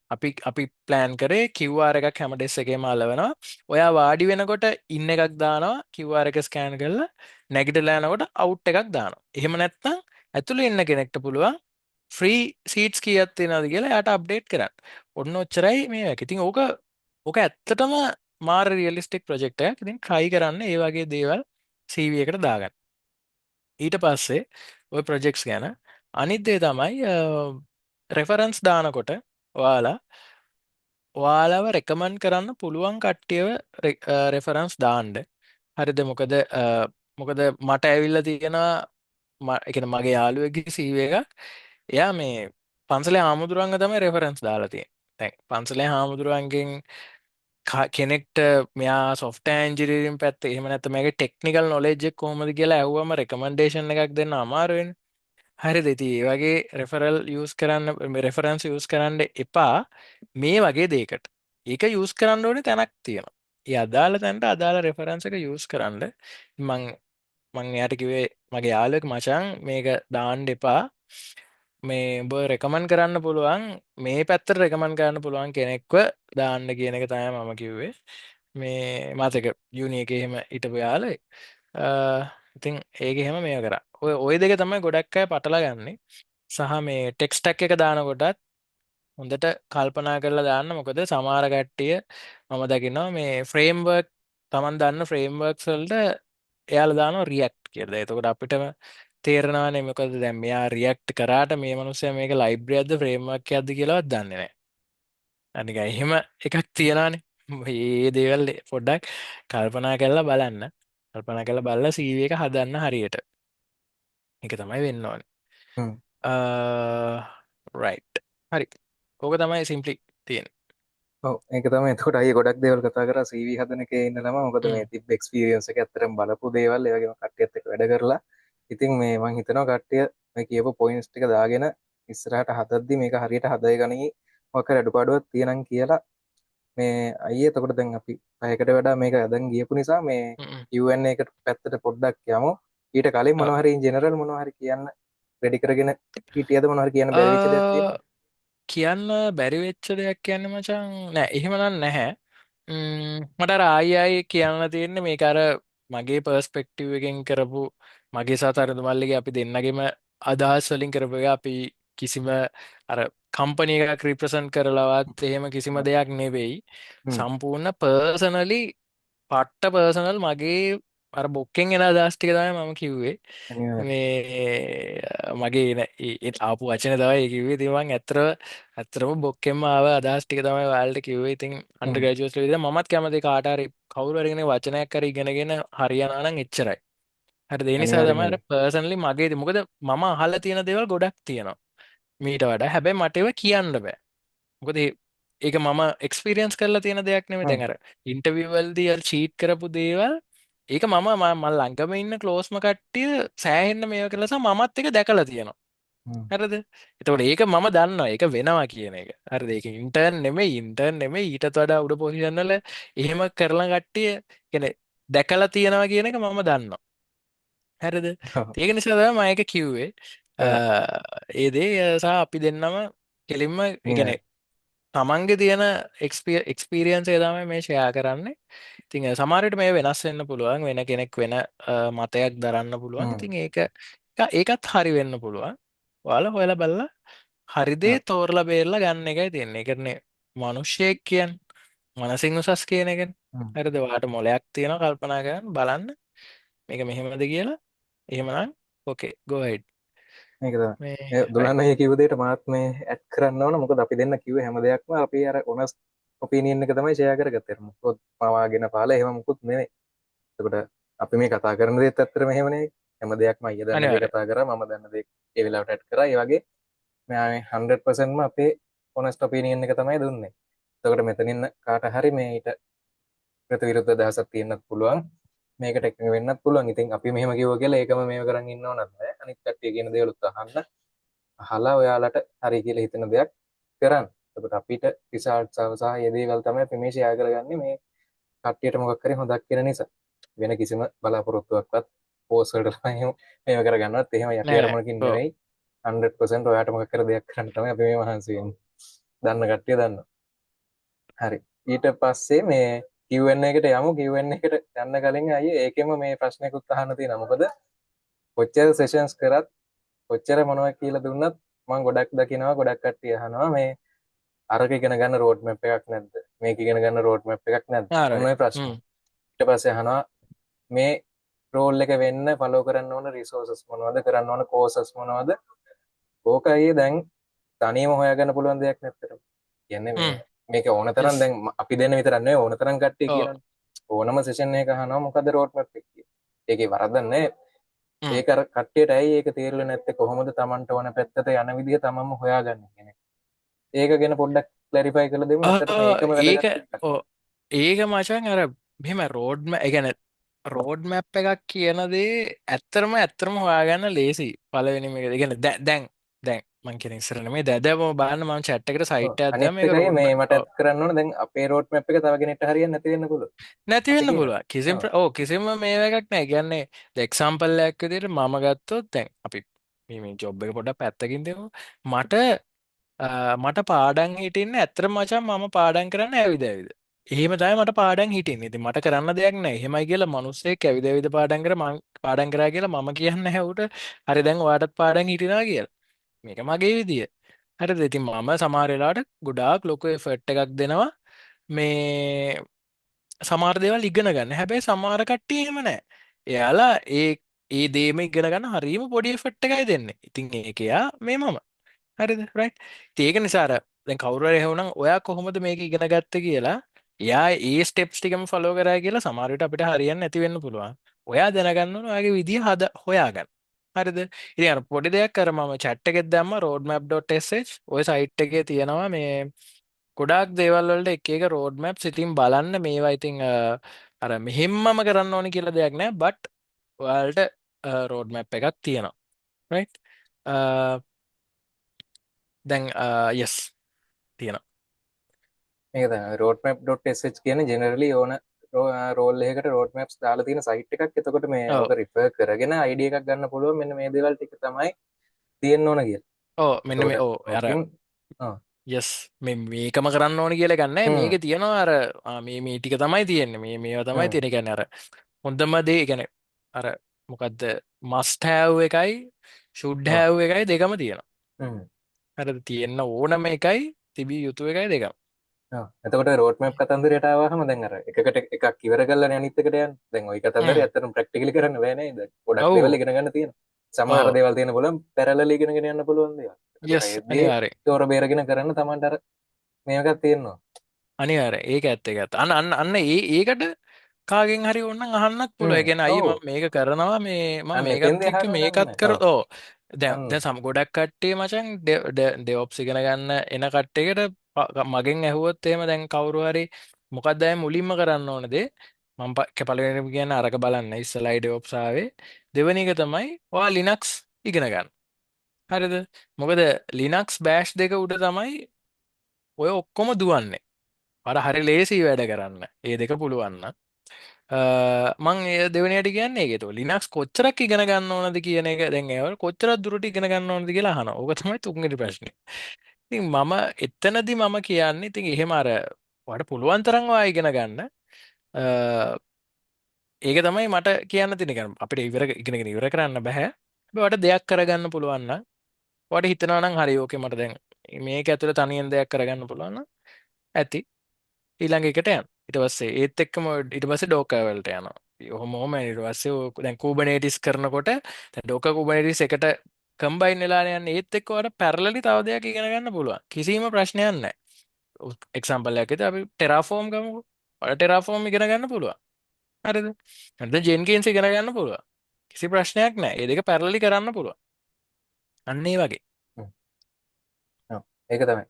Speaker 2: අපි ප්ලෑන් කරේ QR එකක් හැම ඩෙස් එකේම අලවනවා. ඔයා වාඩි වෙනකොට ඉන් එකක් දානවා QR එක ස්කෑන් කරලා නැගිටලා යනකොට අවුට් එකක් දානවා. එහෙම නැත්නම් ඇතුළේ ඉන්න කෙනෙක්ට පුළුවන් ෆ්‍රී සීට්ස් කීයක් තියෙනවද කියලා එයාට අප්ඩේට් කරන්න. ඔන්න ඔච්චරයි මේ එක. ඉතින් ඕක ඇත්තටම මාර රියලිස්ටික් ප්‍රොජෙක්ට් එකක්. ඉතින් try කරන්න ඒ වගේ දේවල් CV එකට දාගන්න. ඊට පස්සේ ওই ප්‍රොජෙක්ට්ස් ගැන අනිත් දේ තමයි රෙෆරන්ස් දානකොට ඔයාලා ඔයාලව රෙකමන්ඩ් කරන්න පුළුවන් කට්ටියව රෙෆරන්ස් දාන්න. හරිද? මොකද මට ඇවිල්ලා තියෙනවා ඒ කියන්නේ මගේ යාළුවෙක්ගේ CV එකක්. එයා මේ පන්සලේ හාමුදුරුවන්ව තමයි රෙෆරන්ස් දාලා තියෙන්නේ. දැන් පන්සලේ හාමුදුරුවන්ගෙන් කෙනෙක්ට මෙයා සොෆ්ට්වෙයාර් ඉන්ජිනියරින් පැත්තේ එහෙම නැත්නම් මේකේ ටෙක්නිකල් නොලෙජ් එක කොහොමද කියලා ඇහුවම රෙකමෙන්ඩේෂන් එකක් දෙන්න අමාරුයිනේ. හරිද? ඉතින් ඒ වගේ රෙෆරන්ස් යූස් කරන්න එපා මේ වගේ දෙයකට. ඒක යූස් කරන්න ඕනේ තැනක් තියෙනවා. ඒ අදාළ තැනට අදාළ රෙෆරන්ස් එක යූස් කරන්න. මං මං එයාට කිව්වේ මගේ යාළුවෙක් මචං මේක දාන්න එපා. මේ උඹ රෙකමන්ඩ් කරන්න පුළුවන් මේ පැත්තට රෙකමන්ඩ් කරන්න පුළුවන් කෙනෙක්ව දාන්න කියන එක තමයි මම කිව්වේ. මේ මාතක යුනි එකේ එහෙම හිටපු යාළුවෙක්. ඉතින් ඒක එහෙම මේව කරා. ඔය දෙක තමයි ගොඩක් අය පටලවා ගන්නේ. සහ මේ ටෙක්ස්ට් ටැග් එක දානකොටත් හොඳට කල්පනා කරලා දාන්න. මොකද සමහර කට්ටිය මම දකිනවා මේ ෆ්‍රේම්වර්ක් Taman දන්න ෆ්‍රේම්වර්ක්ස් වලට එයාලා දානවා රියැක්ට් කියලා. එතකොට අපිටම තේරෙනවානේ මොකද දැන් මෙයා රියැක්ට් කරාට මේ මිනිස්සයා මේක ලයිබ්‍රරියක්ද ෆ්‍රේම්වර්ක් එකක්ද කියලාවත් දන්නේ නැහැ. අනික එහෙම එකක් තියනවානේ. මේ දේවල් පොඩ්ඩක් කල්පනා කරලා බලන්න. කල්පනා කරලා බලලා CV එක හදන්න හරියට. ඒක තමයි වෙන්න ඕනේ. රයිට්. හරි. ඕක තමයි සිම්පලි තියෙන්නේ.
Speaker 1: ඒක තමයි. එතකොට අයියේ ගොඩක් දේවල් කතා කරා CV හදන එකේ ඉන්නලම මොකද මේ තිබ්බ එක්ස්පීරියන්ස් එක ඇත්තටම බලපු දේවල් ඒ වගේම කට්ටියත් එක්ක වැඩ කරලා ඉතින් මේ මං හිතනවා කට්ටිය මේ කියපු පොයින්ට්ස් ටික දාගෙන ඉස්සරහට හදද්දි මේක හරියට හදයි මොකක් හරි අඩුපාඩුවක් තියෙනම් කියලා මේ අයියේ එතකොට දැන් අපි පැයකට වඩා මේක අදන් ගියපු නිසා මේ Q&A එකට පැත්තට පොඩ්ඩක් යමු. ඊට කලින් මොනවා හරි ඉන් ජෙනරල් මොනවා හරි කියන්න රෙඩි කරගෙන හිටියද මොනවා හරි කියන්න බැරි වෙච්ච දෙයක් තියෙනවද?
Speaker 2: කියන්න බැරි වෙච්ච දෙයක් කියන්නේ මචං නෑ එහෙම නම් නැහැ. මට අර ආයි කියන්න තියෙන්නේ මේක අර මගේ පර්ස්පෙක්ටිව් එකෙන් කරපු මගේ සහ තරුණ මල්ලිගේ අපි දෙන්නගෙම අදහස් වලින් කරපු එක අපි කිසිම අර කම්පනි එකක් රිප්‍රසන්ට් කරලවත් එහෙම කිසිම දෙයක් නෙවෙයි. සම්පූර්ණ පර්සනලි පට්ට පර්සනල් මගේ අර බොක්කෙන් එන අදහස් ටික තමයි මම කිව්වේ. මේ මගේ ආපු වචන තමයි කිව්වේ. ඉතින් මම ඇත්තටම බොක්කෙන්ම ආව අදහස් ටික තමයි ඔයාලට කිව්වේ. ඉතින් අන්ඩර් ග්‍රැජුවේට්ස් විදිහට මමත් කැමති කාට හරි කවුරු හරි කෙනෙක් වචනයක් හරි ඉගෙනගෙන හරියනවා නම් එච්චරයි. හරිද? ඒ නිසා තමයි අර පර්සනලි මගේ මොකද මම අහලා තියෙන දේවල් ගොඩක් තියෙනවා. මීට වඩා හැබැයි මට ඒවා කියන්න බෑ. මොකද ඒක මම එක්ස්පීරියන්ස් කරලා තියෙන දෙයක් නෙමෙයි. දැන් අර ඉන්ටර්විව් වලදී අර චීට් කරපු දේවල් ඒක මම ළඟම ඉන්න ක්ලෝස්ම කට්ටිය සෑහෙන්න මේව කළා නිසා මමත් ඒක දැකලා තියෙනවා. හරිද? එතකොට ඒක මම දන්නවා ඒක වෙනවා කියන එක. හරිද? ඒක ඉන්ටර්න් නෙමෙයි ඊටත් වඩා උඩ පොසිෂන් වල එහෙම කරලා කට්ටිය කියන්නේ දැකලා තියෙනවා කියන එක මම දන්නවා. හරිද? ඒක නිසා තමයි මම ඒක කිව්වේ. ඒ දේ සහ අපි දෙන්නම කෙලින්ම ඒ කියන්නේ තමන්ගේ තියෙන එක්ස්පීරියන්ස් එක තමයි මේ ෂෙයා කරන්නේ. ඉතින් සමහර විට මේ වෙනස් වෙන්න පුළුවන්. වෙන කෙනෙක් වෙන මතයක් දරන්න පුළුවන්. ඉතින් ඒකත් හරි වෙන්න පුළුවන්. ඔයාලා හොයලා බලලා හරි දේ තෝරලා බේරලා ගන්න එකයි තියෙන්නේ. ඒ කියන්නේ මිනිස්සෙක් කියන්නේ මනසින් උසස් කියන එකනේ. හරිද? ඔයාලට මොලයක් තියෙනවා කල්පනා කරන්න බලන්න. මේක මෙහෙමද කියලා. එහෙමනම් ඕකේ go ahead.
Speaker 1: මේක තමයි දුලන්න ඒ කිව්ව දෙයට මාත් මේ ඇඩ් කරන්න ඕන. මොකද අපි දෙන්න කිව්වේ හැම දෙයක්ම අපි අර ඔනස්ට් ඔපිනියන් එක තමයි ෂෙයා කරගත්තේ. මොකද පවාගෙන පාලා එහෙම මුකුත් නෙවෙයි. එතකොට අපි මේ කතා කරන දේත් ඇත්තටම එහෙම නෙවෙයි. හැම දෙයක්ම අයියා දන්න දේ කතා කරා, මම දන්න දේ ඒ වෙලාවට ඇඩ් කරා. ඒ වගේ මේ 100%ම අපේ ඔනස්ට් ඔපිනියන් එක තමයි දුන්නේ. එතකොට මෙතනින් කාට හරි මේ ඊට ප්‍රතිවිරුද්ධ අදහසක් තියෙන්නත් පුළුවන්. මේකට එකඟ වෙන්නත් පුළුවන්. ඉතින් අපි මෙහෙම කිව්වා කියලා ඒකම මේව කරන් ඉන්නව නෑ. අනිත් කට්ටිය කියන දේවලුත් අහන්න. අහලා ඔයාලට හරි කියලා හිතෙන දෙයක් කරන්න. එතකොට අපිට රිසල්ට්ස් සහ මේ දේවල් තමයි අපි මේ ෂෙයා කරගන්නේ මේ කට්ටියට මොකක් හරි හොදක් කියන නිසා. වෙන කිසිම බලාපොරොත්තුවක්වත් පෝස්ට් වලට මේව කරගන්නවත් එහෙම යටි අරමුණකින් නෙවෙයි. 100% ඔයාට මොකක් කර දෙයක් කරන්න තමයි අපි මේ මහන්සි වෙන්නේ. දන්න කට්ටිය දන්නවා. හරි. ඊට පස්සේ මේ Q&A එකට යමු. Q&A එකට යන්න කලින් අයියේ ඒකෙම මේ ප්‍රශ්නයකුත් අහන්න තියෙනවා. මොකද කොච්චර සෙෂන්ස් කරත් කොච්චර මොනවා කියලා දුන්නත් මම ගොඩක් දකිනවා ගොඩක් කට්ටිය අහනවා මේ අරක ඉගෙන ගන්න රෝඩ් මැප් එකක් නැද්ද? මේක ඉගෙන ගන්න රෝඩ් මැප් එකක් නැද්ද? මොනවයි ප්‍රශ්න. ඊට පස්සේ අහනවා මේ රෝල් එක වෙන්න ෆලෝ කරන්න ඕන රිසෝසස් මොනවද? කරන්න ඕන කෝසස් මොනවද? ඕක අයියේ දැන් තනියම හොයාගන්න පුළුවන් දෙයක් නැත්තට. කියන්නේ මේක ඕන තරම් දැන් අපි දෙන්න විතරක් නෙවෙයි ඕන තරම් කට්ටිය කියනවා. ඕනම සෙෂන් එකක අහනවා මොකද රෝඩ් මැප් එක කියලා. ඒකේ වරදක් නැහැ. ඒක අර කට්ටියට ඇයි ඒක තේරුනේ නැත්තේ කොහොමද Tamanට ඕන පැත්තට යන විදිහ තමන්ම හොයාගන්නේ කියන එක. ඒක ගැන පොඩ්ඩක් ක්ලැරිෆයි කරලා දෙමු. ඇත්තටම ඒකම වැදගත්.
Speaker 2: ඒක මචං අර මෙහෙම රෝඩ් මැප් එකක් කියන දේ ඇත්තටම හොයාගන්න ලේසි. පළවෙනිම එක. ඒ කියන්නේ දැන් මං කියන ඉස්සර නෙමෙයි දැන් බලන්න මම chat එකට site එකක් දැම්ම මේක
Speaker 1: මේ මට ඇඩ් කරන්න ඕන දැන් අපේ රෝඩ් මැප් එක තව කෙනෙක්ට හරියන්නේ නැති වෙන්න පුළුවන්.
Speaker 2: නැති වෙන්න පුළුවන්. කිසිම මේ එකක් නැහැ. කියන්නේ එක්සැම්පල් එකක් විදිහට මම ගත්තොත් දැන් අපි මේ ජොබ් එක පොඩ්ඩක් පැත්තකින් දෙමු. මට පාඩම් හිටින්නේ ඇත්තටම මචං මම පාඩම් කරන්න ඇවිද. එහෙම තමයි මට පාඩම් හිටින්නේ. ඉතින් මට කරන්න දෙයක් නැහැ. එහෙමයි කියලා මිනිස්සෙක් ඇවිද පාඩම් කර මම පාඩම් කරා කියලා මම කියන්නේ නැහැ උට. හරි දැන් ඔයාටත් පාඩම් හිටිනවා කියලා. මේක මගේ විදිය. හරිද? ඉතින් මම සමහර වෙලාවට ගොඩාක් ලොකු එෆර්ට් එකක් දෙනවා. මේ සමහර දේවල් ඉගෙන ගන්න. හැබැයි සමහර කට්ටිය එහෙම නැහැ. එයාලා ඒ දේම ඉගෙන ගන්න හරියම පොඩි එෆර්ට් එකයි දෙන්නේ. ඉතින් ඒක එයා මේ මම. හරිද? රයිට්. ඉතින් ඒක නිසා අර දැන් කවුරු හරි එහෙවනම් ඔයා කොහොමද මේක ඉගෙන ගත්තේ කියලා එයා ඒ ස්ටෙප්ස් ටිකම ෆලෝ කරා කියලා සමහර විට අපිට හරියන්නේ නැති වෙන්න පුළුවන්. ඔයා දැනගන්න ඕන ඔයාගේ විදිය හොයාගන්න. හරිද? ඉතින් අර පොඩි දෙයක් කර මම chat එකෙත් දැම්ම roadmap.sh ඔය site එකේ තියෙනවා මේ ගොඩාක් දේවල් වලට එක එක රෝඩ් මැප්ස්. ඉතින් බලන්න මේවා ඉතින් අර මෙහෙම්මම කරන්න ඕනි කියලා දෙයක් නෑ. බට් ඔයාලට රෝඩ් මැප් එකක් තියෙනවා. රයිට්? දැන් yes තියෙනවා.
Speaker 1: මේක තමයි roadmap.sh කියන්නේ ජෙනරලි ඕන රෝල් එකකට රෝඩ් මැප්ස් දාලා තියෙන සයිට් එකක්. එතකොට මේ ඔක රිෆර් කරගෙන ID එකක් ගන්න පුළුවන්. මෙන්න මේ දේවල් ටික තමයි තියෙන්න ඕන කියලා.
Speaker 2: මෙන්න මේ අර යස් මේකම කරන්න ඕන කියලා ගන්න මේක තියෙනවා අර මේ ටික තමයි තියෙන්නේ මේවා තමයි තියෙන කියන්නේ අර හොඳම දේ කියන්නේ අර මොකද්ද must have එකයි should have එකයි දෙකම තියෙනවා. හරිද? තියෙන්න ඕනම එකයි තිබිය යුතු එකයි දෙකම.
Speaker 1: එතකොට රෝඩ් මැප් කතන්දරයට ආවහම දැන් අර එකකට එකක් ඉවර කරලා අනිත් එකට යන්න. දැන් ওই කතන්දරය
Speaker 2: හ්ම්.
Speaker 1: ඇත්තටම ප්‍රැක්ටිකලි කරන්න බෑ නේද? ගොඩක් දේවල්
Speaker 2: ඔව්.
Speaker 1: ඉගෙන ගන්න තියෙනවා. සමහර
Speaker 2: ඔව්.
Speaker 1: දේවල් තියෙන පුළුවන් පැරලල් ඉගෙනගෙන යන්න පුළුවන් දේවල්. එතකොට
Speaker 2: යස්
Speaker 1: ඒදී
Speaker 2: අනිවාර්යෙන්.
Speaker 1: තෝර බේරගෙන කරන්න Tamanට අර මේකක් තියෙනවා.
Speaker 2: අනිවාර්යෙන්. ඒක ඇත්ත ඒක ඇත්ත. අන්න ඒකට කාගෙන් හරි ඕනනම් අහන්නත් පුළුවන්. ඒ කියන්නේ අයියේ
Speaker 1: ඔව්.
Speaker 2: මම මේක කරනවා මම
Speaker 1: අන්න
Speaker 2: මේකත්
Speaker 1: එතෙන්දී
Speaker 2: එක්ක
Speaker 1: අහන්න
Speaker 2: මේකත්
Speaker 1: ගන්න. ඔව්.
Speaker 2: කරොත් ඔව්. දැන්
Speaker 1: අන්න.
Speaker 2: දැන් ගොඩක් කට්ටිය මචං ඩෙවොප්ස් ඉගෙන ගන්න එන කට්ටියකට මගෙන් ඇහුවොත් එහෙම දැන් කවුරු හරි මොකක්ද අය මුලින්ම කරන්න ඕන දේ මම පළවෙනිම කියන්නේ අරක බලන්න ඉස්සලයි ඩෙවොප්ස් ආවේ. දෙවෙනි එක තමයි ඔයා ලිනක්ස් ඉගෙන ගන්න. හරිද? මොකද ලිනක්ස් බෑෂ් දෙක උඩ තමයි ඔය ඔක්කොම දුවන්නේ. අර හරි ලේසි වැඩ කරන්න. ඒ දෙක පුළුවන් නම්. මං ඒ දෙවෙනියට කියන්නේ ඒකේ તો ලිනක්ස් කොච්චරක් ඉගෙන ගන්න ඕනද කියන එක දැන් ඒවල කොච්චරක් දුරට ඉගෙන ගන්න ඕනද කියලා අහනවා. ඕක තමයි තුන්වෙනි ප්‍රශ්නේ. ඉතින් මම එතනදී මම කියන්නේ ඉතින් එහෙම අර ඔයාලට පුළුවන් තරම් ඔයා ඉගෙන ගන්න. අ, ඒක තමයි මට කියන්න තියෙන එක. අපිට ඉගෙනගෙන ඉවර කරන්න බෑ. හැබැයි ඔයාලට දෙයක් කරගන්න පුළුවන් නම් ඔයාලට හිතනවා නම් හරි ඕකේ මට දැන් මේක ඇතුලේ තනියෙන් දෙයක් කරගන්න පුළුවන් නම් ඇති. ඊළඟ එකට යන්න. ඊට පස්සේ ඒත් එක්කම ඊට පස්සේ ඩෝකර් වලට යනවා. ඔහොම ඊට පස්සේ දැන් කුබර්නේටිස් කරනකොට දැන් ඩෝකර් කුබර්නේටිස් එකට කම්බයින් වෙලා යන්නේ ඒත් එක්ක ඔයාලට පැරලලි තව දෙයක් ඉගෙන ගන්න පුළුවන්. කිසිම ප්‍රශ්නයක් නැහැ. එක්සැම්පල් එකක් විදිහට අපි ටෙරාෆෝම් ගමුකෝ. ඔයාලට ටෙරාෆෝම් ඉගෙන ගන්න පුළුවන්. හරිද? නැත්නම් ජෙන්කින්ස් ඉගෙන ගන්න පුළුවන්. කිසි ප්‍රශ්නයක් නැහැ. මේ දෙක පැරලලි කරන්න පුළුවන්. අන්න ඒ වගේ.
Speaker 1: ඔව්. ඒක තමයි.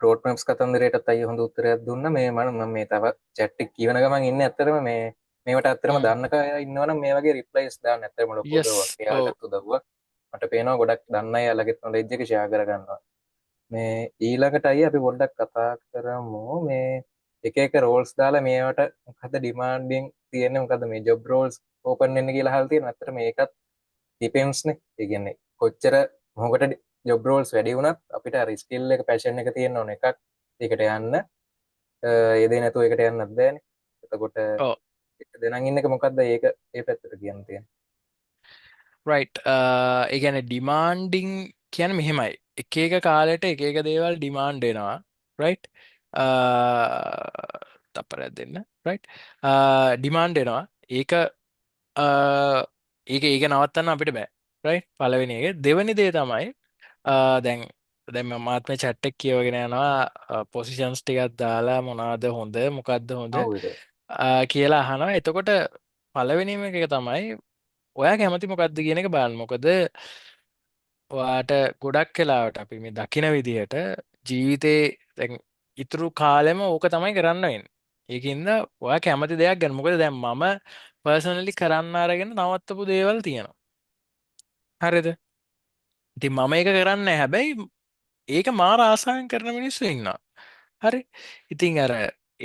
Speaker 1: රෝඩ් මැප්ස් කතන්දරයටත් අයිය හොඳ උත්තරයක් දුන්නා. මම මේ තව chat එක කියවන ගමන් ඉන්නේ ඇත්තටම මේවට ඇත්තටම
Speaker 2: හ්ම්.
Speaker 1: දන්න අය ඉන්නවනම් මේ වගේ රිප්ලයිස් දාන්න ඇත්තටම ලොකු
Speaker 2: යස්.
Speaker 1: උදව්වක්.
Speaker 2: ඔව්.
Speaker 1: එයාලටත් උදව්වක්. මට පේනවා ගොඩක් දන්න අය යාළගෙත් knowledge එක share කර ගන්නවා. මේ ඊළඟට අයිය අපි පොඩ්ඩක් කතා කරමු මේ එක එක roles දාලා මේවට මොකද demanding තියෙන්නේ මොකද මේ job roles open වෙන්න කියලා අහලා තියෙනවා. ඇත්තටම මේකත් depends නේ. ඒ කියන්නේ කොච්චර මොකට ජොබ් රෝල්ස් වැඩි වුණත් අපිට අර ස්කිල් එක පැෂන් එක තියෙන්න ඕන එකක් ඒකට යන්න යෙදේ නැතුව එකට යන්නත් බෑනේ. එතකොට
Speaker 2: ඔව්.
Speaker 1: දෙනන් ඉන්න එක මොකද්ද ඒක ඒ පැත්තට කියන්න තියෙන්නේ.
Speaker 2: රයිට්. ඒ කියන්නේ ඩිමාන්ඩින් කියන්නේ මෙහෙමයි. එක එක කාලෙට එක එක දේවල් ඩිමාන්ඩ් වෙනවා. රයිට්. තප්පරයක් දෙන්න. රයිට්. ඩිමාන්ඩ් වෙනවා. ඒක ඒක නවත්තන්න අපිට බෑ. රයිට්. පළවෙනි එක. දෙවෙනි දේ තමයි දැන් දැන් මම මාත් මේ chat එක කියවගෙන යනවා පොසිෂන්ස් ටිකක් දාලා මොනවද හොඳ මොකද්ද හොඳ
Speaker 1: ඔව් ඒක.
Speaker 2: කියලා අහනවා. එතකොට පළවෙනිම එක තමයි ඔයා කැමති මොකක්ද කියන එක බලන්න. මොකද ඔයාට ගොඩක් වෙලාවට අපි මේ දකින විදිහට ජීවිතේ දැන් ඉතුරු කාලෙම ඕක තමයි කරන්න වෙන්නේ. ඒකින්ද ඔයා කැමති දෙයක් ගන්න. මොකද දැන් මම පර්සනලි කරන්න අරගෙන නවත්තපු දේවල් තියෙනවා. හරිද? ඉතින් මම ඒක කරන්නේ නැහැ. හැබැයි ඒක මාර ආසාවෙන් කරන මිනිස්සු ඉන්නවා. හරි. ඉතින් අර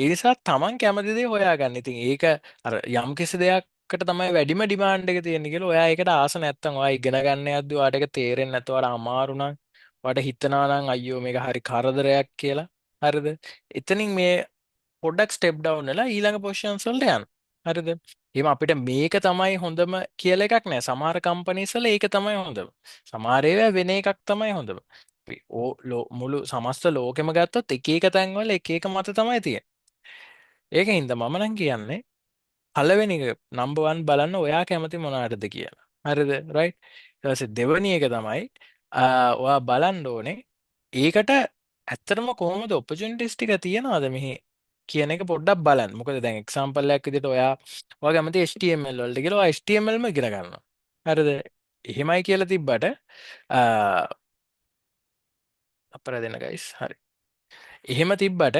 Speaker 2: ඒ නිසා තමන් කැමති දේ හොයාගන්න. ඉතින් ඒක අර යම් කිසි දෙයක්කට තමයි වැඩිම ඩිමාන්ඩ් එක තියෙන්නේ කියලා ඔයා ඒකට ආස නැත්තම් ඔයා ඉගෙන ගන්න යද්දි ඔයාට ඒක තේරෙන්නේ නැත්නම් ඔයාට අමාරු නම් ඔයාට හිතනවා නම් අයියෝ මේක හරි කරදරයක් කියලා. හරිද? එතනින් මේ පොඩ්ඩක් ස්ටෙප් ඩවුන් වෙලා ඊළඟ පොසිෂන්ස් වලට යන්න. හරිද? එහෙනම් අපිට මේක තමයි හොඳම කියලා එකක් නෑ. සමහර කම්පනීස් වල ඒක තමයි හොඳම. සමහර ඒවා වෙන එකක් තමයි හොඳම. අපි මුළු සමස්ත ලෝකෙම ගත්තොත් එක එක තැන්වල එක එක මත තමයි තියෙන්නේ. ඒකින්ද මම නම් කියන්නේ පළවෙනි එක නම්බර් 1 බලන්න ඔයා කැමති මොනවටද කියලා. හරිද? රයිට්. ඊට පස්සේ දෙවෙනි එක තමයි ඔයා බලන්න ඕනේ ඒකට ඇත්තටම කොහොමද ඔපචුනිටිස් ටික තියනවද මෙහි කියන එක පොඩ්ඩක් බලන්න. මොකද දැන් එක්සැම්පල් එකක් විදිහට ඔයා කැමති HTML වලට කියලා ඔයා HTML ම ඉගෙන ගන්නවා. හරිද? එහෙමයි කියලා තිබ්බට අපර දෙන්න ගයිස්. හරි. එහෙම තිබ්බට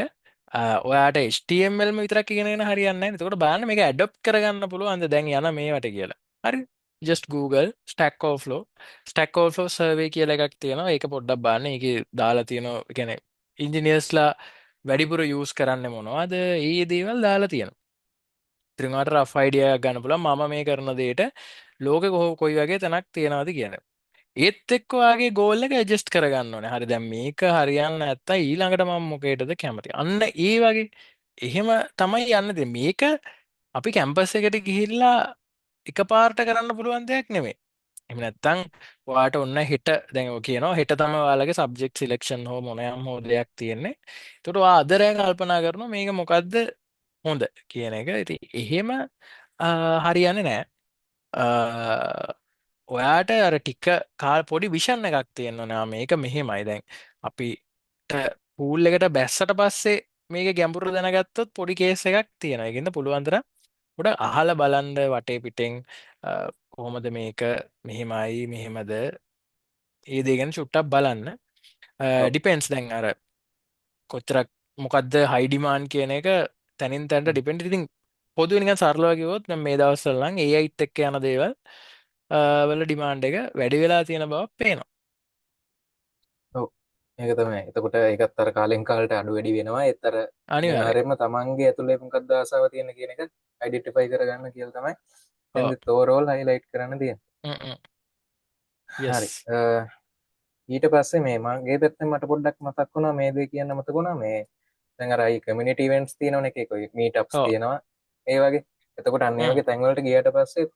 Speaker 2: ඔයාට HTML ම විතරක් ඉගෙනගෙන හරියන්නේ නැහැ. එතකොට බලන්න මේක ඇඩොප්ට් කරගන්න පුළුවන්ද දැන් යන මේවට කියලා. හරි. just Google Stack Overflow Stack Overflow survey කියලා එකක් තියෙනවා. ඒක පොඩ්ඩක් බලන්න. ඒකේ දාලා තියෙනවා. ඒ කියන්නේ ඉන්ජිනියර්ස්ලා වැඩිපුර යූස් කරන්නේ මොනවද? ඒ දේවල් දාලා තියෙනවා. ඉතින් ඔයාලට රෆ් අයිඩියා එකක් ගන්න පුළුවන් මම මේ කරන දෙයට ලෝකෙ කොයි වගේ තැනක් තියෙනවද කියන. ඒත් එක්ක ඔයාගේ ගෝල් එක ඇඩ්ජස්ට් කරගන්න ඕනේ. හරි දැන් මේක හරියන්නේ නැත්තම් ඊළඟට මම මොකේටද කැමති. අන්න ඒ වගේ එහෙම තමයි යන්න දෙන්නේ. මේක අපි කැම්පස් එකට ගිහිල්ලා එකපාරට කරන්න පුළුවන් දෙයක් නෙමෙයි. එහෙම නැත්නම් ඔයාට ඔන්න හෙට දැන් ඔය කියනවා හෙට තමයි ඔයාලගේ සබ්ජෙක්ට් සිලෙක්ෂන් හෝ මොනෑම් හෝ දෙයක් තියෙන්නේ. ඒකට ඔයා අද රෑ කල්පනා කරනවා මේක මොකද්ද හොඳ කියන එක. ඉතින් එහෙම හරියන්නේ නැහැ. ඔයාට අර ටික පොඩි විෂන් එකක් තියෙනවා නා මේක මෙහෙමයි දැන් අපිට පූල් එකට බැස්සට පස්සේ මේක ගැඹුරු දැනගත්තොත් පොඩි කේස් එකක් තියෙනවා. ඒකින්ද පුළුවන් තරම් පොඩ අහලා බලන්න වටේ පිටෙන් කොහොමද මේක මෙහෙමයි මෙහෙමද ඒ දේ ගැන චුට්ටක් බලන්න.
Speaker 1: ඔව්
Speaker 2: ඩිපෙන්ස් දැන් අර කොච්චරක් මොකද්ද හයි ඩිමාන්ඩ් කියන එක තැනින් තැනට ඩිපෙන්ඩ්. ඉතින් පොදුවේ නිකන් සරලව කිව්වොත් දැන් මේ දවස්වල නම් AIත් එක්ක යන දේවල් වල ඩිමාන්ඩ් එක වැඩි වෙලා තියෙන බව පේනවා.
Speaker 1: ඔව් ඒක තමයි. එතකොට ඒකත් අර කාලෙන් කාලට අඩු වැඩි වෙනවා. ඒතර
Speaker 2: අනිවාර්යයෙන්.
Speaker 1: අනිවාර්යයෙන්ම තමන්ගේ ඇතුලේ මොකක්ද ආසාව තියෙන කියන එක අයිඩෙන්ටිෆයි කරගන්න කියලා තමයි
Speaker 2: ඔව්.
Speaker 1: එතෙන්දි ඕවරෝල් හයිලයිට් කරන්න තියෙන්නේ. හරි.
Speaker 2: යස්.
Speaker 1: ඊට පස්සේ මේ මගේ පැත්තෙන් මට පොඩ්ඩක් මතක් වුණා මේ දේ කියන්න මතක වුණා මේ දැන් අර අයි කමියුනිටි ඉවෙන්ට්ස් තියෙනවනේ එකේ කොයි මීට්අප්ස්
Speaker 2: ඔව්.
Speaker 1: තියෙනවා ඒ වගේ. එතකොට අන්න ඒ
Speaker 2: හ්ම්.
Speaker 1: වගේ තැන්වලට ගියාට පස්සේ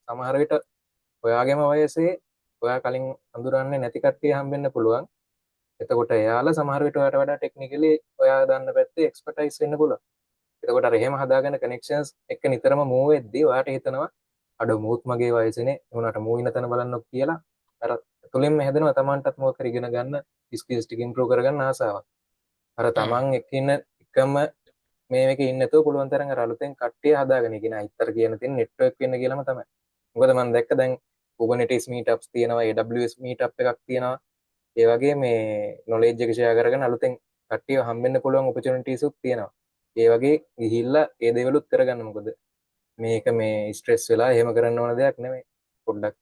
Speaker 1: සමහර විට ඔයාගේම වයසේ ඔයා කලින් අඳුරන්නේ නැති කට්ටිය හම්බෙන්න පුළුවන්. එතකොට එයාලා සමහර විට ඔයාට වඩා ටෙක්නිකලි ඔයා දන්න පැත්තේ එක්ස්පර්ටයිස් වෙන්න පුළුවන්. එතකොට අර එහෙම හදාගෙන කනෙක්ෂන්ස් එක නිතරම මූව් වෙද්දී ඔයාට හිතනවා අඩ මූත් මගේ වයසනේ උනාට මූ ඉන්න තැන බලන්නොත් කියලා අර තුළින්ම හැදෙනවා තමන්ටත් මොකක් හරි ඉගෙන ගන්න ස්කිල්ස් ටික ඉම්ප්‍රූව් කරගන්න ආසාවක්. අර
Speaker 2: හ්ම්.
Speaker 1: තමන් එක්කින්න එකම මේක ඉන්නතුව පුළුවන් තරම් අර අලුතෙන් කට්ටිය හදාගෙන ඉගෙන අයිතර කියන තියෙන නෙට්වර්ක් වෙන්න කියලාම තමයි. මොකද මම දැක්ක දැන් Kubernetes meetups තියෙනවා AWS meetup එකක් තියෙනවා. ඒ වගේ මේ නොලෙජ් එක ෂෙයා කරගෙන අලුතෙන් කට්ටිය හම්බෙන්න පුළුවන් ඔපචුනිටිස් උත් තියෙනවා. ඒ වගේ ගිහිල්ලා ඒ දේවලුත් කරගන්න. මොකද මේක මේ ස්ට්‍රෙස් වෙලා එහෙම කරන්න ඕන දෙයක් නෙමෙයි. පොඩ්ඩක්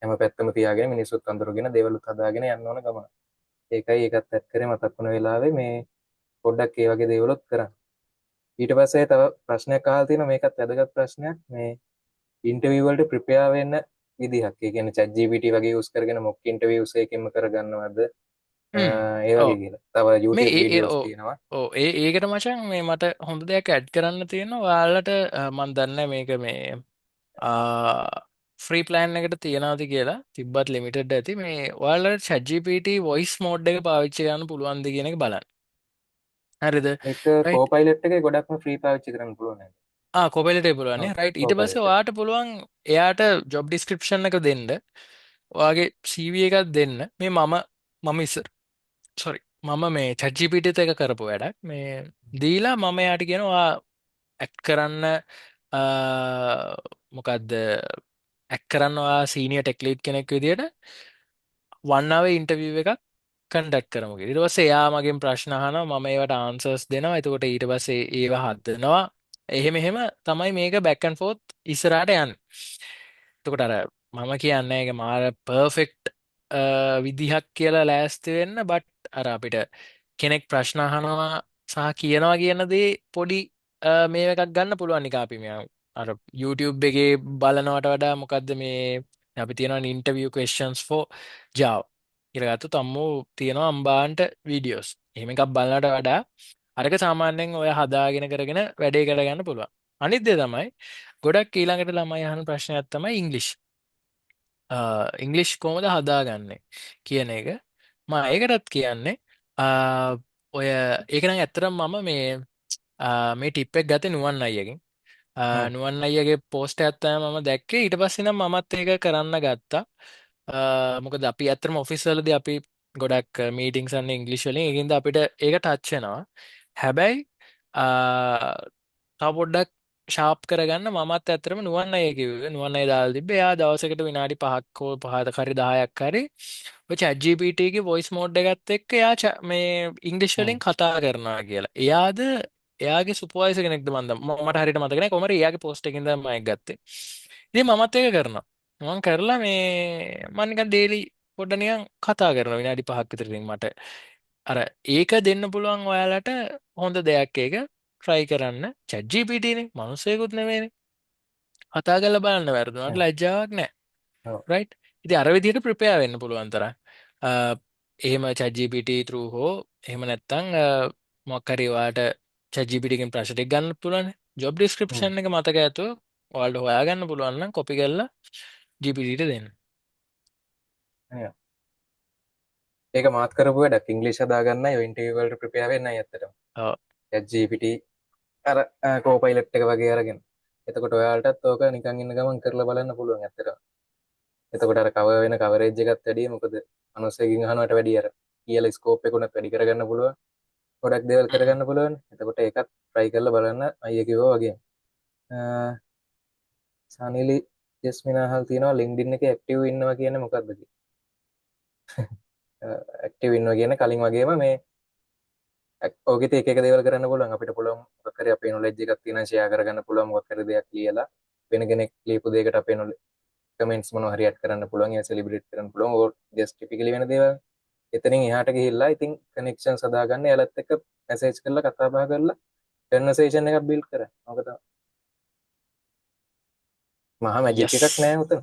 Speaker 1: හැම පැත්තම තියාගෙන මිනිස්සුත් අඳුරගෙන දේවලුත් හදාගෙන යන්න ඕන ගමන. ඒකයි ඒකත් ඇත් කරේ මතක් වුණ වෙලාවේ මේ පොඩ්ඩක් ඒ වගේ දේවලුත් කරන්න. ඊට පස්සේ තව ප්‍රශ්නයක් අහලා තියෙනවා මේකත් වැදගත් ප්‍රශ්නයක් මේ ඉන්ටර්විව් වලට ප්‍රිපෙයාර් වෙන්න විදිහක්. ඒ කියන්නේ chat GPT වගේ යූස් කරගෙන මොක් ඉන්ටර්විව්ස් එකකින්ම කරගන්නවද
Speaker 2: හ්ම්.
Speaker 1: ඒ
Speaker 2: ඔව්.
Speaker 1: වගේ කියලා. තව
Speaker 2: මේ
Speaker 1: YouTube
Speaker 2: ඒ
Speaker 1: වීඩියෝස්
Speaker 2: ඔව්.
Speaker 1: තියෙනවා.
Speaker 2: ඔව් ඒකට මචං මේ මට හොඳ දෙයක් ඇඩ් කරන්න තියෙනවා. ඔයාලට මන් දන්නේ මේක මේ ෆ්‍රී ප්ලෑන් එකට තියනවාද කියලා තිබ්බත් ලිමිටඩ් ඇති මේ ඔයාලට ChatGPT වොයිස් මෝඩ් එක පාවිච්චි කරන්න පුළුවන්ද කියන එක බලන්න. හරිද?
Speaker 1: ඒක
Speaker 2: රයිට්.
Speaker 1: කෝපයිලට් එකේ ගොඩක්ම ෆ්‍රී පාවිච්චි කරන්න පුළුවන් නේද?
Speaker 2: කොපිලට පුළුවන්
Speaker 1: ඔව්
Speaker 2: රයිට්. ඊට පස්සේ
Speaker 1: කෝපයිලට් එක.
Speaker 2: ඔයාට පුළුවන් එයාට ජොබ් ඩිස්ක්‍රිප්ෂන් එක දෙන්න. ඔයාගේ CV එකක් දෙන්න. මේ මම ඉස්සර සොරි මම මේ ChatGPT එක කරපු වැඩක් මේ දීලා මම එයාට කියනවා ඇක්ට් කරන්න මොකක්ද ඇක්ට් කරන්න ඔයා සීනියර් ටෙක් ලීඩ් කෙනෙක් විදියට 1 hour ඉන්ටර්විව් එකක් කන්ඩක්ට් කරමු කියලා. ඊට පස්සේ එයා මගෙන් ප්‍රශ්න අහනවා මම ඒවට ආන්සර්ස් දෙනවා. එතකොට ඊට පස්සේ ඒවා හදනවා. එහෙම එහෙම තමයි මේක බැක් ඇන්ඩ් ෆෝත් ඉස්සරහට යන්නේ. එතකොට අර මම කියන්නේ ඒක මාර පර්ෆෙක්ට් විදිහක් කියලා ලෑස්ති වෙන්න බට් අර අපිට කෙනෙක් ප්‍රශ්න අහනවා සහ කියනවා කියන දේ පොඩි මේ එකක් ගන්න පුළුවන් නිකන් අපි මේ අර YouTube එකේ බලනවට වඩා මොකද්ද මේ අපි තියෙනවා interview questions for Java කියලා ගත්තොත් අම්මෝ තියෙනවා අම්බාන්ට වීඩියෝස්. එහෙම එකක් බලනට වඩා අරක සාමාන්‍යයෙන් ඔය හදාගෙන කරගෙන වැඩේ කරගන්න පුළුවන්. අනිත් දේ තමයි ගොඩක් ඊළඟට ළමයි අහන ප්‍රශ්නයක් තමයි ඉංග්ලිෂ්. ඉංග්ලිෂ් කොහොමද හදාගන්නේ කියන එක. මම ඒකටත් කියන්නේ ඔය ඒක නම් ඇත්තටම මම මේ ටිප් එක ගත්තේ නුවන් අයියගෙන්.
Speaker 1: හ්ම්
Speaker 2: නුවන් අයියගේ පෝස්ට් එකක් තමයි මම දැක්කේ. ඊට පස්සේ නම් මමත් ඒක කරන්න ගත්තා. මොකද අපි ඇත්තටම ඔෆිස් වලදී අපි ගොඩක් මීටින්ග්ස් යන්නේ ඉංග්‍රීසි වලින්. ඒකින්ද අපිට ඒක ටච් වෙනවා. හැබැයි තව පොඩ්ඩක් ෂාප් කරගන්න මමත් ඇත්තටම නුවන් අය කිව්වේ. නුවන් අය දාලා තිබ්බේ. එයා දවසකට විනාඩි 5ක් හෝ 5ක හරි 10ක් හරි ඔය chat GPT ගේ voice mode එකත් එක්ක එයා මේ ඉංග්‍රීසි
Speaker 1: හ්ම්
Speaker 2: වලින් කතා කරනවා කියලා. එයාගේ සුපර්වයිසර් කෙනෙක්ද මට හරියට මතක නැහැ. කොහමද එයාගේ පෝස්ට් එකකින් තමයි මම ඒක ගත්තේ. ඉතින් මමත් ඒක කරනවා. මම කරලා මේ මම නිකන් ඩේලි පොඩ්ඩ නිකන් කතා කරනවා විනාඩි 5ක් විතර. ඉතින් මට අර ඒක දෙන්න පුළුවන් ඔයාලට හොඳ දෙයක් ඒක try කරන්න. chat GPT නේ මිනිස්සෙකුත් නෙමෙයිනේ. කතා කරලා බලන්න වැරදුනට
Speaker 1: හ්ම්
Speaker 2: ලැජ්ජාවක් නැහැ.
Speaker 1: ඔව්
Speaker 2: රයිට්. ඉතින් අර විදිහට ප්‍රිපෙයාර් වෙන්න පුළුවන් තරම්. එහෙම chat GPT through හෝ එහෙම නැත්නම් මොකක් හරි ඔයාලට chat GPT එකෙන් ප්‍රශ්න ටික ගන්න පුළුවන්. job
Speaker 1: හ්ම්
Speaker 2: description එක මතක ඇතුව ඔයාලට හොයාගන්න පුළුවන් නම් copy කරලා GPT ට දෙන්න.
Speaker 1: ඒක මාත් කරපු වැඩක් ඉංග්‍රීසි හදාගන්න ඉන්ටර්විව් වලට ප්‍රිපෙයාර් වෙන්න ඇත්තටම.
Speaker 2: ඔව්.
Speaker 1: chat GPT අර කෝපයිලට් එක වගේ අරගෙන. එතකොට ඔයාලටත් ඕක නිකන් ඉන්න ගමන් කරලා බලන්න පුළුවන් ඇත්තටම. එතකොට අර කවර් වෙන කවරේජ් එකත් වැඩි මොකද මනුස්සයෙක්ගෙන් අහනවට වැඩිය අර කියලා ස්කෝප් එක උනත් වැඩි කරගන්න පුළුවන්. ගොඩක් දේවල්
Speaker 2: හ්ම්.
Speaker 1: කරගන්න පුළුවන්. එතකොට ඒකත් try කරලා බලන්න අයියා කිව්වා වගේ. සනිලි ජස්මින අහල් තියෙනවා LinkedIn එකේ ඇක්ටිව් ඉන්නවා කියන්නේ මොකක්ද කියලා. ඇක්ටිව් ඉන්නවා කියන්නේ කලින් වගේම මේ ඕකෙත් එක දේවල් කරන්න පුළුවන් අපිට පුළුවන් මොකක් හරි අපේ නොලෙජ් එකක් තියෙනවා ෂෙයා කරගන්න පුළුවන් මොකක් හරි දෙයක් ලියලා වෙන කෙනෙක් ලියපු දෙයකට අපේ කමෙන්ට්ස් මොනවා හරි ඇඩ් කරන්න පුළුවන් ඒ සෙලිබ්‍රේට් කරන්න පුළුවන් ඕක ජස්ට් ටිපිකලි වෙන දේවල් එතනින් එහාට ගිහිල්ලා ඉතින් කනෙක්ෂන්ස් හදාගන්න එයාලත් එක්ක මැසේජ් කරලා කතා බහ කරලා කන්වර්සේෂන් එකක් බිල්ඩ් කරන්න ඕක තමයි මහා මැජික් එකක්
Speaker 2: යස්.
Speaker 1: නෑ උතන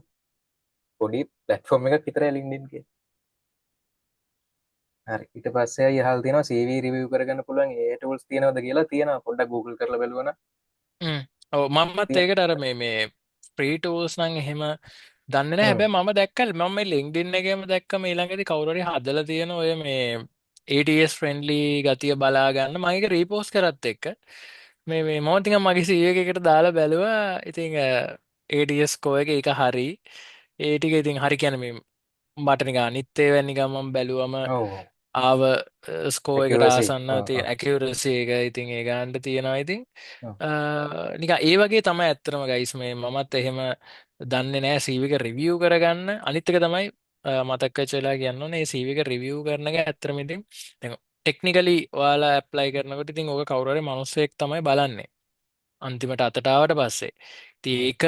Speaker 1: පොඩි ප්ලැට්ෆෝම් එකක් විතරයි LinkedIn එකේ හරි ඊට පස්සේ අය අහලා තියෙනවා CV රිවිව් කරගන්න පුළුවන් ඒ tools තියෙනවද කියලා තියෙනවා පොඩ්ඩක් Google කරලා බලුවා
Speaker 2: ඔව් මමත්
Speaker 1: නම්
Speaker 2: ඒකට අර මේ ෆ්‍රී ටූල්ස් නම් එහෙම දන්නේ නැහැ. හැබැයි මම දැක්කල් මම මේ LinkedIn එකේම දැක්ක මේ ළඟදී කවුරු හරි හදලා තියෙන ඔය මේ ATS friendly ගතිය බලා ගන්න මම ඒක රීපෝස්ට් කරත් එක්ක මේ මම ටිකක් මගේ CV එකකට දාලා බැලුවා. ඉතින් ATS කෝ එක ඒක හරි. ඒ ටික ඉතින් හරි කියන්නේ මේ මට නිකන් අනිත් ඒවා නිකන් මම බැලුවම
Speaker 1: ඔව්
Speaker 2: ආව ස්කෝ එකට
Speaker 1: accuracy
Speaker 2: ආසන්නව තියෙන ඇකියුරසි එක ඉතින් ඒ ගන්නට තියෙනවා ඉතින්
Speaker 1: ඔව්
Speaker 2: නිකන් ඒ වගේ තමයි ඇත්තටම ගයිස් මේ මමත් එහෙම දන්නේ නැහැ CV එක රිවිව් කරගන්න අනිත් එක තමයි මතක් වෙච්ච වෙලාව කියන්න ඕනේ මේ CV එක රිවිව් කරන එක ඇත්තටම ඉතින් දැන් ටෙක්නිකලි ඔයාලා ඇප්ලයි කරනකොට ඉතින් ඕක කවුරු හරි මිනිස්සෙක් තමයි බලන්නේ අන්තිමට අතට ආවට පස්සේ. ඉතින් ඒක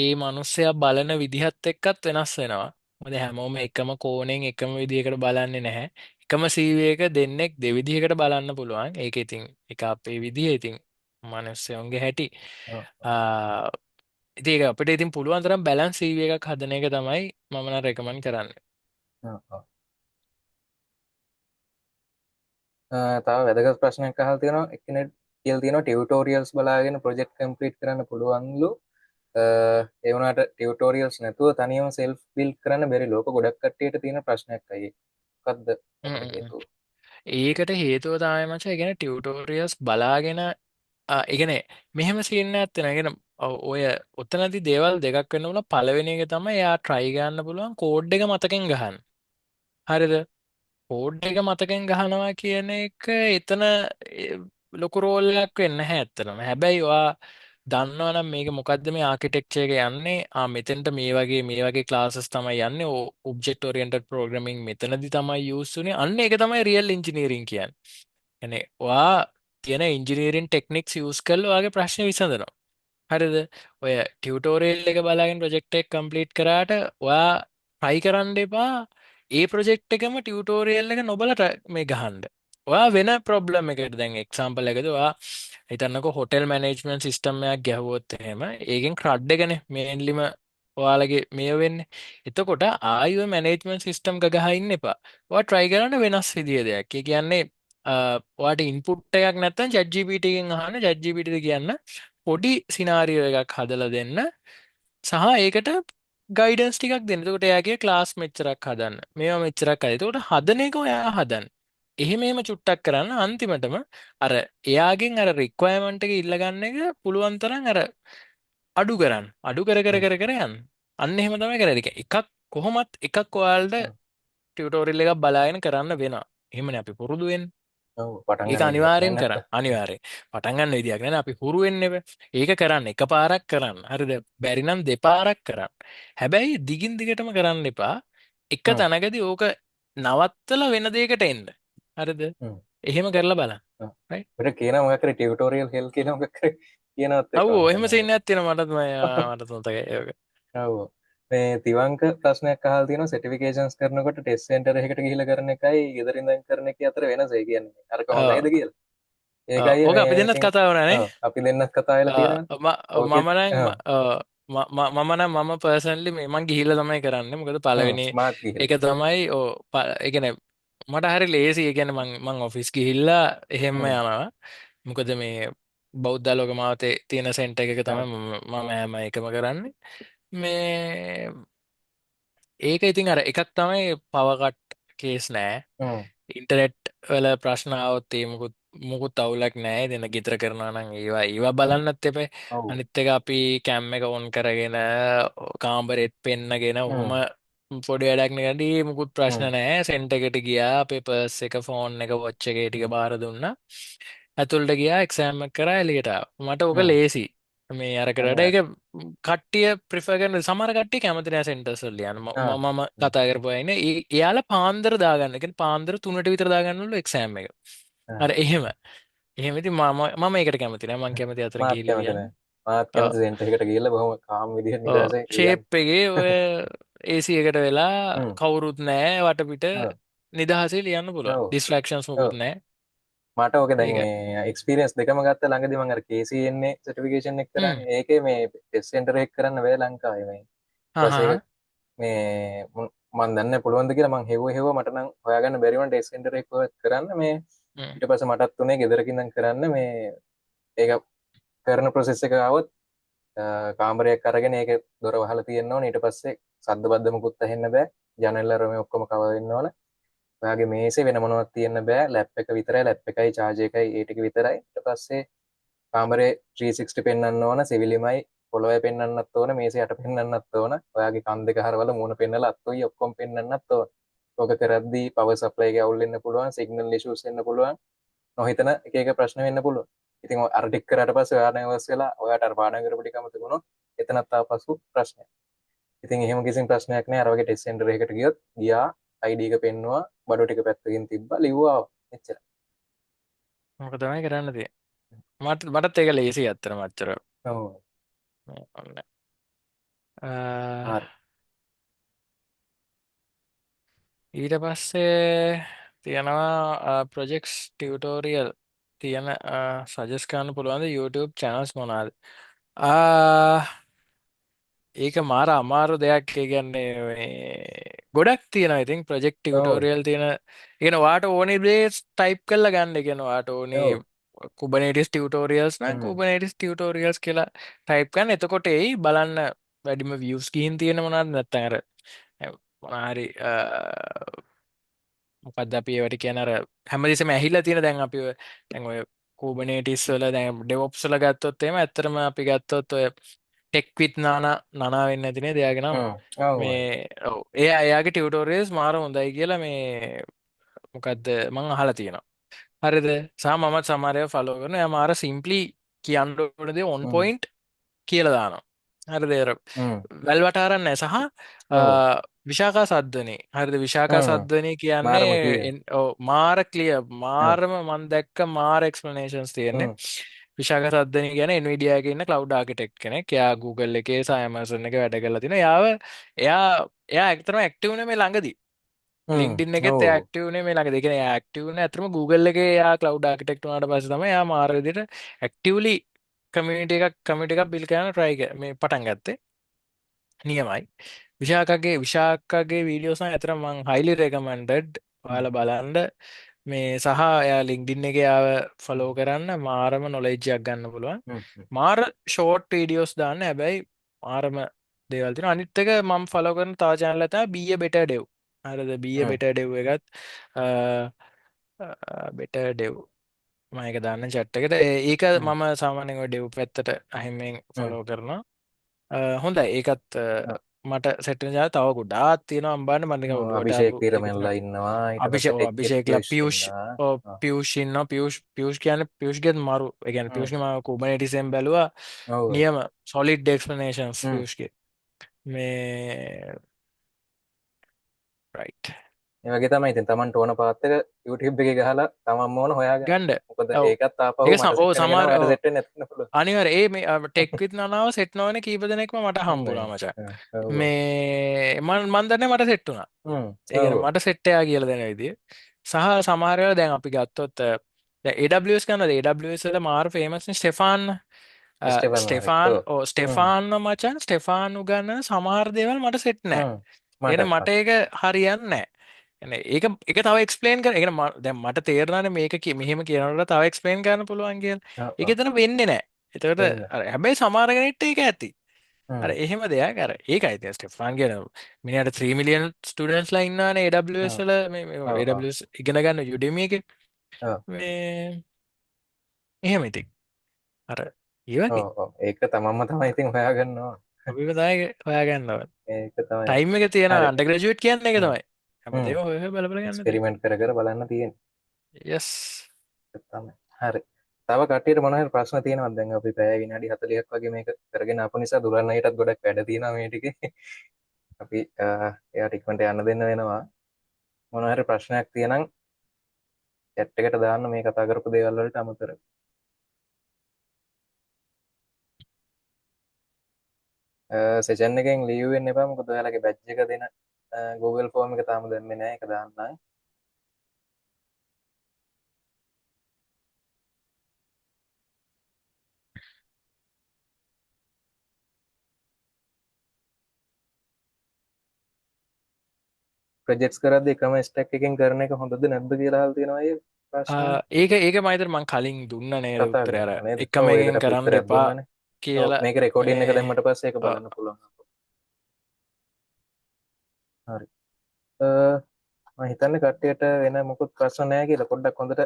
Speaker 2: ඒ මිනිස්සයා බලන විදිහත් එක්කත් වෙනස් වෙනවා. මොකද හැමෝම එකම කෝණයෙන් එකම විදිහකට බලන්නේ නැහැ. එකම CV එක දෙන්නෙක් දෙවිදිහකට බලන්න පුළුවන්. ඒක ඉතින් ඒක අපේ විදිහ ඉතින් මිනිස්සුන්ගේ හැටි.
Speaker 1: ඔව්
Speaker 2: ආ ඉතින් ඒක අපිට ඉතින් පුළුවන් තරම් බැලන්ස් CV එකක් හදන එක තමයි මම නම් රෙකමන්ඩ් කරන්නේ.
Speaker 1: ඔව් ඔව් තව වැදගත් ප්‍රශ්නයක් අහලා තියෙනවා එක්කෙනෙක් කියලා තියෙනවා ටියුටෝරියල්ස් බලාගෙන ප්‍රොජෙක්ට් කම්ප්ලීට් කරන්න පුළුවන්ලු ඒ වුණාට ටියුටෝරියල්ස් නැතුව තනියම සෙල්ෆ් බිල්ඩ් කරන්න බැරි ලෝක ගොඩක් කට්ටියට තියෙන ප්‍රශ්නයක් අයියේ මොකද්ද
Speaker 2: හ්ම්
Speaker 1: ඒකට
Speaker 2: හ්ම් හ්ම්.
Speaker 1: හේතුව
Speaker 2: ඒකට හේතුව තමයි මචං ඒ කියන්නේ ටියුටෝරියල්ස් බලාගෙන ඒකනේ මෙහෙම සීන් එකක් තියෙනවා. ඒ කියන්නේ ඔය ඔතනදී දේවල් දෙකක් වෙන්න පුළුවන්. පළවෙනි එක තමයි එයා try ගන්න පුළුවන් කෝඩ් එක මතකෙන් ගහන්න. හරිද? කෝඩ් එක මතකෙන් ගහනවා කියන එක එතන ලොකු රෝල් එකක් වෙන්නේ නැහැ ඇත්තටම. හැබැයි ඔයා දන්නවනම් මේක මොකද්ද මේ ආකිටෙක්චර් එක යන්නේ මේ වගේ ක්ලාසස් තමයි යන්නේ ඔබ්ජෙක්ට් ඕරියන්ටඩ් ප්‍රෝග්‍රෑමින් මෙතනදී තමයි යූස් වෙන්නේ අන්න ඒක තමයි රියල් ඉන්ජිනියරින් කියන්නේ. يعني ඔයා තියෙන ඉන්ජිනියරින් ටෙක්නික්ස් යූස් කරලා ඔයාගේ ප්‍රශ්න විසඳනවා. හරිද? ඔය ටියුටෝරියල් එක බලාගෙන ප්‍රොජෙක්ට් එක කම්ප්ලීට් කරාට ඔයා try කරන්න එපා ඒ ප්‍රොජෙක්ට් එකම ටියුටෝරියල් එක නොබලා මේ ගහන්න. ඔයා වෙන ප්‍රොබ්ලම් එකකට දැන් එක්සාම්පල් එකද ඔයා හිතන්නකෝ හොටෙල් මැනේජ්මන්ට් සිස්ටම් එකක් ගැහුවොත් එහෙම ඒකෙන් ක්‍රඩ් එකනේ මේන්ලිම ඔයාලගේ මේ වෙන්නේ. එතකොට ආයි ඔය මැනේජ්මන්ට් සිස්ටම් එක ගහ ඉන්න එපා. ඔයා try කරන්න වෙනස් විදිය දෙයක්. ඒ කියන්නේ ඔයාට ඉන්පුට් එකක් නැත්නම් ChatGPT එකෙන් අහන්න ChatGPT ද කියන්න පොඩි සිනාරියෝ එකක් හදලා දෙන්න සහ ඒකට ගයිඩන්ස් ටිකක් දෙන්න. එතකොට එයාගේ ක්ලාස් මෙච්චරක් හදන්න. මේවා මෙච්චරක් හදන්න. එතකොට හදන එක ඔයා හදන්න. එහෙම චුට්ටක් කරන්න අන්තිමටම අර එයාගෙන් අර රික්වයර්මන්ට් එක ඉල්ල ගන්න එක පුළුවන් තරම් අර අඩු කරන්න. අඩු කර කර කර කර යන්න. අන්න එහෙම තමයි කරන්නේ. එකක් කොහොමත් එකක් ඔයාලට ටියුටෝරියල් එකක් බලාගෙන කරන්න වෙනවා. එහෙමනේ අපි පුරුදු වෙන්නේ.
Speaker 1: ඔව් පටන්
Speaker 2: ඒක
Speaker 1: ගන්න විදිහක් නෑ
Speaker 2: අනිවාර්යෙන් කරන්න.
Speaker 1: නැත්තම්
Speaker 2: අනිවාර්යෙන්. පටන් ගන්න විදියක් නෑ. අපි හුරු වෙන්න එපා. ඒක කරන්න එකපාරක් කරන්න. හරිද? බැරි නම් දෙපාරක් කරන්න. හැබැයි දිගින් දිගටම කරන්න එපා. එක
Speaker 1: හ්ම්
Speaker 2: තැනකදී ඕක නවත්තලා වෙන දෙයකට එන්න. හරිද?
Speaker 1: හ්ම්
Speaker 2: එහෙම කරලා බලන්න.
Speaker 1: ඔව්
Speaker 2: right?
Speaker 1: අපිට කියනවා මොකක් හරි ටියුටෝරියල් හෙල් කියලා මොකක් හරි කියනවත් එක්ක
Speaker 2: ඔව්
Speaker 1: මම
Speaker 2: එහෙම
Speaker 1: හිතන්නේ
Speaker 2: සීන් එකක් තියෙනවා මට මතකයි ඒක.
Speaker 1: ඔව් මේ තිවංක ප්‍රශ්නයක් අහලා තියෙනවා සර්ටිෆිකේෂන්ස් කරනකොට ටෙස්ට් සෙන්ටර් එකකට ගිහිල්ලා කරන එකයි ගෙදර ඉඳන් කරන එකේ අතර වෙනස ඒ කියන්නේ අරක
Speaker 2: ඔව්
Speaker 1: හොඳයිද කියලා ඒකයි
Speaker 2: ඕක
Speaker 1: මේ
Speaker 2: අපි දෙන්නත්
Speaker 1: ඉතින්
Speaker 2: කතා වුණා නේ.
Speaker 1: ඔව් අපි දෙන්නත් කතා වෙලා තියෙනවා ඕකෙත් ඔව්
Speaker 2: මම නම් මම පර්සනලි මං ගිහිල්ලා තමයි කරන්නේ. මොකද පළවෙනි
Speaker 1: මාත්
Speaker 2: එක
Speaker 1: ගිහිල්ලා
Speaker 2: තමයි ඒ කියන්නේ මට හරි ලේසි. ඒ කියන්නේ මං ඔෆිස් ගිහිල්ලා එහෙම
Speaker 1: හ්ම්
Speaker 2: යනවා. මොකද මේ බෞද්ධ ලෝක මාවතේ තියෙන සෙන්ටර් එක තමයි
Speaker 1: ඔව්
Speaker 2: මම හැම එකම කරන්නේ. මේ ඒක ඉතින් අර එකක් තමයි පවකට් කේස් නෑ.
Speaker 1: හ්ම්.
Speaker 2: ඉන්ටනෙට් වල ප්‍රශ්න આવොත් ඒ මුකුත් අවුලක් නෑ. දෙන ගිතර කරනවා නම් ඒවා බලන්නත් එපා.
Speaker 1: ඔව්.
Speaker 2: අනිත් එක අපි කැම් එක ඔන් කරගෙන කාමරෙත් පෙන්නගෙන ඔහොම
Speaker 1: හ්ම්.
Speaker 2: පොඩි වැඩක් නෙකදී මුකුත් ප්‍රශ්න
Speaker 1: හ්ම්.
Speaker 2: නෑ. සෙන්ටර් එකට ගියා, අපේ පර්ස් එක, ෆෝන් එක, වොච් එක ටික
Speaker 1: හ්ම්.
Speaker 2: බාර දුන්නා. ඇතුළට ගියා, එක්සෑම් එක කරා, එළියට ආවා. මට ඕක
Speaker 1: හ්ම්.
Speaker 2: ලේසි. මේ අරකට වඩා ඒක කට්ටිය ප්‍රිෆර් කරන සමහර කට්ටිය කැමති නෑ සෙන්ටර්ස් වල යන්න.
Speaker 1: ආ.
Speaker 2: මම කතා කරපු අය ඉන්නේ. එයාලා පාන්දර දාගන්න. ඒ කියන්නේ පාන්දර 3ට විතර දාගන්නලු එක්සෑම් එක.
Speaker 1: ආ.
Speaker 2: අර එහෙම. එහෙම ඉතින් මම ඒකට කැමති නෑ. මම කැමති අතන
Speaker 1: මාත්
Speaker 2: ගිහිල්ලා
Speaker 1: කැමති
Speaker 2: ලියන්න.
Speaker 1: නෑ. මාත්
Speaker 2: ඔව්.
Speaker 1: කැමති සෙන්ටර් එකට ගිහලා බොහොම කාම් විදිහට
Speaker 2: ඔව්.
Speaker 1: නිදහසේ ලියන්න.
Speaker 2: ෂේප් එකේ ඔය AC එකට වෙලා
Speaker 1: හ්ම්.
Speaker 2: කවුරුත් නෑ වටපිට
Speaker 1: ඔව්.
Speaker 2: නිදහසේ ලියන්න පුළුවන්.
Speaker 1: ඔව්.
Speaker 2: ඩිස්ට්‍රැක්ෂන්ස්
Speaker 1: ඔව්.
Speaker 2: මොකුත් නෑ.
Speaker 1: මට ඕක දැන්
Speaker 2: ඒක.
Speaker 1: මේ එක්ස්පීරියන්ස් දෙකම ගත්ත ළඟදී මම අර KCNA සර්ටිෆිකේෂන් එක
Speaker 2: හ්ම්.
Speaker 1: කරන්නේ. ඒකේ මේ ටෙස්ට් සෙන්ටර් එක කරන්න බෑ ලංකාවේ මේ. ඊට
Speaker 2: හා
Speaker 1: පස්සේ
Speaker 2: හා.
Speaker 1: ඒක මේ මම දන්නේ පුළුවන්ද කියලා මං හෙව්ව මට නම් හොයාගන්න බැරි වුණා ටෙස්ට් සෙන්ටර් එක කරන්න මේ.
Speaker 2: හ්ම්.
Speaker 1: ඊට පස්සේ මටත් උනේ ගෙදරකින් ඉඳන් කරන්න මේ. ඒක කරන ප්‍රොසෙස් එක ආවොත් කාමරයක් අරගෙන ඒක දොර වහලා තියෙන්න ඕනේ. ඊට පස්සේ සද්ද බද්ද මුකුත් ඇහෙන්න බෑ. ජනෙල් අර මේ ඔක්කොම කවර් වෙන්න ඕනේ. ඔයාගේ මේසේ වෙන මොනවත් තියන්න බෑ. ලැප් එක විතරයි, ලැප් එකයි චාර්ජ් එකයි ඒ ටික විතරයි. ඊට පස්සේ කාමරේ 360 පෙන්වන්න ඕන, සිවිලිමයි පොළොවේ පෙන්වන්නත් ඕන, මේසේ යට පෙන්වන්නත් ඕන. ඔයාගේ කන් දෙක හරවලා මූණ පෙන්වලා අත්ොයි ඔක්කොම පෙන්වන්නත් ඕන. ඕක කරද්දී පවර් සප්ලයි එක අවුල් වෙන්න පුළුවන්, සිග්නල් ඉෂුස් වෙන්න පුළුවන්. නොහිතන එක එක ප්‍රශ්න වෙන්න පුළුවන්. ඉතින් ඔය අර ටික කරාට පස්සේ ඔයා නර්වස් වෙලා ඔයාට අර පාඩම් කරපු ටික අමතක වුණොත් එතනත් ආපසු ප්‍රශ්නයක්. ඉතින් එහෙම කිසිම ප්‍රශ්නයක් නෑ. අර වගේ ටෙස්ට් සෙන්ටර් එකකට ගියොත් ගියා ID එක පෙන්නුවා, බඩු ටික පැත්තකින් තිබ්බා, ලිව්වා එච්චරයි.
Speaker 2: මොක තමයි කරන්න තියෙන්නේ. මටත් ඒක ලේසි ඇත්තටම අච්චර.
Speaker 1: ඔව්.
Speaker 2: ඔන්න.
Speaker 1: හරි.
Speaker 2: ඊට පස්සේ තියෙනවා ප්‍රොජෙක්ට්ස් ටියුටෝරියල් තියෙන සජස් කරන්න පුළුවන්ද YouTube channels මොනවාද? ඒක මාර අමාරු දෙයක්. ඒ කියන්නේ ගොඩක් තියෙනවා. ඉතින් ප්‍රොජෙක්ට්
Speaker 1: ඔව්.
Speaker 2: ටියුටෝරියල් තියෙන. කියන වාට ඕනේ දේ ටයිප් කරලා ගන්න. කියන වාට ඕනේ
Speaker 1: ඔව්.
Speaker 2: Kubernetes tutorials නම්
Speaker 1: හ්ම්.
Speaker 2: Kubernetes tutorials කියලා ටයිප් කරන්න. එතකොට එයි බලන්න වැඩිම views ගිහින් තියෙන මොනවද නැත්නම් අර මොනාරි මොකක්ද අපි ඒවට කියන අර හැමදෙස්සෙම ඇහිලා තියෙන දැන් අපි දැන් ඔය Kubernetes වල දැන් DevOps වල ගත්තොත් එහෙම ඇත්තටම අපි ගත්තොත් ඔය ටෙක් විත් නානා වෙන්නේ නැති නේද එයාගේ නම
Speaker 1: ඔව්.
Speaker 2: මේ ඔව් එයාගේ ටියුටෝරියල්ස් මාර හොඳයි කියලා මේ මොකද්ද මම අහලා තියෙනවා හරිද සහ මමත් සමහර ඒවා ෆලෝ කරනවා එයා මාර සිම්ප්ලි කියන්න ඕන දේ ඔන්
Speaker 1: හ්ම්.
Speaker 2: පොයින්ට් කියලා දානවා හරිද
Speaker 1: හ්ම්.
Speaker 2: වැල් වටාරන්නේ සහ
Speaker 1: ඔව්.
Speaker 2: විශාකා සද්දනේ හරිද විශාකා
Speaker 1: හ්ම්.
Speaker 2: සද්දනේ කියන්නේ
Speaker 1: මාරම ක්ලියර්.
Speaker 2: මාර ක්ලියර්
Speaker 1: ඔව්.
Speaker 2: මාරම මම දැක්ක මාර එක්ස්ප්ලනේෂන්ස් තියෙන්නේ
Speaker 1: හ්ම්.
Speaker 2: විශාක සද්දනි කියන්නේ Nvidia එකේ ඉන්න cloud architect කෙනෙක්. එයා Google එකේ සහ Amazon එකේ වැඩ කරලා තිනවා. එයා ඇත්තටම active වුණේ මේ ළඟදී.
Speaker 1: හ්ම්.
Speaker 2: LinkedIn එකෙත් එයා
Speaker 1: ඔව්.
Speaker 2: active වුණේ මේ ළඟදී. ඒ කියන්නේ එයා active වුණේ ඇත්තටම Google එකේ එයා cloud architect වුණාට පස්සේ තමයි එයා මාර විදිහට actively community එකක් build කරන්න මේ පටන් ගත්තේ. නියමයි. විශාකගේ වීඩියෝස් නම් ඇත්තටම මම highly recommended.
Speaker 1: හ්ම්.
Speaker 2: ඔයාලා බලන්න මේ සහ එයා LinkedIn එකේ ආව ෆලෝ කරන්න මාරම නොලෙජ් එකක් ගන්න පුළුවන්.
Speaker 1: හ්ම්. හ්ම්.
Speaker 2: මාර ෂෝට් වීඩියෝස් දාන්න හැබැයි මාරම දේවල් තියෙනවා. අනිත් එක මම ෆලෝ කරන තව channel එකක් තමයි Be a Better Dev. හරිද? Be a
Speaker 1: hmm.
Speaker 2: Better Dev එකත් Better Dev මම ඒක දාන්න chat එකට. ඒක
Speaker 1: හ්ම්.
Speaker 2: මම සාමාන්‍යයෙන් ඔය dev පැත්තට අහිමින්
Speaker 1: හ්ම්.
Speaker 2: ෆලෝ කරනවා. හොඳයි ඒකත්
Speaker 1: ඔව්.
Speaker 2: මට සෙට් වෙන ජාල තව ගොඩාක් තියෙනවා අම්බාන්න මම නිකන් ඔළුවට ආපු
Speaker 1: අභිෂේක්
Speaker 2: ටික
Speaker 1: පීරමල්ලා
Speaker 2: තමයි.
Speaker 1: ඉන්නවා. ඊට පස්සේ ටෙක්
Speaker 2: අභිෂේක්ලා
Speaker 1: පියුෂ්
Speaker 2: පියුෂ්
Speaker 1: ඉන්නවා. ඔව්.
Speaker 2: පියුෂ් ඉන්නවා පියුෂ් කියන්නේ පියුෂ්ගෙත් මරු ඒ කියන්නේ
Speaker 1: හ්ම්.
Speaker 2: පියුෂ්ගේ මම Kubernetes බැලුවා
Speaker 1: ඔව්.
Speaker 2: නියම solid explanations
Speaker 1: හ්ම්.
Speaker 2: පියුෂ්ගේ මේ right
Speaker 1: ඒ වගේ තමයි ඉතින් Tamanට ඕන පාත් එක YouTube එකේ ගහලා තමන්ම ඕන හොයාගන්න.
Speaker 2: ගණ්ඩ
Speaker 1: මොකද
Speaker 2: ඔව්
Speaker 1: ඒකත් ආපහු
Speaker 2: ඒක
Speaker 1: මට සෙට් වෙන
Speaker 2: සමහර
Speaker 1: කෙනා ඔයාට සෙට් වෙන්නේ නැත්නම් පුළුවන්.
Speaker 2: අනිවාර්ය ඒ මේ ටෙක් විත් නනාව සෙට් නොවන කීප දෙනෙක්ම මට
Speaker 1: හොඳයි.
Speaker 2: හම්බුණා මචං
Speaker 1: ඔව්.
Speaker 2: මේ මන් දන්නේ මට සෙට් වුණා
Speaker 1: හ්ම්.
Speaker 2: ඒ
Speaker 1: ඔව්.
Speaker 2: කියන්නේ මට සෙට් එකක් කියලා දෙන විදිය සහ සමහර වෙලාව දැන් අපි ගත්තොත් දැන් AWS ගන්නද AWS වල මාර ෆේමස් නේ ස්ටෙෆාන්
Speaker 1: ස්ටෙෆන් හරි. ඔව්. හ්ම්.
Speaker 2: ස්ටෙෆාන් මචං ස්ටෙෆාන් උගන්න සමහර දේවල් මට සෙට් නැහැ.
Speaker 1: හ්ම්.
Speaker 2: ඒ කියන්නේ මට
Speaker 1: මටත්.
Speaker 2: ඒක හරියන්නේ නැහැ. يعني ඒක තව එක්ස්ප්ලেইন කරන. ඒ කියන්නේ දැන් මට තේරෙනවානේ මේක මෙහෙම කියනකොට තව එක්ස්ප්ලেইন කරන්න පුළුවන් කියලා.
Speaker 1: ඔව්.
Speaker 2: ඒක
Speaker 1: ඔව්.
Speaker 2: එතන වෙන්නේ නැහැ. ඒතකොට
Speaker 1: වෙන්න.
Speaker 2: අර හැබැයි සමහර කෙනෙක්ට ඒක ඇති. අර
Speaker 1: හ්ම්.
Speaker 2: එහෙම දෙයක් අර ඒකයි ඉතින් ස්ටෙෆාන් කියන මිනිහට 3 මිලියන් ස්ටුඩන්ට්ස්ලා ඉන්නවනේ AWS
Speaker 1: ඔව්.
Speaker 2: වල
Speaker 1: ඔව් ඔව්.
Speaker 2: AWS ඉගෙන ගන්න Udemy එකේ
Speaker 1: ඔව්.
Speaker 2: මේ එහෙම ඉතින් අර ඒ වගේ
Speaker 1: ඔව් ඔව්. ඒක තමන්ම තමයි ඉතින් හොයාගන්න ඕන.
Speaker 2: අපිම තමයි හොයාගන්න ඕන
Speaker 1: ඒක තමයි.
Speaker 2: ටයිම් එක තියෙන
Speaker 1: හරි.
Speaker 2: අන්ඩර් ග්‍රැජුවේට් කියන්නේ ඒක
Speaker 1: හ්ම්.
Speaker 2: තමයි
Speaker 1: හ්ම්.
Speaker 2: හැමදේම හොය හොය බල බල යන්න තියෙන්නේ
Speaker 1: එක්ස්පෙරිමන්ට් කර කර බලන්න තියෙන්නේ.
Speaker 2: යස්
Speaker 1: ඒක තමයි. හරි. තව කට්ටියට මොනවා හරි ප්‍රශ්න තියෙනවද? දැන් අපි පැය විනාඩි 40ක් වගේ මේක කරගෙන ආපු නිසා දුරන් අයියටත් ගොඩක් වැඩ තියෙනවා මේ ටිකේ. අපි එයාට ඉක්මනට යන්න දෙන්න වෙනවා. මොනවා හරි ප්‍රශ්නයක් තියෙනම් chat එකට දාන්න මේ කතා කරපු දේවල් වලට අමතරව. සෙෂන් එකෙන් ලීව් වෙන්න එපා. මොකද ඔයාලගේ බැච් එක දෙන Google ෆෝම් එක තාම දැම්මේ නැහැ. ඒක දාන්න. ප්‍රොජෙක්ට්ස් කරද්දී එකම ස්ටැක් එකෙන් කරන එක හොඳද නැද්ද කියලා අහලා තියෙනවා අය ප්‍රශ්නේ.
Speaker 2: ඒක මයිතර මං කලින් දුන්න නේද
Speaker 1: කතා
Speaker 2: උත්තරය අර
Speaker 1: කරා නේද?
Speaker 2: එකම
Speaker 1: ඔව් ඒකට
Speaker 2: එකෙන්
Speaker 1: අපි
Speaker 2: කරන්න
Speaker 1: උත්තරයක්
Speaker 2: එපා
Speaker 1: දුන්නානේ. ඔව්
Speaker 2: කියලා
Speaker 1: මේක රෙකෝඩින් එක
Speaker 2: මේ
Speaker 1: දැම්මට පස්සේ ඒක බලන්න පුළුවන්. හරි. මම හිතන්නේ කට්ටියට වෙන මොකුත් ප්‍රශ්න නැහැ කියලා. පොඩ්ඩක් හොඳට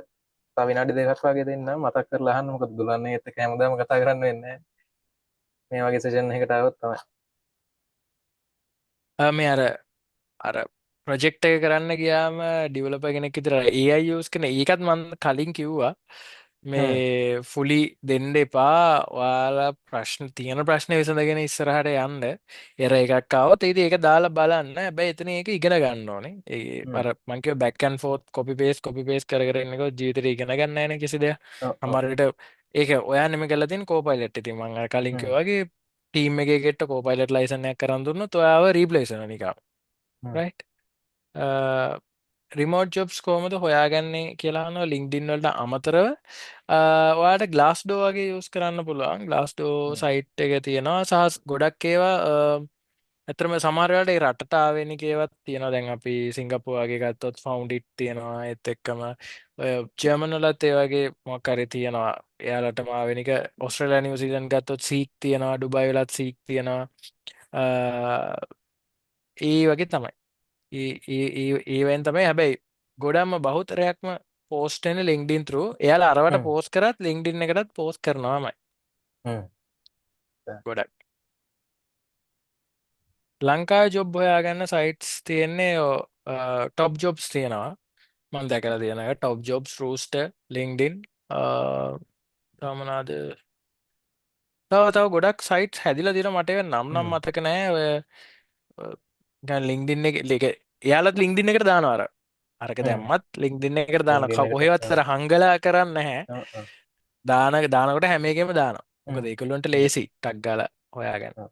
Speaker 1: තව විනාඩි දෙකක් වගේ දෙන්න මතක් කරලා අහන්න. මොකද දුලන්නේ ඒත් එක්ක හැමදාම කතා කරන්න වෙන්නේ නැහැ. මේ වගේ සෙෂන් එකකට ආවොත් තමයි.
Speaker 2: මේ අර ප්‍රොජෙක්ට් එක කරන්න ගියාම ඩිවලොපර් කෙනෙක් විතර AI යූස් කරන ඒකත් මම කලින් කිව්වා
Speaker 1: හ්ම්.
Speaker 2: මේ ෆුලි දෙන්න එපා ඔයාලා ප්‍රශ්න තියෙන ප්‍රශ්න විසඳගෙන ඉස්සරහට යන්න එර එකක් ආවොත් ඉතින් ඒක දාලා බලන්න හැබැයි එතන ඒක ඉගෙන ගන්න ඕනේ ඒ
Speaker 1: හ්ම්.
Speaker 2: අර මං කිව්වා back and fourth copy paste කර කර ඉන්නකොට ජීවිතේ ඉගෙන ගන්න නැහැ නේ කිසි දෙයක්
Speaker 1: ඔව් ඔව්.
Speaker 2: අමාරු විට ඒක ඔයා නෙමෙයි කරලා තියෙන කෝපයිලට් ඉතින් මං අර කලින්
Speaker 1: හ්ම්.
Speaker 2: කිව්වා වගේ ටීම් එකේ ගෙට කෝපයිලට් ලයිසන් එකක් කරන් දුන්නොත් ඔයාව රීප්ලේස් වෙනවා නිකන්
Speaker 1: හ්ම්.
Speaker 2: රයිට් රිමෝට් ජොබ්ස් කොහොමද හොයාගන්නේ කියලා අහනවා ලින්ක්ඩින් වලට අමතරව ඔයාලට ග්ලාස්ඩෝ වගේ යූස් කරන්න පුළුවන් ග්ලාස්ඩෝ
Speaker 1: හ්ම්.
Speaker 2: සයිට් එක තියෙනවා සහ ගොඩක් ඒවා ඇත්තටම සමහර වෙලාවට ඒ රටට ආවෙනික ඒවාත් තියෙනවා දැන් අපි සිංගප්පූර් වගේ ගත්තොත් ෆවුන්ඩ් ඉට් තියෙනවා ඒත් එක්කම ඔය ජර්මන් වලත් ඒ වගේ මොකක් හරි තියෙනවා එයාලටම ආවෙනික ඕස්ට්‍රේලියා නිව්සීලන්ත ගත්තොත් සීක් තියෙනවා ඩුබයි වලත් සීක් තියෙනවා ඒ වගේ තමයි ඒවෙන් තමයි හැබැයි ගොඩක්ම බහුතරයක්ම පෝස්ට්න ලින්ක්ඩින් තරු එයාලා අරවට
Speaker 1: හ්ම්.
Speaker 2: පෝස් කරත් ලින්ක්ඩින් එකටත් පෝස් කරනවාමයි
Speaker 1: හ්ම්.
Speaker 2: ගොඩක් ලංකා ජොබ් හොයාගන්න සයිට්ස් තියෙන්නේ ටොප් ජොබ්ස් තියෙනවා මන් දැකලා තියෙන ටොප් ජොබ්ස් රූස්ට ලින්ක්ඩින් තමනාද තව ගොඩක් සයිට් හැදිලා තින මට නම්
Speaker 1: හ්ම්.
Speaker 2: මතක නෑ ඔය ලින්ක්ඩින්න එක එයාලත් ලින්ක්ඩින්න එකට දානවාර අරක
Speaker 1: හ්ම්.
Speaker 2: දැම්මත් ලින්ක්ඩින්න එකට දාන
Speaker 1: LinkedIn එකට.
Speaker 2: කොහෙවත්තර හංගලා කරන්න නැහැ
Speaker 1: ඔව් ඔව්.
Speaker 2: දානකොට හැමේකෙම දාන මොකද
Speaker 1: හ්ම්.
Speaker 2: ඒකුල්ලන්ට
Speaker 1: හරි.
Speaker 2: ලේසි ටක් ගාල හොයාගන්න
Speaker 1: ඔව්.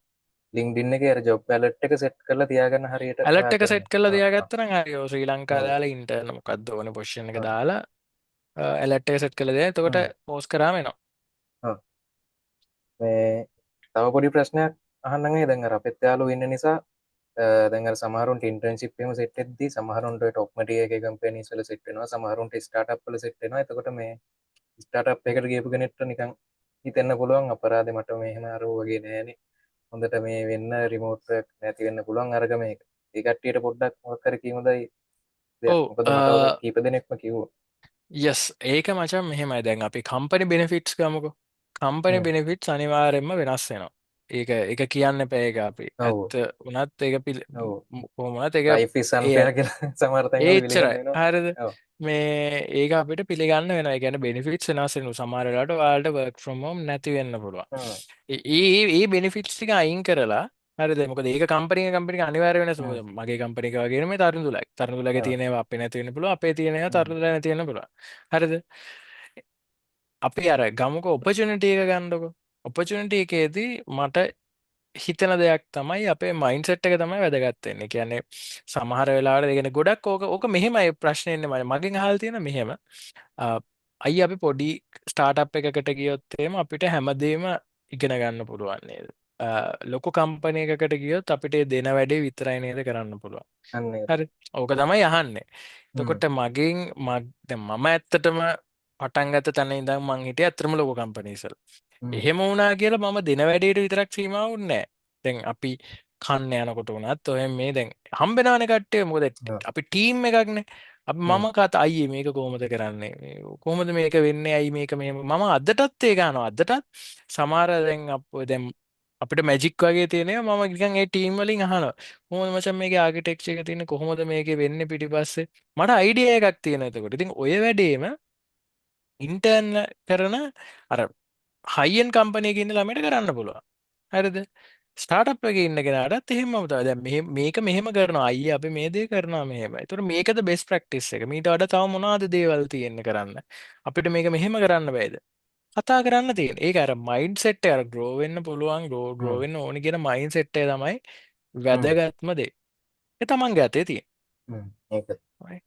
Speaker 1: LinkedIn එකේ අර ජොබ් ඇලර්ට් එක සෙට් කරලා තියාගන්න හරියට
Speaker 2: ඇලට් එක
Speaker 1: හොයාගන්න.
Speaker 2: සෙට් කළ
Speaker 1: ඔව් ඔව්.
Speaker 2: දයාගත්තන හරිෝ ශ්‍රී ලංකා
Speaker 1: ඔව්
Speaker 2: දාලා ඉන්ටර්න මොකක්ද ඕන පොෂ්ෂණ එක
Speaker 1: ඔව්.
Speaker 2: දාලා ඇලට් එක සෙට් කළ දේ තකොට
Speaker 1: හ්ම්.
Speaker 2: පෝස් කරාම නවා
Speaker 1: ඔව්. මේ තව පොඩි ප්‍රශ්නයක් අහන්නගේ දැන් අර අපිත් යාළුවෝ ඉන්න නිසා දැන් අර සමහරුන්ට ඉන්ටර්න්ෂිප් එහෙම සෙට් වෙද්දී සමහරුන්ට টොප් මැටි එකේ කම්පැනිස් වල සෙට් වෙනවා සමහරුන්ට ස්ටාර්ට්අප් වල සෙට් වෙනවා එතකොට මේ ස්ටාර්ට්අප් එකට ගියපු කෙනෙක්ට නිකන් හිතෙන්න පුළුවන් අපරාධේ මට මෙහෙම අර වගේ නෑනේ හොඳට මේ වෙන්න රිමෝට් වර්ක් නැති වෙන්න පුළුවන් අරග මේක ඒ කට්ටියට පොඩ්ඩක් මොකක් හරි කියමුදයි දෙයක්
Speaker 2: ඔව්
Speaker 1: මොකද මට ඔය කීප දෙනෙක්ම කිව්වා
Speaker 2: යස් ඒක මචන් මෙහෙමයි දැන් අපි කම්පනි බෙනිෆිට්ස් ගමුකෝ කම්පනි
Speaker 1: හ්ම්.
Speaker 2: බෙනිෆිට්ස් අනිවාර්යෙන්ම වෙනස් වෙනවා ඒක කියන්න එපා ඒක අපි
Speaker 1: ඔව්
Speaker 2: ඇත්ත උනත් ඒක
Speaker 1: ඔව්
Speaker 2: කොහොමත් ඒක
Speaker 1: ලයිෆ් ඉස්
Speaker 2: ඒ
Speaker 1: අන්ෆෙයාර් කියලා සමහර තැන්වල පිළිගන්න
Speaker 2: ඒච්චරයි
Speaker 1: වෙනවා
Speaker 2: හරිද
Speaker 1: ඔව්
Speaker 2: මේ ඒක අපිට පිළිගන්න වෙන ගැන බෙනිෆිට් වෙනස්සෙනු සමහරලාට වාල්ට වර්ක් ෆ්‍රොම් හෝම් නැති වෙන්න පුළුවන්
Speaker 1: හ්ම්.
Speaker 2: ඒ බෙනිෆිට්ස් ටික අයින් කරලා හරිද මොකද ඒක කම්පනි අනිවාර්ය වෙනස
Speaker 1: හ්ම්.
Speaker 2: මගේ කම්පනි එක වගේම මේ තරුණුලගේ
Speaker 1: ඔව්
Speaker 2: තියෙනවා අපේ නැති වෙන්න පුළුවන් අපේ තියෙනවා
Speaker 1: හ්ම්.
Speaker 2: තරුණුලා නැති වෙන්න පුළුවන් හරිද අපි අර ගමුක ඔපචුනිටි එක ගන්නකො ඔපචුනිටි එකේදී මට හිතන දෙයක් තමයි අපේ මයින්සෙට් එක තමයි වැදගත් වෙන්නේ. කියන්නේ සමහර වෙලාවට දෙගෙන ගොඩක් ඕක මෙහෙමයි ප්‍රශ්නේ එන්නේ මගෙන් අහලා තියෙන මෙහෙම. අයි අපි පොඩි ස්ටාර්ට්අප් එකකට ගියොත් එහෙම අපිට හැමදේම ඉගෙන ගන්න පුළුවන් නේද? ලොකු කම්පැනි එකකට ගියොත් අපිට ඒ දෙන වැඩේ විතරයි නේද කරන්න පුළුවන්.
Speaker 1: අන්න ඒක
Speaker 2: හරි. ඕක තමයි අහන්නේ.
Speaker 1: හ්ම්.
Speaker 2: එතකොට දැන් මම ඇත්තටම පටන් ගත්ත තැන ඉඳන් මං හිටියේ ඇත්තටම ලොකු කම්පැනිස් වල.
Speaker 1: හ්ම්.
Speaker 2: එහෙම වුණා කියලා මම දෙන වැඩේට විතරක් සීමා වුණේ නැහැ. දැන් අපි කන්න යනකොට වුණත් ඔය මේ දැන් හම්බෙනවනේ කට්ටිය මොකද
Speaker 1: ඔව්.
Speaker 2: අපි ටීම් එකක්නේ අපි
Speaker 1: හ්ම්.
Speaker 2: මම කතා අයියේ මේක කොහොමද කරන්නේ කොහොමද මේක වෙන්නේ ඇයි මේක මෙහෙම මම අදටත් ඒක අහනවා අදටත් සමහර දැන් දැන් අපිට මැජික් වගේ තියෙනවා මම නිකන් ඒ ටීම් වලින් අහනවා කොහොමද මචං මේකේ ආකිටෙක්චර් එක තියෙන්නේ කොහොමද මේකේ වෙන්නේ පිටිපස්සේ මට අයිඩියා එකක් තියෙනවා එතකොට ඉතින් ඔය වැඩේම ඉන්ටර්න් කරන අර හයිෙන් කම්පනයක ඉන්න ළමයට කරන්න පුළුවන්. හරිද? ස්ටාර්ට්අප් එකේ ඉන්න කෙනාටත් එහෙමම තමයි. දැන් මේක මෙහෙම කරනවා. අයියේ අපි මේ දේ කරනවා මෙහෙම. ඒතර මේකද බෙස්ට් ප්‍රැක්ටිස් එක. මීට වඩා තව මොනවද දේවල් තියෙන්න කරන්න. අපිට මේක මෙහෙම කරන්න බෑද? කතා කරන්න තියෙන. ඒක අර මයින්ඩ් සෙට් එක අර ග්‍රෝ වෙන්න පුළුවන්, ග්‍රෝ
Speaker 1: හ්ම්.
Speaker 2: වෙන්න ඕනි කියන මයින්ඩ් සෙට් එක තමයි
Speaker 1: හ්ම්.
Speaker 2: වැදගත්ම දේ. ඒ තමන්ගේ අතේ තියෙන.
Speaker 1: හ්ම්. ඒක
Speaker 2: right?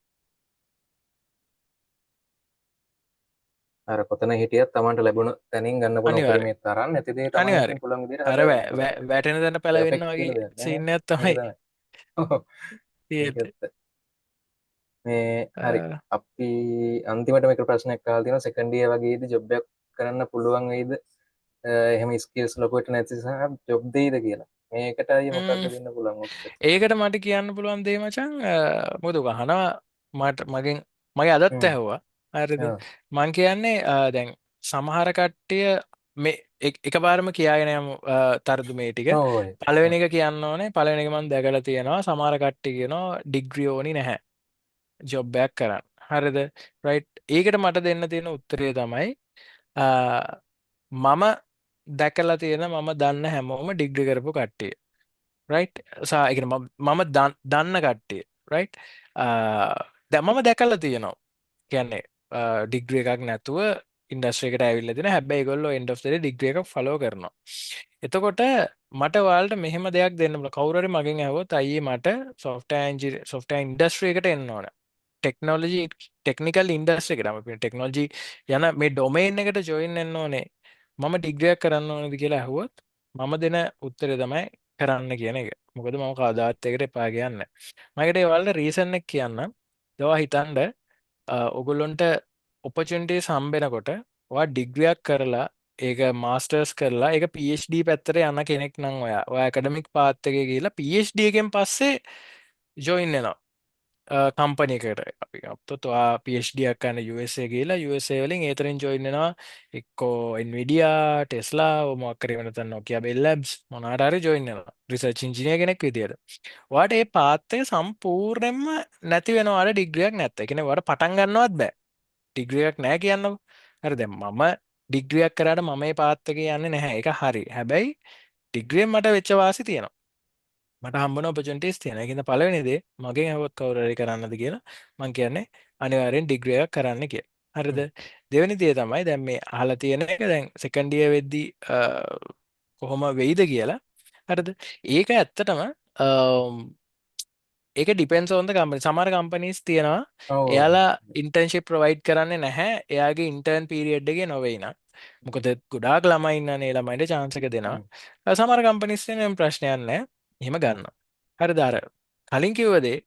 Speaker 1: අර කොතන හිටියත් Tamanට ලැබුණ තැනින් ගන්න පුළුවන්
Speaker 2: අනිවාර්යෙන්.
Speaker 1: උපරිමයේ තරම් නැති දේ Taman විසින්
Speaker 2: අනිවාර්යෙන්.
Speaker 1: පුළුවන් විදිහට
Speaker 2: අර
Speaker 1: හදා ගන්න. ඒකට
Speaker 2: වැටෙන තැන පැලවෙන්න
Speaker 1: පර්ෆෙක්ට්
Speaker 2: වගේ
Speaker 1: කියලා දෙයක් නැහැ.
Speaker 2: සීන් එකක්
Speaker 1: මේක
Speaker 2: තමයි
Speaker 1: තමයි. ඔව්.
Speaker 2: තියෙන්නේ.
Speaker 1: ඒකත් මේ හරි අපි අන්තිමට මේක ප්‍රශ්නයක් අහලා තියෙනවා සෙකන්ඩ් ඉයර් වගේදී ජොබ් එකක් කරන්න පුළුවන් වෙයිද එහෙම ස්කිල්ස් ලොකුවට නැති සහ ජොබ් දෙයිද කියලා මේකට අයිය මොකක්ද දෙන්න පුළුවන් උත්තර
Speaker 2: ඒකට මට කියන්න පුළුවන් දේ මචං මොකද ඔක අහනවා මට මගේ අදත්
Speaker 1: හ්ම්
Speaker 2: ඇහුවා හරිද
Speaker 1: ඔව්
Speaker 2: මං කියන්නේ දැන් සමහර කට්ටිය මේ එකපාරම කියාගෙන යමු තරදු මේ ටික
Speaker 1: ඔව් ඔය
Speaker 2: පළවෙනි එක කියන්න ඕනේ පළවෙනි එක මම දැකලා තියෙනවා සමහර කට්ටිය කියනවා ඩිග්‍රී ඕනි නැහැ ජොබ් එකක් කරන්න හරිද රයිට් ඒකට මට දෙන්න තියෙන උත්තරය තමයි මම දැකලා තියෙන මම දන්න හැමෝම ඩිග්‍රී කරපු කට්ටිය රයිට් සාගෙන මම දන්න කට්ටිය රයිට් දැ මම දැකල්ල තියෙනවා කියන්නේ ඩිග්‍රිය එකක් නැතුව ඉන්ඩස්ට්‍රේකට ඇවිල්ල තින හැබැයි ගොල්ල ඉන්ඩස්ටේ ඩිග්‍රිය එකක් ෆලෝ කරනවා එතකොට මට වාල්ට මෙහෙම දෙයක් දෙන්නට කවුරරි මගින් ඇහොත් අයි මට සොෆ්ට ඉන්ඩස්ට්‍රේකට එන්න ඕන ටෙක්නෝලජි ටෙක්නිකල් ඉන්ඩස්ට්‍රේ කරම ටෙක්නෝජි යන මේ ඩොමේන් එකට ජොයින් එන්න ඕනේ මම ඩිග්‍රියක් කරන්න ඕනද කියලා ඇහුවොත් මම දෙන උත්තරය තමයි කරන්න කියන එක මොකද මම කාදාත්තයකට එපා කියන්න මකට ඒවල්ට රීසන්නෙක් කියන්න දවා හිතන්ඩ ඔගුල්ලොන්ට ඔපචන්ටේ සම්බෙනකොට වා ඩිග්‍රියක් කරලා ඒක මාස්ටර්ස් කරලා එක PhD පැත්තර යන්න කෙනෙක් නං ඔය ඇකඩමික් පාත්තක කියලා PhD එකෙන් පස්සේ ජොයින්නවා කම්පනයකට අපි අපතවා PhDයක් කන්න USA කියලා USA වලින් ඒතරින් ජොයින්නවා එක්කෝ එන්විඩියා ටෙස්ලා මොක්කර වනත නොකිය බෙල්ලබ්ස් මොනාටරි ජොයින්නවා රිසර්ච් ඉංජිනය කෙනෙක් විදියට වාට ඒ පාත්තය සම්පූර්ණයෙන්ම නැති වෙනවාට ඩිග්‍රියක් නැත්ත එකෙන වට පටන් ගන්නවත් බෑ ඩිග්‍රියක් නෑ කියන්න හරි දැම් මම ඩිග්‍රියක් කරට මම මේ පාත්තක යන්න නැහැ එක හරි හැබැයි ඩිග්‍රියෙන් මට වෙච්චවාසි තියෙනවා මට හම්බන ඔපචන්ටේස් තියෙන එකද පලවෙනිදේ මගේ හවත් කවුරරි කරන්නද කියලා මං කියන්නේ අනිවාරෙන් ඩිග්‍රියක් කරන්න කිය හරිද දෙවනි දේ තමයි දැම් මේ අහල තියෙන එක දැන් සෙකන්ඩිය වෙද්දි කොහොම වෙයිද කියලා හරිද ඒක ඇත්තටම ඒක ඩිපෙන්ස් ඕන්ද කම්පනි සමර කම්පනිස් තියෙනවා
Speaker 1: ඔව්
Speaker 2: එයාලා ඉන්ටර්න්ශිප් ප්‍රවයිඩ් කරන්න නැහැ එයාගේ ඉන්ටර්න් පීරියඩ්ගේ නොවෙයින මොකද ගොඩාක් ළමයින්න නේ ළමයිට චාන්සක දෙනවා සමර කම්පනිස්ටනම් ප්‍රශ්නයන්න එහෙම ගන්න හරි දාර කලින් කිව්වදේ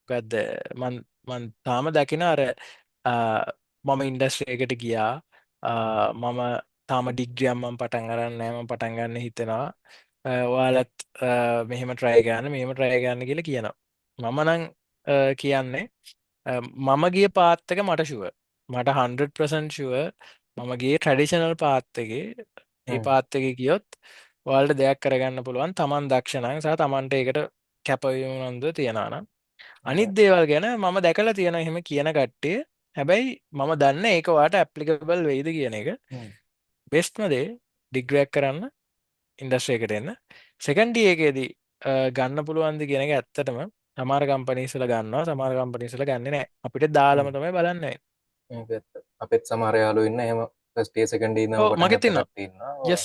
Speaker 2: ගත්ද මන් තාම දකින අර මම ඉන්ඩස්ට්‍රේකට ගියා මම තාම ඩිග්‍රියම්මම් පටන් කරන්න නෑම පටන්ගන්න හිතෙනවා ඔයාලත් මෙහෙම ට්‍රයිගන්න මෙම ට්‍රයගන්න කියල කියනවා මම නං කියන්නේ මම ගිය පාත්තක මට ශුව මට 100% ශුව මමගේ ට්‍රඩිෂනල් පාත්තගේ ඒ
Speaker 1: හ්ම්
Speaker 2: පාත්තක කියොත් වල්ට දෙයක් කරගන්න පුළුවන් තමන් දක්ෂණය සහ තමන්ට එකට කැපවීමනොන්ද තියෙනනම් අනිත් දේවල් ගැන මම දැකලා තියෙන එහෙම කියන කට්ටිය හැබැයි මම දන්න ඒකවාට ඇප්ලිකබල් වෙයිද කියන එක
Speaker 1: හ්ම්
Speaker 2: බෙස්ට්මදේ ඩිග්‍රයක් කරන්න ඉන්ඩස්ට්‍රේකට එන්න සෙකන්ඩිය එකේදී ගන්න පුළුවන්ද කියෙනක ඇත්තටම සමාර කම්පනීසල ගන්නවා සමාර කම්පනීසල ගන්න නෑ අපිට දාලම තමයි බලන්න
Speaker 1: අපෙත් සමහර යාලු ඉන්න එහෙම ෆස්ටේ සෙකන්ඩ් ඉන්නම පටන් ගත්ත
Speaker 2: මගෙතින්න
Speaker 1: කට්ටිය ඉන්නවා
Speaker 2: යස්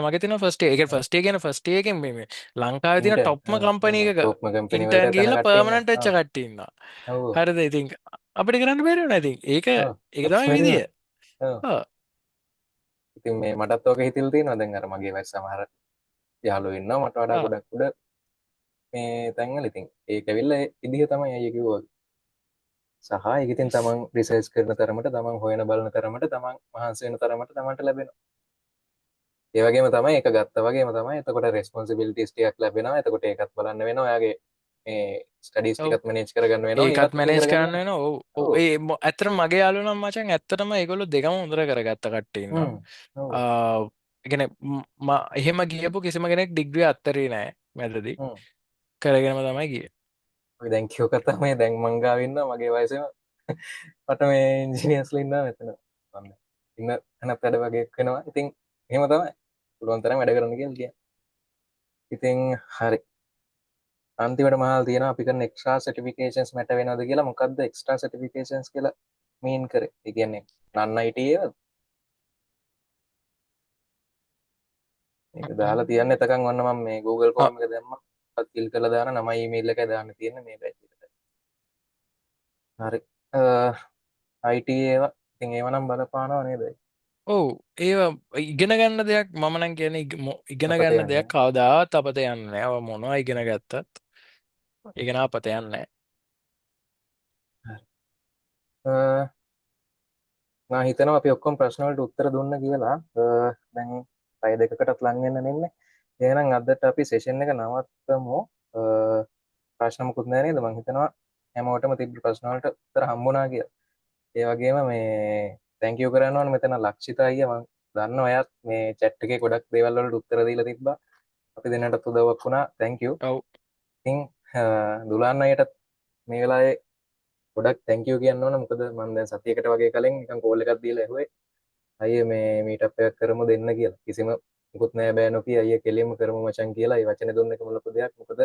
Speaker 2: මගෙතින ෆස්ටේ එක ෆස්ටේ ගෙන ෆස්ටේකෙන් මේ ලංකාව තින
Speaker 1: ඉන්ටර්න්
Speaker 2: ටොප්ම කම්පනය එක
Speaker 1: ටෝප්ම කම්පැනි වලට
Speaker 2: ඉන්ටර්න්
Speaker 1: තැන
Speaker 2: ගේල
Speaker 1: කට්ටිය
Speaker 2: පර්මණට
Speaker 1: ඉන්නවා
Speaker 2: එච්ච කට්ටඉන්න
Speaker 1: ඔව්
Speaker 2: හරිද ඉතින් අපිට කරන්න බැරව නැති ඒක
Speaker 1: ඔව්
Speaker 2: එක තමයි
Speaker 1: බැරිම
Speaker 2: විදිිය
Speaker 1: ඔව් ඉතින් මේ මටත් ඕක හිතල් තියෙනවා දැන් අර මගේ වැස් සමහර යාලු ඉන්න මට වඩා ගොඩක් උඩ මේ තැන්වල ඉතින් ඒක ඇවිල්ලා ඉදිහ තමයි අයියා කිව්වා සහ ඒක ඉතින් තමන් රිසර්ච් කරන තරමට තමන් හොයන බලන තරමට තමන් මහන්සි වෙන තරමට තමන්ට ලැබෙනවා ඒ වගේම තමයි ඒක ගත්තා වගේම තමයි එතකොට රෙස්පොන්සිබිලිටිස් ටිකක් ලැබෙනවා. එතකොට ඒකත් බලන්න වෙනවා. ඔයාගේ මේ ස්ටඩීස්
Speaker 2: ඔව්
Speaker 1: ටිකත් මැනේජ් කරගන්න වෙනවා.
Speaker 2: ඒකත්
Speaker 1: ඒවත් ඉතින්
Speaker 2: මැනේජ්
Speaker 1: කරගන්න
Speaker 2: කරන්න
Speaker 1: වෙනවා.
Speaker 2: වෙනවා. ඔව් ඔව්
Speaker 1: ඔව්.
Speaker 2: ඇත්තටම මගේ යාළුවෝ නම් මචං ඇත්තටම ඒගොල්ලෝ දෙකම හොඳට කරගත්ත කට්ටිය ඉන්නවා.
Speaker 1: හ්ම්. ඔව්.
Speaker 2: ඒ කියන්නේ එහෙම ගියපු කිසිම කෙනෙක් ඩිග්‍රී අත්තරේ නෑ මැදදී.
Speaker 1: හ්ම්.
Speaker 2: කරගෙනම තමයි ගියේ.
Speaker 1: ඔය දැන් කියෝ කතා මේ දැන් මං ගාව ඉන්නවා මගේ වයසේම මට මේ ඉන්ජිනියර්ස්ලා ඉන්නවා මෙතන. මම ඉන්න තැනත් වැඩ වගේ වෙනවා. ඉතින් එහෙම තමයි. පුළුවන් තරම් වැඩ කරන්න කියලා කියන්නේ. ඉතින් හරි. අන්තිමට මහල් තියෙනවා අපි කරන එක්ස්ට්‍රා සර්ටිෆිකේෂන්ස් මට වෙනවද කියලා. මොකද්ද එක්ස්ට්‍රා සර්ටිෆිකේෂන්ස් කියලා මීන් කරේ? ඒ කියන්නේ නන් IT ඒවද? මේක දාලා තියන්න එතකන් ඔන්න මම මේ Google
Speaker 2: ආ,
Speaker 1: ෆෝම් එක දැම්මා. ෆිල් කරලා දාන නමයි ඊමේල් එකයි දාන්න තියෙන්නේ මේ බැච් එකට. හරි. IT ඒවා ඉතින් ඒව නම් බලපානවා නේද?
Speaker 2: ඔව් ඒවා ඉගෙන ගන්න දෙයක් මම නම් කියන්නේ ඉගෙන
Speaker 1: අපතේ
Speaker 2: ගන්න දෙයක්
Speaker 1: යන්නේ.
Speaker 2: කවදාවත් අපත යන්නේ නැහැ. ඔය මොනවා ඉගෙන ගත්තත් ඉගෙන අපත යන්නේ නැහැ.
Speaker 1: හරි. මම හිතනවා අපි ඔක්කොම ප්‍රශ්න වලට උත්තර දුන්න කියලා. දැන් පැය දෙකකටත් ලං වෙන්න නෙන්නේ. එහෙනම් අදට අපි සෙෂන් එක නවත්තමු. ප්‍රශ්න මුකුත් නැහැ නේද? මම හිතනවා හැමෝටම තිබ්බ ප්‍රශ්න වලට උත්තර හම්බුණා කියලා. ඒ වගේම මේ තැන්ක් යූ කරන්න ඕනේ මෙතන ලක්ෂිත අයියා මම දන්නවා එයාත් මේ chat එකේ ගොඩක් දේවල් වලට උත්තර දීලා තිබ්බා. අපි දෙන්නටත් උදව්වක් වුණා. Thank you.
Speaker 2: ඔව්
Speaker 1: ඉතින් දුලාන් අයියටත් මේ වෙලාවේ ගොඩක් තැන්ක් යූ කියන්න ඕන. මොකද මම දැන් සතියකට වගේ කලින් නිකන් කෝල් එකක් දීලා ඇහුවේ අයියේ මේ මීටප් එකක් කරමු දෙන්න කියලා. කිසිම මුකුත් නෑ බෑ නොකිය අයියේ කෙලින්ම කරමු මචං කියලා. ඒ වචනේ දුන්න එකම ලොකු දෙයක්. මොකද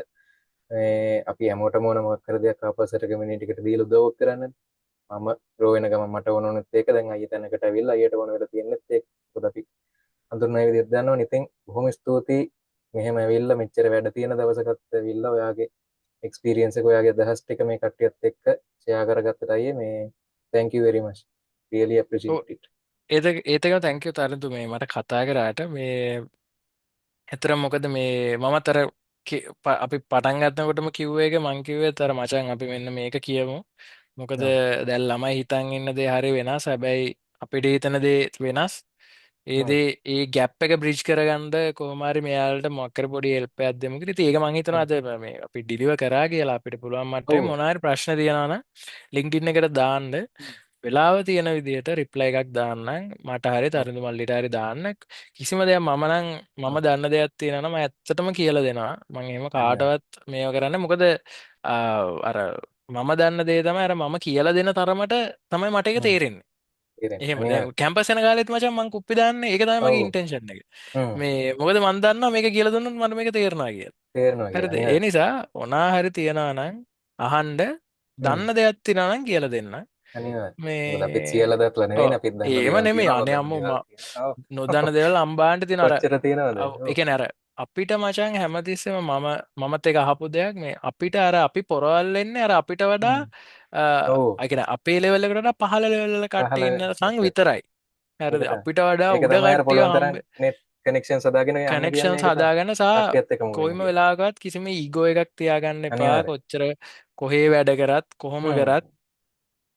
Speaker 1: මේ අපි හැමෝටම ඕන මොකක් කර දෙයක් ආපස්සට කමියුනිටි එකට දීලා උදව්වක් කරන්න. මම ග්‍රෝ වෙන ගමන් මට ඕන උනෙත් ඒක. දැන් අයියේ තැනකට ඇවිල්ලා අයියට ඕන වෙලා තියෙනෙත් ඒක. මොකද අපි අඳුරන ඒ විදිහට දන්නවනේ. ඉතින් බොහොම ස්තුතියි. මෙහෙම ඇවිල්ලා මෙච්චර වැඩ තියෙන දවසකත් ඇවිල්ලා ඔයාගේ එක්ස්පීරියන්ස් එක ඔයාගේ අදහස් ටික මේ කට්ටියත් එක්ක ෂෙයා කරගත්තට අයියේ මේ thank you very much. Really
Speaker 2: ඔව්
Speaker 1: appreciate it.
Speaker 2: ඒතක තැන්ක් යූ තරතු මේ මට කතා කරාට මේ ඇතර මොකද මේ මමත් අර අපි පටන් ගන්නකොටම කිව්වේ එක මං කිව්වේ අර මචං අපි මෙන්න මේක කියමු. මොකද
Speaker 1: ඔව්.
Speaker 2: දැන් ළමයි හිතන් ඉන්න දේ හරි වෙනස්. හැබැයි අපිට හිතන දේ වෙනස්. ඒ
Speaker 1: හ්ම්.
Speaker 2: දේ ඒ ගැප් එක බ්‍රිජ් කරගන්න කොහොම හරි මෙයාලට මොකක් කර පොඩි හෙල්ප් එකක් දෙමු කියලා. ඉතින් ඒක මං හිතනවා
Speaker 1: හ්ම්.
Speaker 2: අද මේ අපි ඩිලිවර් කරා කියලා අපිට පුළුවන් මට්ටමේ
Speaker 1: ඔව්.
Speaker 2: මොනවා හරි ප්‍රශ්න තියෙනවා නම් LinkedIn එකට දාන්න.
Speaker 1: හ්ම්.
Speaker 2: වෙලාව තියෙන විදිහට රිප්ලයි එකක් දාන්නම් මට හරි
Speaker 1: ඔව්.
Speaker 2: තරිඳු මල්ලිට හරි දාන්න කිසිම දෙයක් මම
Speaker 1: ඔව්.
Speaker 2: දන්න දෙයක් තියෙනවා නම් මම ඇත්තටම කියලා දෙනවා මම එහෙම
Speaker 1: අනිවාර්යෙන්.
Speaker 2: කාටවත් මේව කරන්න මොකද අර මම දන්න දේ තමයි අර මම කියලා දෙන තරමට තමයි මට ඒක
Speaker 1: හ්ම්.
Speaker 2: තේරෙන්නේ
Speaker 1: තේරෙන්නේ.
Speaker 2: එහෙම දැන්
Speaker 1: අනිවාර්යෙන්.
Speaker 2: කැම්පස් යන කාලෙත් මචං මං කුප්පි දාන්නේ ඒක තමයි මගේ
Speaker 1: ඔව්.
Speaker 2: ඉන්ටෙන්ෂන් එක
Speaker 1: හ්ම්.
Speaker 2: මේ මොකද මන් දන්නවා මේක කියලා දුන්නොත් මට මේක තේරෙනවා කියලා
Speaker 1: තේරෙනවා කියලා.
Speaker 2: හරිද ඒ
Speaker 1: අනිවාර්යෙන්.
Speaker 2: නිසා මොනා හරි තියනවා නම් අහන්න
Speaker 1: හ්ම්.
Speaker 2: දන්න දෙයක් තියෙනවා නම් කියලා දෙන්න
Speaker 1: අනිවාර්යෙන්. මොකද අපිත්
Speaker 2: මේ
Speaker 1: සියල්ල දත්ලා නෙවෙයිනේ අපිත් දන්න
Speaker 2: ඒම
Speaker 1: දේවල්
Speaker 2: නෙමේ
Speaker 1: තියෙනවා
Speaker 2: අනේ
Speaker 1: නොදන්න
Speaker 2: අම්මෝ
Speaker 1: දේවල් තියෙනවා. ඔව්.
Speaker 2: නොදන්න දේවල් අම්බාන්ට තින අර
Speaker 1: කොච්චර තියෙනවද? ඔව්.
Speaker 2: එක නැර අපිට මචන් හැමතිස්සම මමත් එක අහපු දෙයක් මේ අපිට අර අපි පොරවල් එන්නේ අර අපිට වඩා
Speaker 1: හ්ම්. ඔව්.
Speaker 2: අගෙන අපේ ලෙවල්ලකට පහල ලෙවල්ල
Speaker 1: පහළ
Speaker 2: කට්ට ඉන්න සං
Speaker 1: කට්ටියත්
Speaker 2: විතරයි
Speaker 1: ඒක
Speaker 2: හැරද
Speaker 1: තමයි.
Speaker 2: අපිට වඩා
Speaker 1: ඒක
Speaker 2: උඩ
Speaker 1: තමයි අර
Speaker 2: කට්ටිය
Speaker 1: පුළුවන් තරම්
Speaker 2: හම්බ
Speaker 1: net connection හදාගෙන යන්න
Speaker 2: කනෙක්ෂන්
Speaker 1: කියන්නේ ඒක තමයි.
Speaker 2: හදාගන්න සහ
Speaker 1: කට්ටියත් එක්ක මුව වෙන්න
Speaker 2: කොයිම
Speaker 1: කියන්නේ.
Speaker 2: වෙලාගත් කිසිම ඊගෝ එකක් තියාගන්න එපා
Speaker 1: අනිවාර්යෙන්.
Speaker 2: කොච්චර කොහේ වැඩ කරත් කොහොම
Speaker 1: හ්ම්.
Speaker 2: කරත්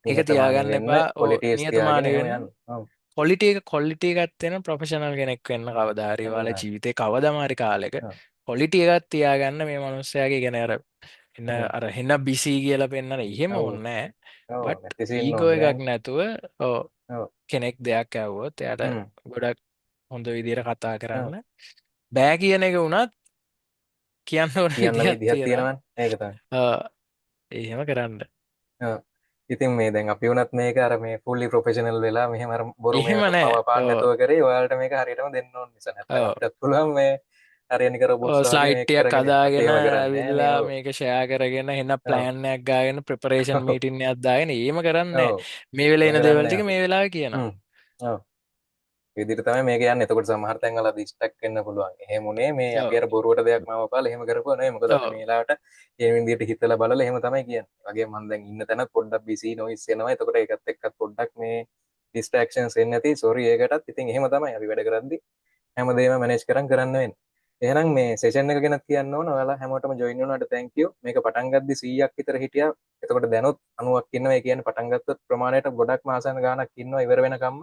Speaker 2: එක
Speaker 1: නිහතමානී
Speaker 2: තියාගන්න
Speaker 1: වෙන්න
Speaker 2: එපා
Speaker 1: කොලිටිස් තියාගෙන
Speaker 2: නියතමානය
Speaker 1: එහෙම
Speaker 2: වෙන්න
Speaker 1: යන්න. ඔව්.
Speaker 2: කොලිටිය එකත්වෙන ප්‍රොෆෙෂනල් කෙනෙක් වෙන්න කවදාරි වාල
Speaker 1: අනිවාර්යෙන්.
Speaker 2: ජීවිතය කවදමාරි කාලෙක
Speaker 1: ඔව්.
Speaker 2: කොලිටිය එකත් තියාගන්න මේ මනුස්සයාගේ ගෙන එන්න
Speaker 1: හ්ම්.
Speaker 2: අර හෙන්න බිසී කියලා පෙන්න්නන එහෙම
Speaker 1: ඔව්.
Speaker 2: ඔන්නෑ
Speaker 1: ඔව්.
Speaker 2: බට්
Speaker 1: නැතිසි ඉන්න
Speaker 2: ඊගෝ
Speaker 1: ඕනේ
Speaker 2: එකක්
Speaker 1: නෑනේ.
Speaker 2: නැතුව ඕ
Speaker 1: ඔව්.
Speaker 2: කෙනෙක් දෙයක් ඇව්වොත් එයට
Speaker 1: හ්ම්.
Speaker 2: ගොඩක් හොඳ විදිර කතා
Speaker 1: ඔව්.
Speaker 2: කරන්න බෑ කියන එක වුණත් කියන්න ඕන
Speaker 1: කියන්න
Speaker 2: විදිහත්
Speaker 1: විදිහක්
Speaker 2: තියෙනවා
Speaker 1: තියෙනවනේ. ඒක තමයි.
Speaker 2: එහෙම කරන්න
Speaker 1: ඔව්. ඉතින් මේ දැන් අපි වුණත් මේක අර මේ ෆුල්ලි ප්‍රොෆෙෂනල් වෙලා මෙහෙම අර බොරු
Speaker 2: එහෙම
Speaker 1: මේවට
Speaker 2: නෑ
Speaker 1: පව පාන්න නැතුව කරේ ඔයාලට මේක හරියටම දෙන්න ඕන නිසා නැත්නම් අපිටත් පුළුවන් මේ හරියනික රොබොට්ස් වගේ මේක
Speaker 2: ස්ලයිට්ටියක්
Speaker 1: කරගෙන අපි
Speaker 2: අදාගෙන
Speaker 1: ඒව කරන්නේ නෑනේ.
Speaker 2: ඇවිල්ලා
Speaker 1: ඔව්.
Speaker 2: මේක ෂයා කරගෙන එන්න
Speaker 1: ඔව්.
Speaker 2: ප්ලෑන්යක් ගාගෙන ප්‍රපරේෂන් මීටින්න අත්දාගෙන ඒම කරන්න
Speaker 1: ඔව්.
Speaker 2: මේ වෙලා
Speaker 1: එහෙම
Speaker 2: එන
Speaker 1: කරන්නේ නෑ
Speaker 2: දේවල්ටික
Speaker 1: අපි.
Speaker 2: මේ වෙලා කියන
Speaker 1: හ්ම්. ඔව්. විදිහට තමයි මේක යන්නේ. එතකොට සමහර තැන්වල ඩිස්ට්‍රැක්ට් වෙන්න පුළුවන්. එහෙම උනේ මේ අපි අර බොරුවට දෙයක් මවපාලා එහෙම කරපුවා නෙවෙයි. මොකද අපි මේ වෙලාවට ඒ විදිහට හිතලා බලලා එහෙම තමයි කියන්නේ. ඒ වගේම මම දැන් ඉන්න තැනත් පොඩ්ඩක් බිසි නොයිස් එනවා. එතකොට ඒකත් එක්කත් පොඩ්ඩක් මේ ඩිස්ට්‍රැක්ෂන්ස් එන්නේ නැති. සෝරි ඒකටත්. ඉතින් එහෙම තමයි අපි වැඩ කරද්දි හැමදේම මැනේජ් කරන් කරන්න වෙන්නේ. එහෙනම් මේ සෙෂන් එක ගැන කියන්න ඕන. ඔයාලා හැමෝටම ජොයින් වුණාට thank you. මේක පටන් ගද්දි 100ක් විතර හිටියා. එතකොට දැනුත් 90ක් ඉන්නවා. ඒ කියන්නේ පටන් ගත්තත් ප්‍රමාණයට ගොඩක්ම ආසන්න ගාණක් ඉන්නවා ඉවර වෙනකම්ම.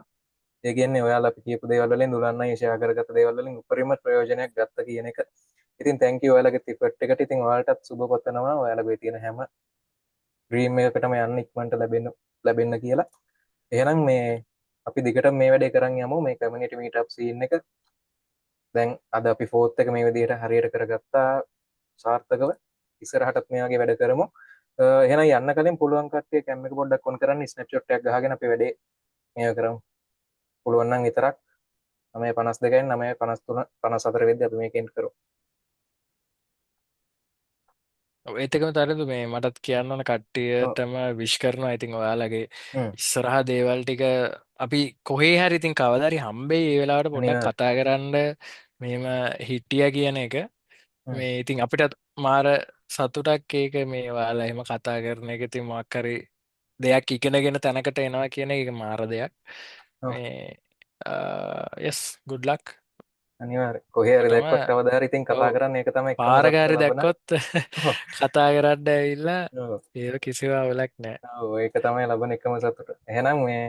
Speaker 1: ඒ කියන්නේ ඔයාලා අපි කියපු දේවල් වලින් දුලන්න ෂෙයා කරගත්ත දේවල් වලින් උපරිම ප්‍රයෝජනයක් ගත්ත කියන එක. ඉතින් thank you ඔයාලගේ ඉෆර්ට් එකට. ඉතින් ඔයාලටත් සුබ පතනවා ඔයාලගේ තියෙන හැම ඩ්‍රීම් එකකටම යන්න ඉක්මනට ලැබෙන්න කියලා. එහෙනම් මේ අපි දිගටම මේ වැඩේ කරන් යමු මේ කමියුනිටි මීට් අප් සීන් එක. දැන් අද අපි ෆෝත් එක මේ විදිහට හරියට කරගත්තා සාර්ථකව. ඉස්සරහටත් මේ වගේ වැඩ කරමු. එහෙනම් යන්න කලින් පුළුවන් කට්ටිය කැම් එක පොඩ්ඩක් ඔන් කරන්න ස්නැප්ෂොට් එකක් ගහගෙන අපි වැඩේ මේව කරමු. පුළුවන් නම් විතරක් 9:52න් 9:53 54 වෙද්දී අපි මේක එන්ඩ් කරමු.
Speaker 2: ඒතකම තරදු මේ මටත් කියන්න ඕන
Speaker 1: ඔව්.
Speaker 2: කට්ටියටම විශ් කරනවා. ඉතින් ඔයාලගේ
Speaker 1: හ්ම්.
Speaker 2: ඉස්සරහා දේවල් ටික අපි කොහේ හරි ඉතින් කවදාරි හම්බෙයි ඒ වෙලාවට පොඩ්ඩක්
Speaker 1: අනිවාර්ය.
Speaker 2: කතා කරන්න මෙහෙම හිටිය කියන එක.
Speaker 1: හ්ම්.
Speaker 2: මේ ඉතින් අපිටත් මාර සතුටක් ඒක මේ ඔයාලා එහෙම කතා කරන එක. ඉතින් මොකක් හරි දෙයක් ඉගෙනගෙන තැනකට එනවා කියන එක මාර දෙයක්.
Speaker 1: ඔව්.
Speaker 2: මේ යස් good luck
Speaker 1: අනිවාර්ය. කොහේ හරි
Speaker 2: ඔටම
Speaker 1: දැක්කොත් කවදා හරි ඉතින්
Speaker 2: ඔව්
Speaker 1: කතා කරන්න ඒක තමයි එකම සතුට
Speaker 2: පාරගාරි
Speaker 1: ලබන.
Speaker 2: දැක්කොත්
Speaker 1: ඔව්.
Speaker 2: කතා කරන්න ඇවිල්ලා
Speaker 1: ඔව්.
Speaker 2: ඒ කිසිව අවුලක් නෑ.
Speaker 1: ඔව් ඒක තමයි ලබන එකම සතුට. එහෙනම් මේ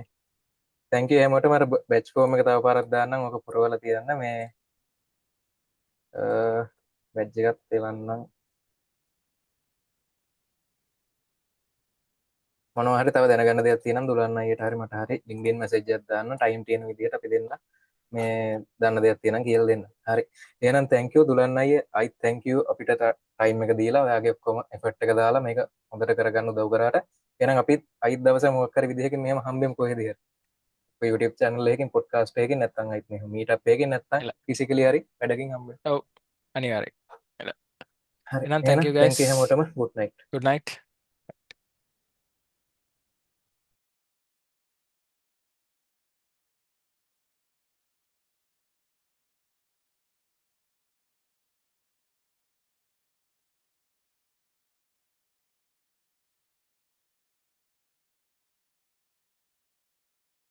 Speaker 1: thank you හැමෝටම අර බැච් ෆෝම් එක තව පාරක් දාන්නම්. ඔක පුරවලා තියන්න මේ බැජ් එකත් එවන්නම්. මොනවා හරි තව දැනගන්න දෙයක් තියෙනම් දුලන්න අයියට හරි මට හරි LinkedIn message එකක් දාන්න ටයිම් තියෙන විදිහට අපි දෙන්න මේ දන්න දෙයක් තියෙනම් කියලා දෙන්න. හරි. එහෙනම් thank you දුලන්න අයියේ. I thank you අපිට ටයිම් එක දීලා ඔයාගේ ඔක්කොම effort එක දාලා මේක හොඳට කරගන්න උදව් කරාට. එහෙනම් අපිත් අයිත් දවසේ මොකක් හරි විදිහකින් මෙහෙම හම්බෙමු කොහෙද හරි. ඔය YouTube channel එකකින් podcast එකකින් නැත්නම් අයිත් මෙහෙම meet up එකකින් නැත්නම්
Speaker 2: එල
Speaker 1: physically හරි වැඩකින් හම්බෙමු.
Speaker 2: ඔව් අනිවාර්යයෙන් එල
Speaker 1: හරි.
Speaker 2: එහෙනම් thank
Speaker 1: එහෙනම්
Speaker 2: you
Speaker 1: thank
Speaker 2: guys
Speaker 1: you හැමෝටම good night.
Speaker 2: good night